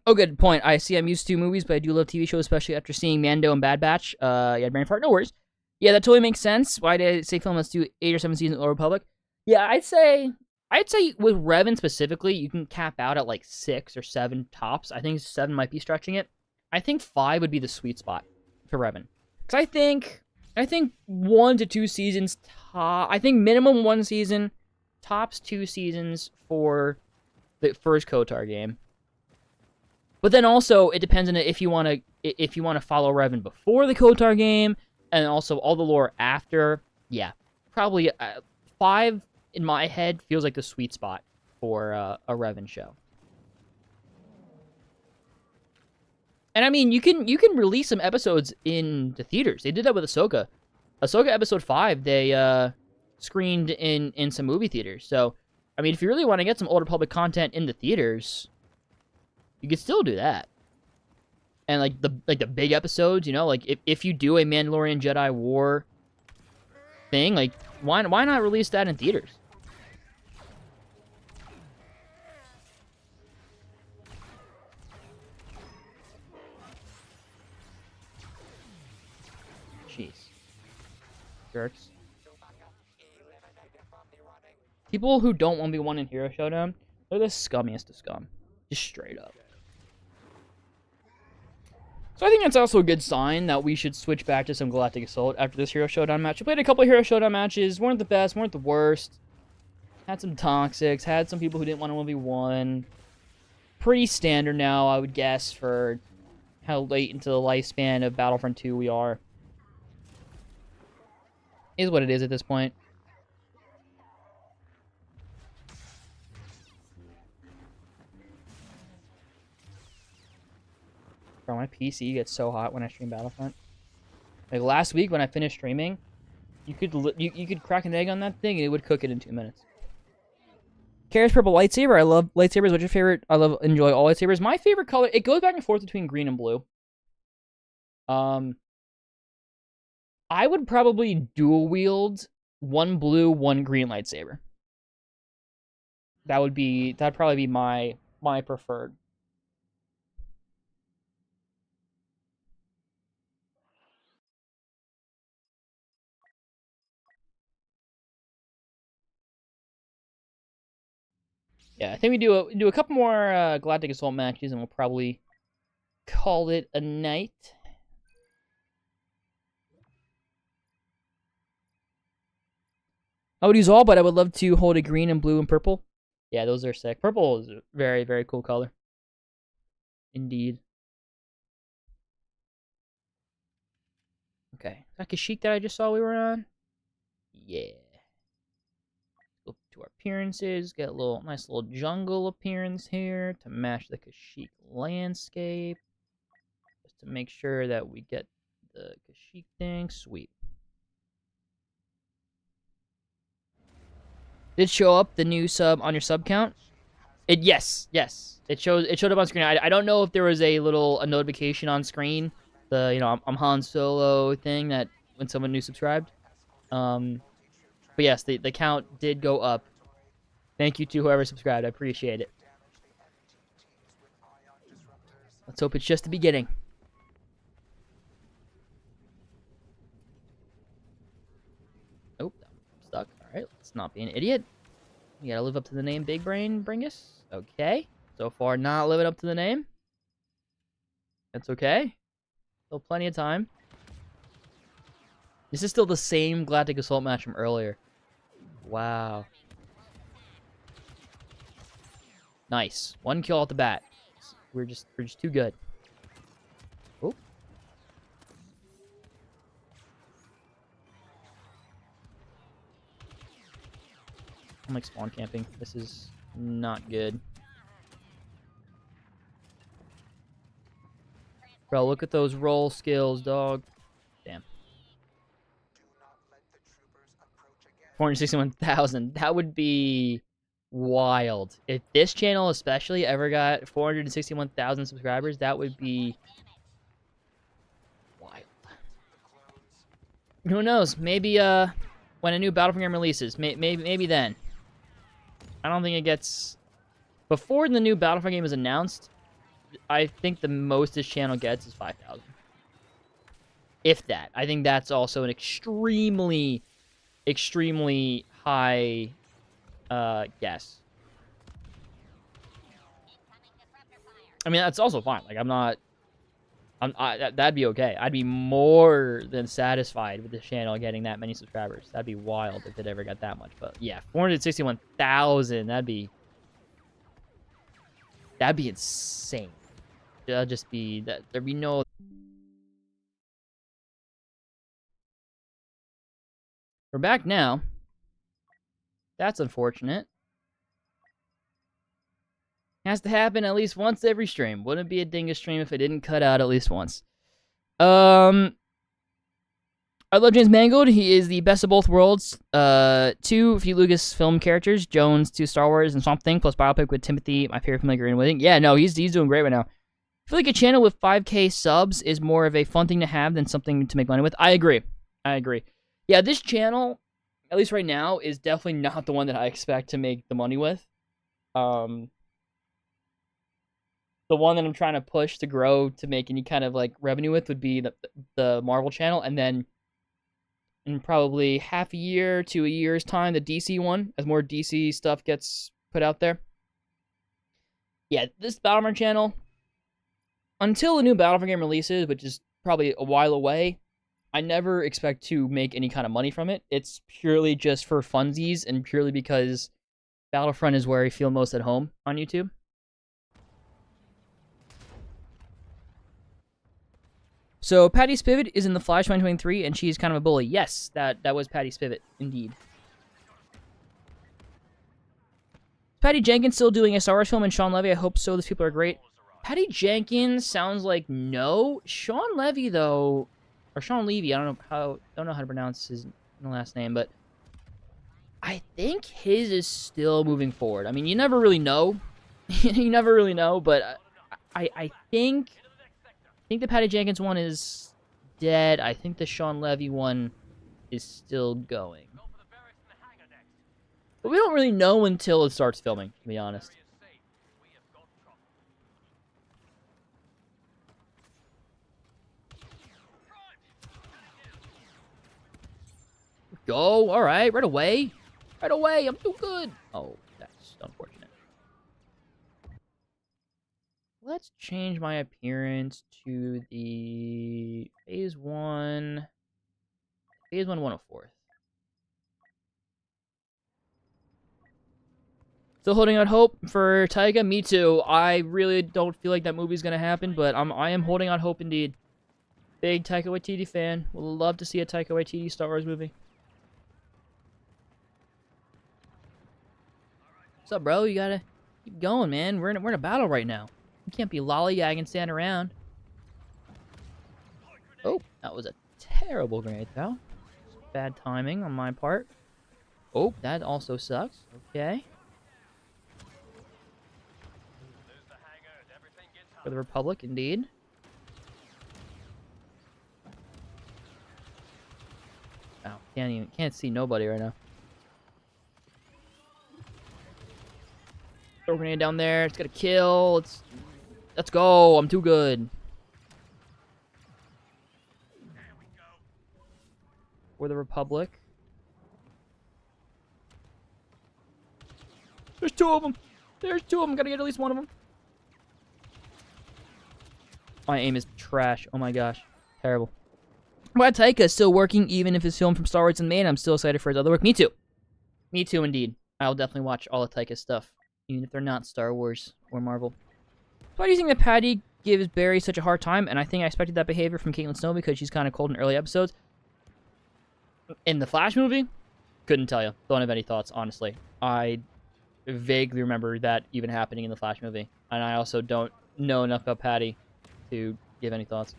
Oh, good point. I see I'm used to movies, but I do love TV shows, especially after seeing Mando and Bad Batch. Yeah, brain fart. No worries. Yeah, that totally makes sense. Why did I say film? Let's do 8 or 7 seasons of the Old Republic. Yeah, I'd say with Revan specifically, you can cap out at like 6 or 7 tops. I think 7 might be stretching it. I think 5 would be the sweet spot for Revan. Because I think 1 to 2 seasons top. I think minimum 1 season, tops 2 seasons for the first KOTOR game. But then also it depends on if you want to follow Revan before the KOTOR game and also all the lore after. Yeah, probably 5 in my head feels like the sweet spot for a Revan show. And I mean, you can release some episodes in the theaters. They did that with Ahsoka. Ahsoka episode 5, they screened in some movie theaters. So, I mean, if you really want to get some Old Republic content in the theaters, you could still do that. And like the big episodes, like if you do a Mandalorian Jedi War thing, like why not release that in theaters? Jeez. Jerks. People who don't 1v1 in Hero Showdown, they're the scummiest of scum. Just straight up. So I think that's also a good sign that we should switch back to some Galactic Assault after this Hero Showdown match. We played a couple of Hero Showdown matches. Weren't the best, weren't the worst. Had some Toxics, had some people who didn't want to 1v1. Pretty standard now, I would guess, for how late into the lifespan of Battlefront 2 we are. Is what it is at this point. Bro, my PC gets so hot when I stream Battlefront. Like last week when I finished streaming, you could crack an egg on that thing and it would cook it in 2 minutes. Kara's purple lightsaber. I love lightsabers. What's your favorite? Enjoy all lightsabers. My favorite color, it goes back and forth between green and blue. I would probably dual wield one blue, one green lightsaber. That'd probably be my preferred. Yeah, I think we do a couple more Galactic Assault matches, and we'll probably call it a night. I would use all, but I would love to hold a green and blue and purple. Yeah, those are sick. Purple is a very, very cool color. Indeed. Okay, that Kashyyyk that I just saw we were on. Yeah. Go to our appearances. Get a nice little jungle appearance here to match the Kashyyyk landscape. Just to make sure that we get the Kashyyyk thing. Sweet. Did show up the new sub on your sub count? Yes. It showed up on screen. I don't know if there was a notification on screen. The I'm Han Solo thing that when someone new subscribed. But yes, the count did go up. Thank you to whoever subscribed. I appreciate it. Let's hope it's just the beginning. Oh, I'm stuck. Alright, let's not be an idiot. You gotta live up to the name, Big Brain Bringus. Okay. So far, not living up to the name. That's okay. Still plenty of time. This is still the same Galactic Assault match from earlier. Wow. Nice. 1 kill off the bat. We're just too good. Oh. I'm like spawn camping. This is not good. Bro, look at those roll skills, dog. Damn. 461,000. That would be wild. If this channel especially ever got 461,000 subscribers, that would be wild. Who knows? Maybe when a new Battlefront game releases, maybe then. I don't think it gets before the new Battlefront game is announced. I think the most this channel gets is 5,000. If that. I think that's also an extremely high guess. I mean, that's also fine. Like, that'd be okay. I'd be more than satisfied with this channel getting that many subscribers. That'd be wild if it ever got that much. But yeah, 461,000. That'd be insane. That'd just be that. There'd be no. We're back now. That's unfortunate. Has to happen at least once every stream. Wouldn't be a Dingus stream if it didn't cut out at least once. I love James Mangold. He is the best of both worlds. 2 few Lucasfilm characters. Jones, 2 Star Wars, and Swamp Thing, plus biopic with Timothy, my favorite filmmaker in Withing. Yeah, no, he's doing great right now. I feel like a channel with 5K subs is more of a fun thing to have than something to make money with. I agree. Yeah, this channel, at least right now, is definitely not the one that I expect to make the money with. The one that I'm trying to push to grow to make any kind of like revenue with would be the Marvel channel, and then in probably half a year to a year's time, the DC one, as more DC stuff gets put out there. Yeah, this Battlefront channel, until the new Battlefront game releases, which is probably a while away, I never expect to make any kind of money from it. It's purely just for funsies and purely because Battlefront is where I feel most at home on YouTube. So Patty Spivot is in The Flash 2023, and she's kind of a bully. Yes, that was Patty Spivot, indeed. Patty Jenkins still doing a Star Wars film, and Sean Levy? I hope so. These people are great. Patty Jenkins sounds like no. Sean Levy, though, or Sean Levy, I don't know how to pronounce his last name, but I think his is still moving forward. I mean, you never really know. You never really know, but I think the Patty Jenkins one is dead. I think the Sean Levy one is still going. But we don't really know until it starts filming, to be honest. Go. All right. Right away. Right away. I'm too good. Oh, that's unfortunate. Let's change my appearance to the Phase 1 104th. Still holding out hope for Taiga? Me too. I really don't feel like that movie's going to happen, but I am holding out hope indeed. Big Taika Waititi fan. Would love to see a Taika Waititi Star Wars movie. What's up, bro? You gotta keep going, man. We're in a battle right now. You can't be lollygagging, stand around. Oh, that was a terrible grenade throw. Bad timing on my part. Oh, that also sucks. Okay. For the Republic, indeed. Oh, can't see nobody right now. Throw a grenade down there. It's got a kill. Let's go. I'm too good. For the Republic. There's two of them. There's two of them. Gotta get at least one of them. My aim is trash. Oh my gosh. Terrible. But Taika is still working, even if his film from Star Wars in Maine. I'm still excited for his other work. Me too. Me too, indeed. I'll definitely watch all of Taika's stuff, even if they're not Star Wars or Marvel. Why do you think that Patty gives Barry such a hard time? And I think I expected that behavior from Caitlin Snow because she's kind of cold in early episodes. In the Flash movie, couldn't tell you. Don't have any thoughts, honestly. I vaguely remember that even happening in the Flash movie. And I also don't know enough about Patty to give any thoughts.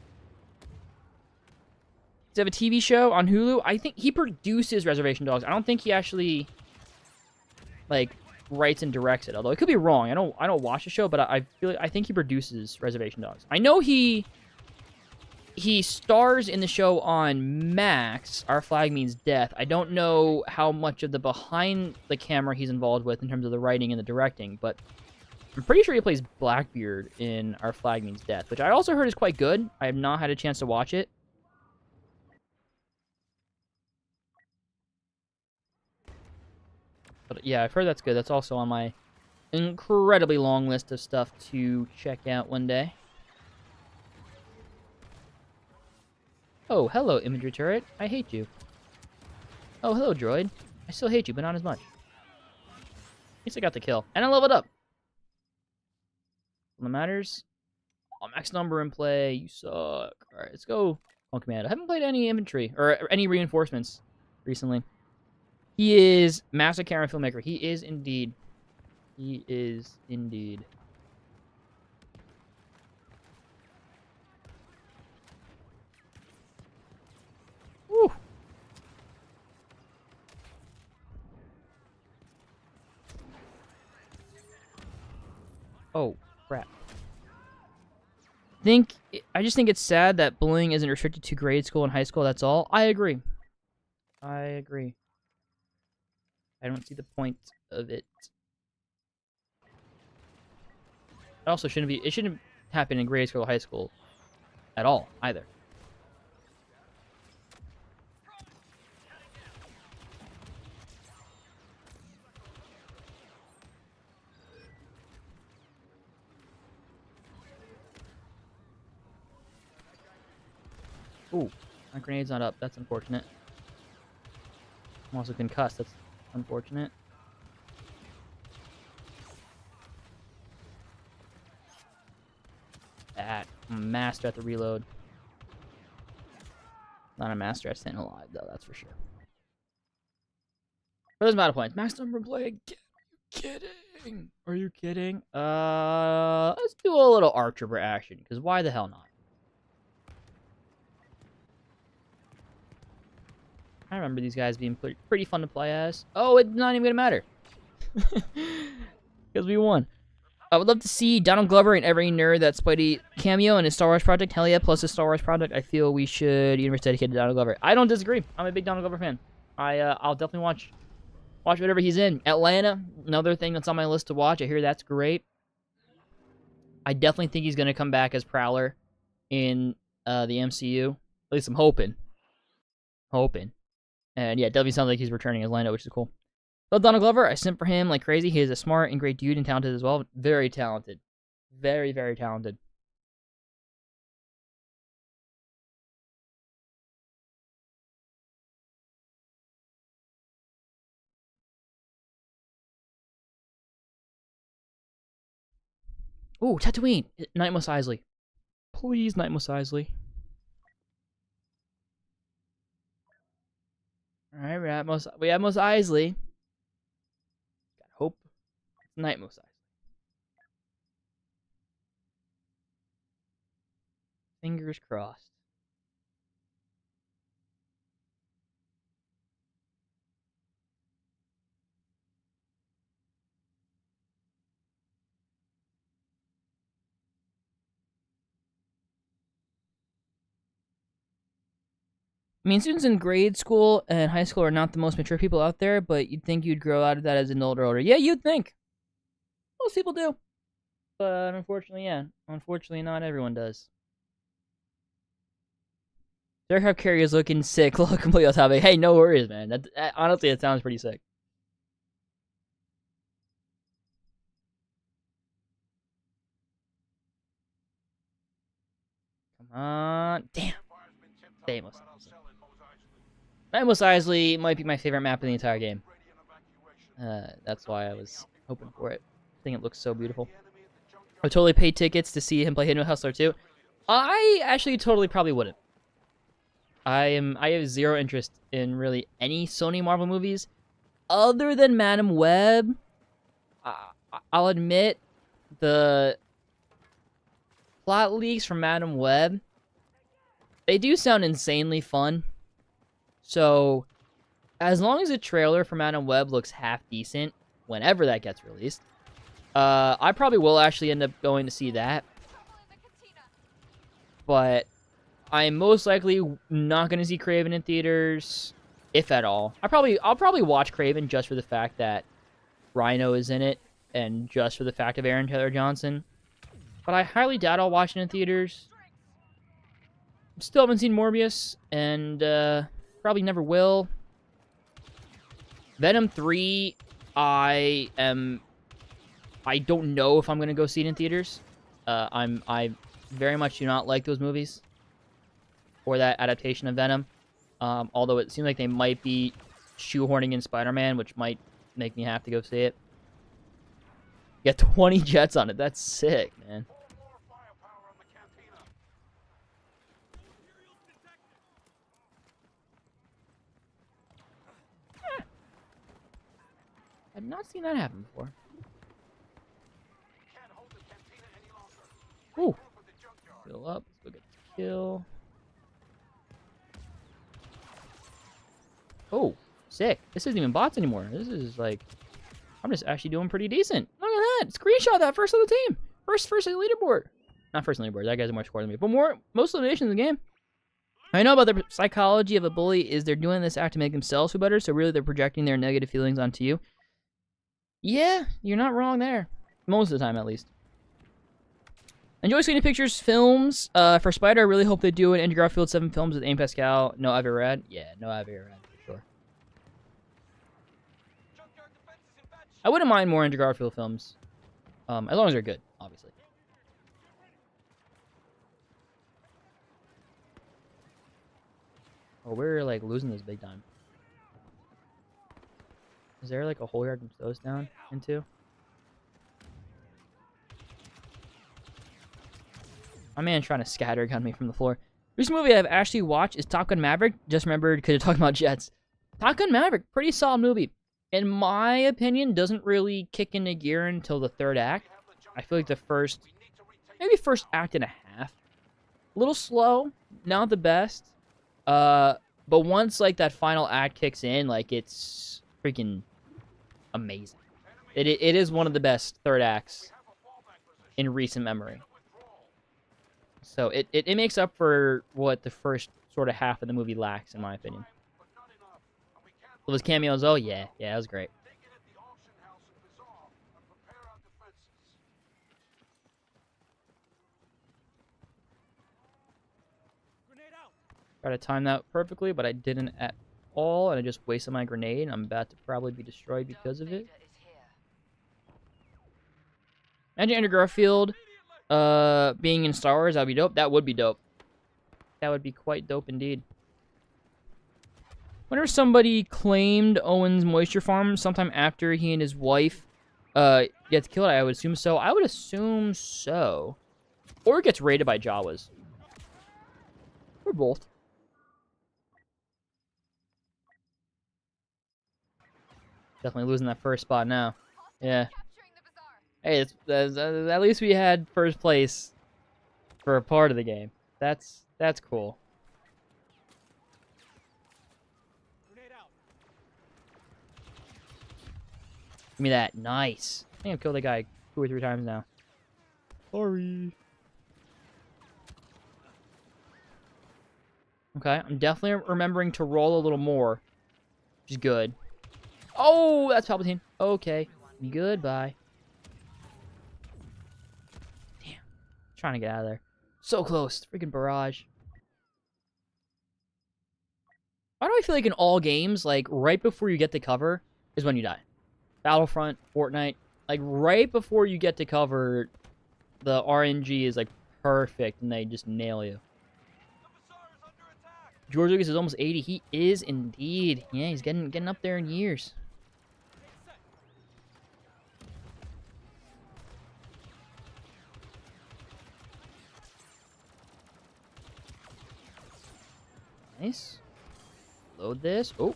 Does he have a TV show on Hulu? I think he produces Reservation Dogs. I don't think he actually, like, writes and directs it. Although it could be wrong. I don't watch the show, but I think he produces Reservation Dogs. I know he stars in the show on Max. Our Flag Means Death. I don't know how much of the behind the camera he's involved with in terms of the writing and the directing, but I'm pretty sure he plays Blackbeard in Our Flag Means Death, which I also heard is quite good. I have not had a chance to watch it. But yeah, I've heard that's good. That's also on my incredibly long list of stuff to check out one day. Oh, hello, imagery turret. I hate you. Oh, hello, droid. I still hate you, but not as much. At least I got the kill. And I leveled up. What matters? Oh, max number in play. You suck. Alright, let's go on command. I haven't played any infantry or any reinforcements recently. He is master camera filmmaker. He is indeed. He is indeed. Woo. Oh, crap. I just think it's sad that bullying isn't restricted to grade school and high school. That's all. I agree. I agree. I don't see the point of it. It also shouldn't be. It shouldn't happen in grade school or high school at all either. Ooh, my grenade's not up. That's unfortunate. I'm also concussed. That's unfortunate. That. I'm a master at the reload. Not a master at staying alive, though, that's for sure. But there's battle points. Max number play again. Kidding? Are you kidding? Let's do a little Archer action, because why the hell not? I remember these guys being pretty fun to play as. Oh, it's not even gonna matter. Because we won. I would love to see Donald Glover and every nerd that Spidey cameo in his Star Wars project. Hell yeah, plus a Star Wars project. I feel we should universe dedicated to Donald Glover. I don't disagree. I'm a big Donald Glover fan. I'll definitely watch whatever he's in. Atlanta, another thing that's on my list to watch. I hear that's great. I definitely think he's gonna come back as Prowler in the MCU. At least I'm hoping. And yeah, it definitely sounds like he's returning as Lando, which is cool. Love Donald Glover. I simp for him like crazy. He is a smart and great dude and talented as well. Very talented. Very, very talented. Ooh, Tatooine. Night Mos Eisley. Please, Night Mos Eisley. Alright, we have Mos Eisley. Got hope. Night Mos Eisley. Fingers crossed. I mean, students in grade school and high school are not the most mature people out there, but you'd think you'd grow out of that as an adult or older. Yeah, you'd think. Most people do. But unfortunately, yeah. Unfortunately, not everyone does. Aircraft carrier is looking sick. Look completely off topic. Hey, no worries, man. Honestly, it sounds pretty sick. Come on. Damn. Mos Eisley. Night Mos Eisley might be my favorite map in the entire game. That's why I was hoping for it. I think it looks so beautiful. I would totally pay tickets to see him play Hidden Hustler 2. I actually totally probably wouldn't. I have zero interest in really any Sony Marvel movies other than Madam Web. I'll admit the plot leaks from Madam Web, they do sound insanely fun. So as long as the trailer for Madam Web looks half decent whenever that gets released, I probably will actually end up going to see that. But I'm most likely not going to see Kraven in theaters, if at all. I'll probably watch Kraven just for the fact that Rhino is in it, and just for the fact of Aaron Taylor Johnson. But I highly doubt I'll watch it in theaters. Still haven't seen Morbius, and probably never will. Venom 3, I don't know if I'm going to go see it in theaters. I very much do not like those movies, or that adaptation of Venom. Although it seems like they might be shoehorning in Spider-Man, which might make me have to go see it. Get 20 jets on it. That's sick, man. I've not seen that happen before. Ooh. Fill up. Let's go get the kill. Oh, sick. This isn't even bots anymore. This is like, I'm just actually doing pretty decent. Look at that. Screenshot that first on the team. First in the leaderboard. Not first in the leaderboard. That guy's a more score than me. But most eliminations in the game. I know about the psychology of a bully is they're doing this act to make themselves feel better. So really they're projecting their negative feelings onto you. Yeah, you're not wrong there. Most of the time, at least. Enjoy Screening Pictures films. For Spider, I really hope they do an Andrew Garfield 7 films with Amy Pascal. No Avi Arad. Yeah, no Avi Arad. I wouldn't mind more Andrew Garfield films, as long as they're good, obviously. Oh, we're like losing this big time. Is there like a whole yard to those down into? My man trying to scatter gun me from the floor. Recent movie I've actually watched is Top Gun Maverick. Just remembered because you're talking about jets. Top Gun Maverick, pretty solid movie. In my opinion, doesn't really kick into gear until the third act. I feel like the maybe first act and a half. A little slow, not the best. But once like that final act kicks in, like it's freaking amazing. It is one of the best third acts in recent memory. So it makes up for what the first sort of half of the movie lacks, in my opinion. So those cameos, oh yeah, that was great. Tried to time that perfectly, but I didn't at all, and I just wasted my grenade. I'm about to probably be destroyed because of it. Imagine Andrew Garfield being in Star Wars. That'd be dope. That would be dope. That would be quite dope indeed. Whenever somebody claimed Owen's moisture farm sometime after he and his wife gets killed, I would assume so. I would assume so. Or it gets raided by Jawas. Or both. Definitely losing that first spot now. Yeah. Hey, at least we had first place for a part of the game. That's cool. Give me that. Nice. I think I've killed the guy 2 or 3 times now. Sorry. Okay, I'm definitely remembering to roll a little more, which is good. Oh, that's Palpatine. Okay. Goodbye. Damn. Trying to get out of there. So close. Freaking barrage. Why do I feel like in all games, like, right before you get to cover is when you die? Battlefront, Fortnite. Like, right before you get to cover, the RNG is, like, perfect, and they just nail you. George Lucas is almost 80. He is indeed. Yeah, he's getting up there in years. Nice. Load this. Oh.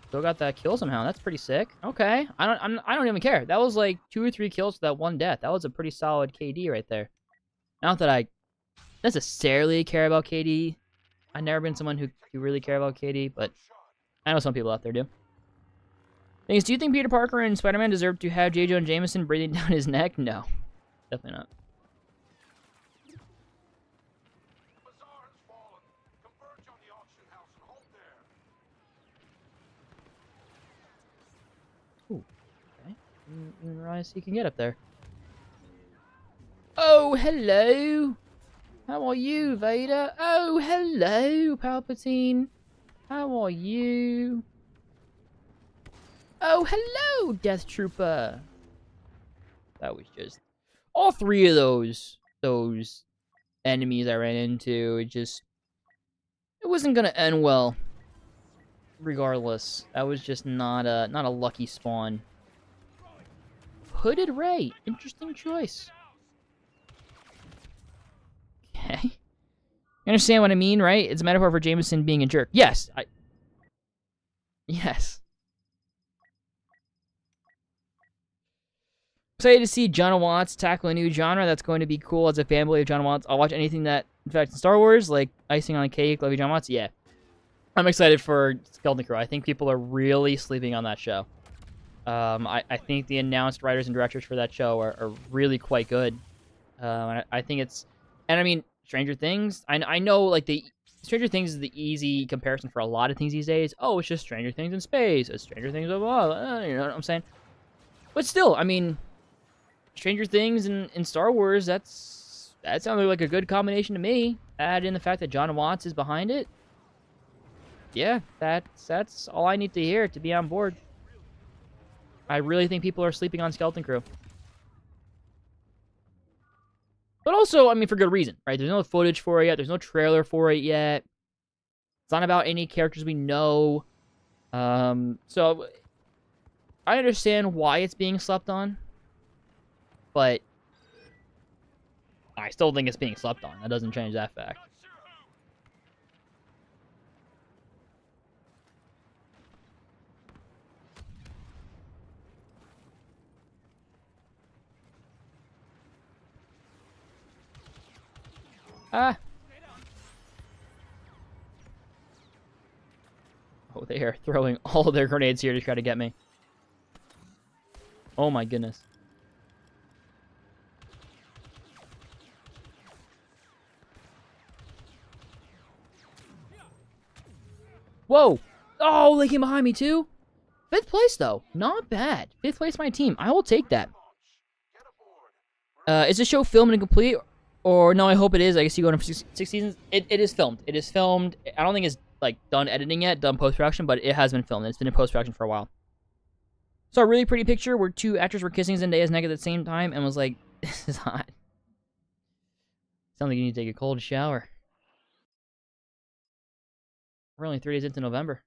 Still got that kill somehow. That's pretty sick. Okay. I don't even care. That was like 2 or 3 kills for that one death. That was a pretty solid KD right there. Not that I necessarily care about KD. I've never been someone who really care about KD, but I know some people out there do. Things, do you think Peter Parker and Spider-Man deserve to have J. Jonah Jameson breathing down his neck? No. Definitely not. Ooh. Okay. Didn't realize he can get up there. Oh, hello. How are you, Vader? Oh, hello, Palpatine. How are you? Oh, hello, Death Trooper. That was just... all 3 of those enemies I ran into, it wasn't gonna end well. Regardless. That was just not a lucky spawn. Hooded Ray. Interesting choice. Okay. You understand what I mean, right? It's a metaphor for Jameson being a jerk. Yes. Yes. Excited to see John Watts tackle a new genre. That's going to be cool as a fanboy of John Watts. I'll watch anything that, in fact, in Star Wars, like icing on the cake, love you, John Watts. Yeah. I'm excited for Skeleton Crew. I think people are really sleeping on that show. I think the announced writers and directors for that show are really quite good. I think it's... and I mean... Stranger Things, I know, like, the Stranger Things is the easy comparison for a lot of things these days. Oh, it's just Stranger Things in space. It's Stranger Things, blah, blah, blah, you know what I'm saying? But still, I mean, Stranger Things in Star Wars, that sounded like a good combination to me. Add in the fact that John Watts is behind it. Yeah, that's all I need to hear to be on board. I really think people are sleeping on Skeleton Crew. But also, I mean, for good reason, right? There's no footage for it yet. There's no trailer for it yet. It's not about any characters we know. So I understand why it's being slept on, but I still think it's being slept on. That doesn't change that fact. Ah. Oh, they are throwing all of their grenades here to try to get me. Oh my goodness. Whoa! Oh, they came behind me too? 5th place, though. Not bad. 5th place my team. I will take that. Is the show filmed and complete? Or, no, I hope it is. I guess you go in for 6 seasons. It is filmed. It is filmed. I don't think it's, like, done editing yet, done post-production, but it has been filmed. It's been in post-production for a while. So a really pretty picture where 2 actors were kissing Zendaya's neck at the same time and was like, this is hot. Sounds like you need to take a cold shower. We're only 3 days into November.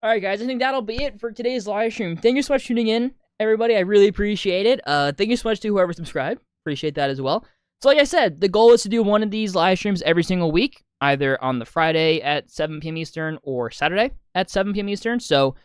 Alright guys, I think that'll be it for today's live stream. Thank you so much for tuning in, everybody. I really appreciate it. Thank you so much to whoever subscribed. Appreciate that as well. So like I said, the goal is to do one of these live streams every single week, either on the Friday at 7 p.m. Eastern or Saturday at 7 p.m. Eastern. So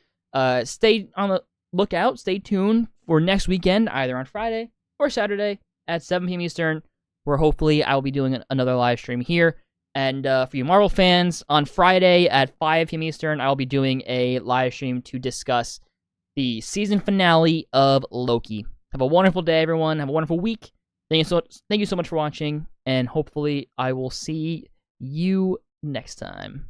stay on the lookout, stay tuned for next weekend, either on Friday or Saturday at 7 p.m. Eastern, where hopefully I will be doing another live stream here. And for you Marvel fans, on Friday at 5 p.m. Eastern, I'll be doing a live stream to discuss the season finale of Loki. Have a wonderful day, everyone. Have a wonderful week. Thank you so much for watching, and hopefully I will see you next time.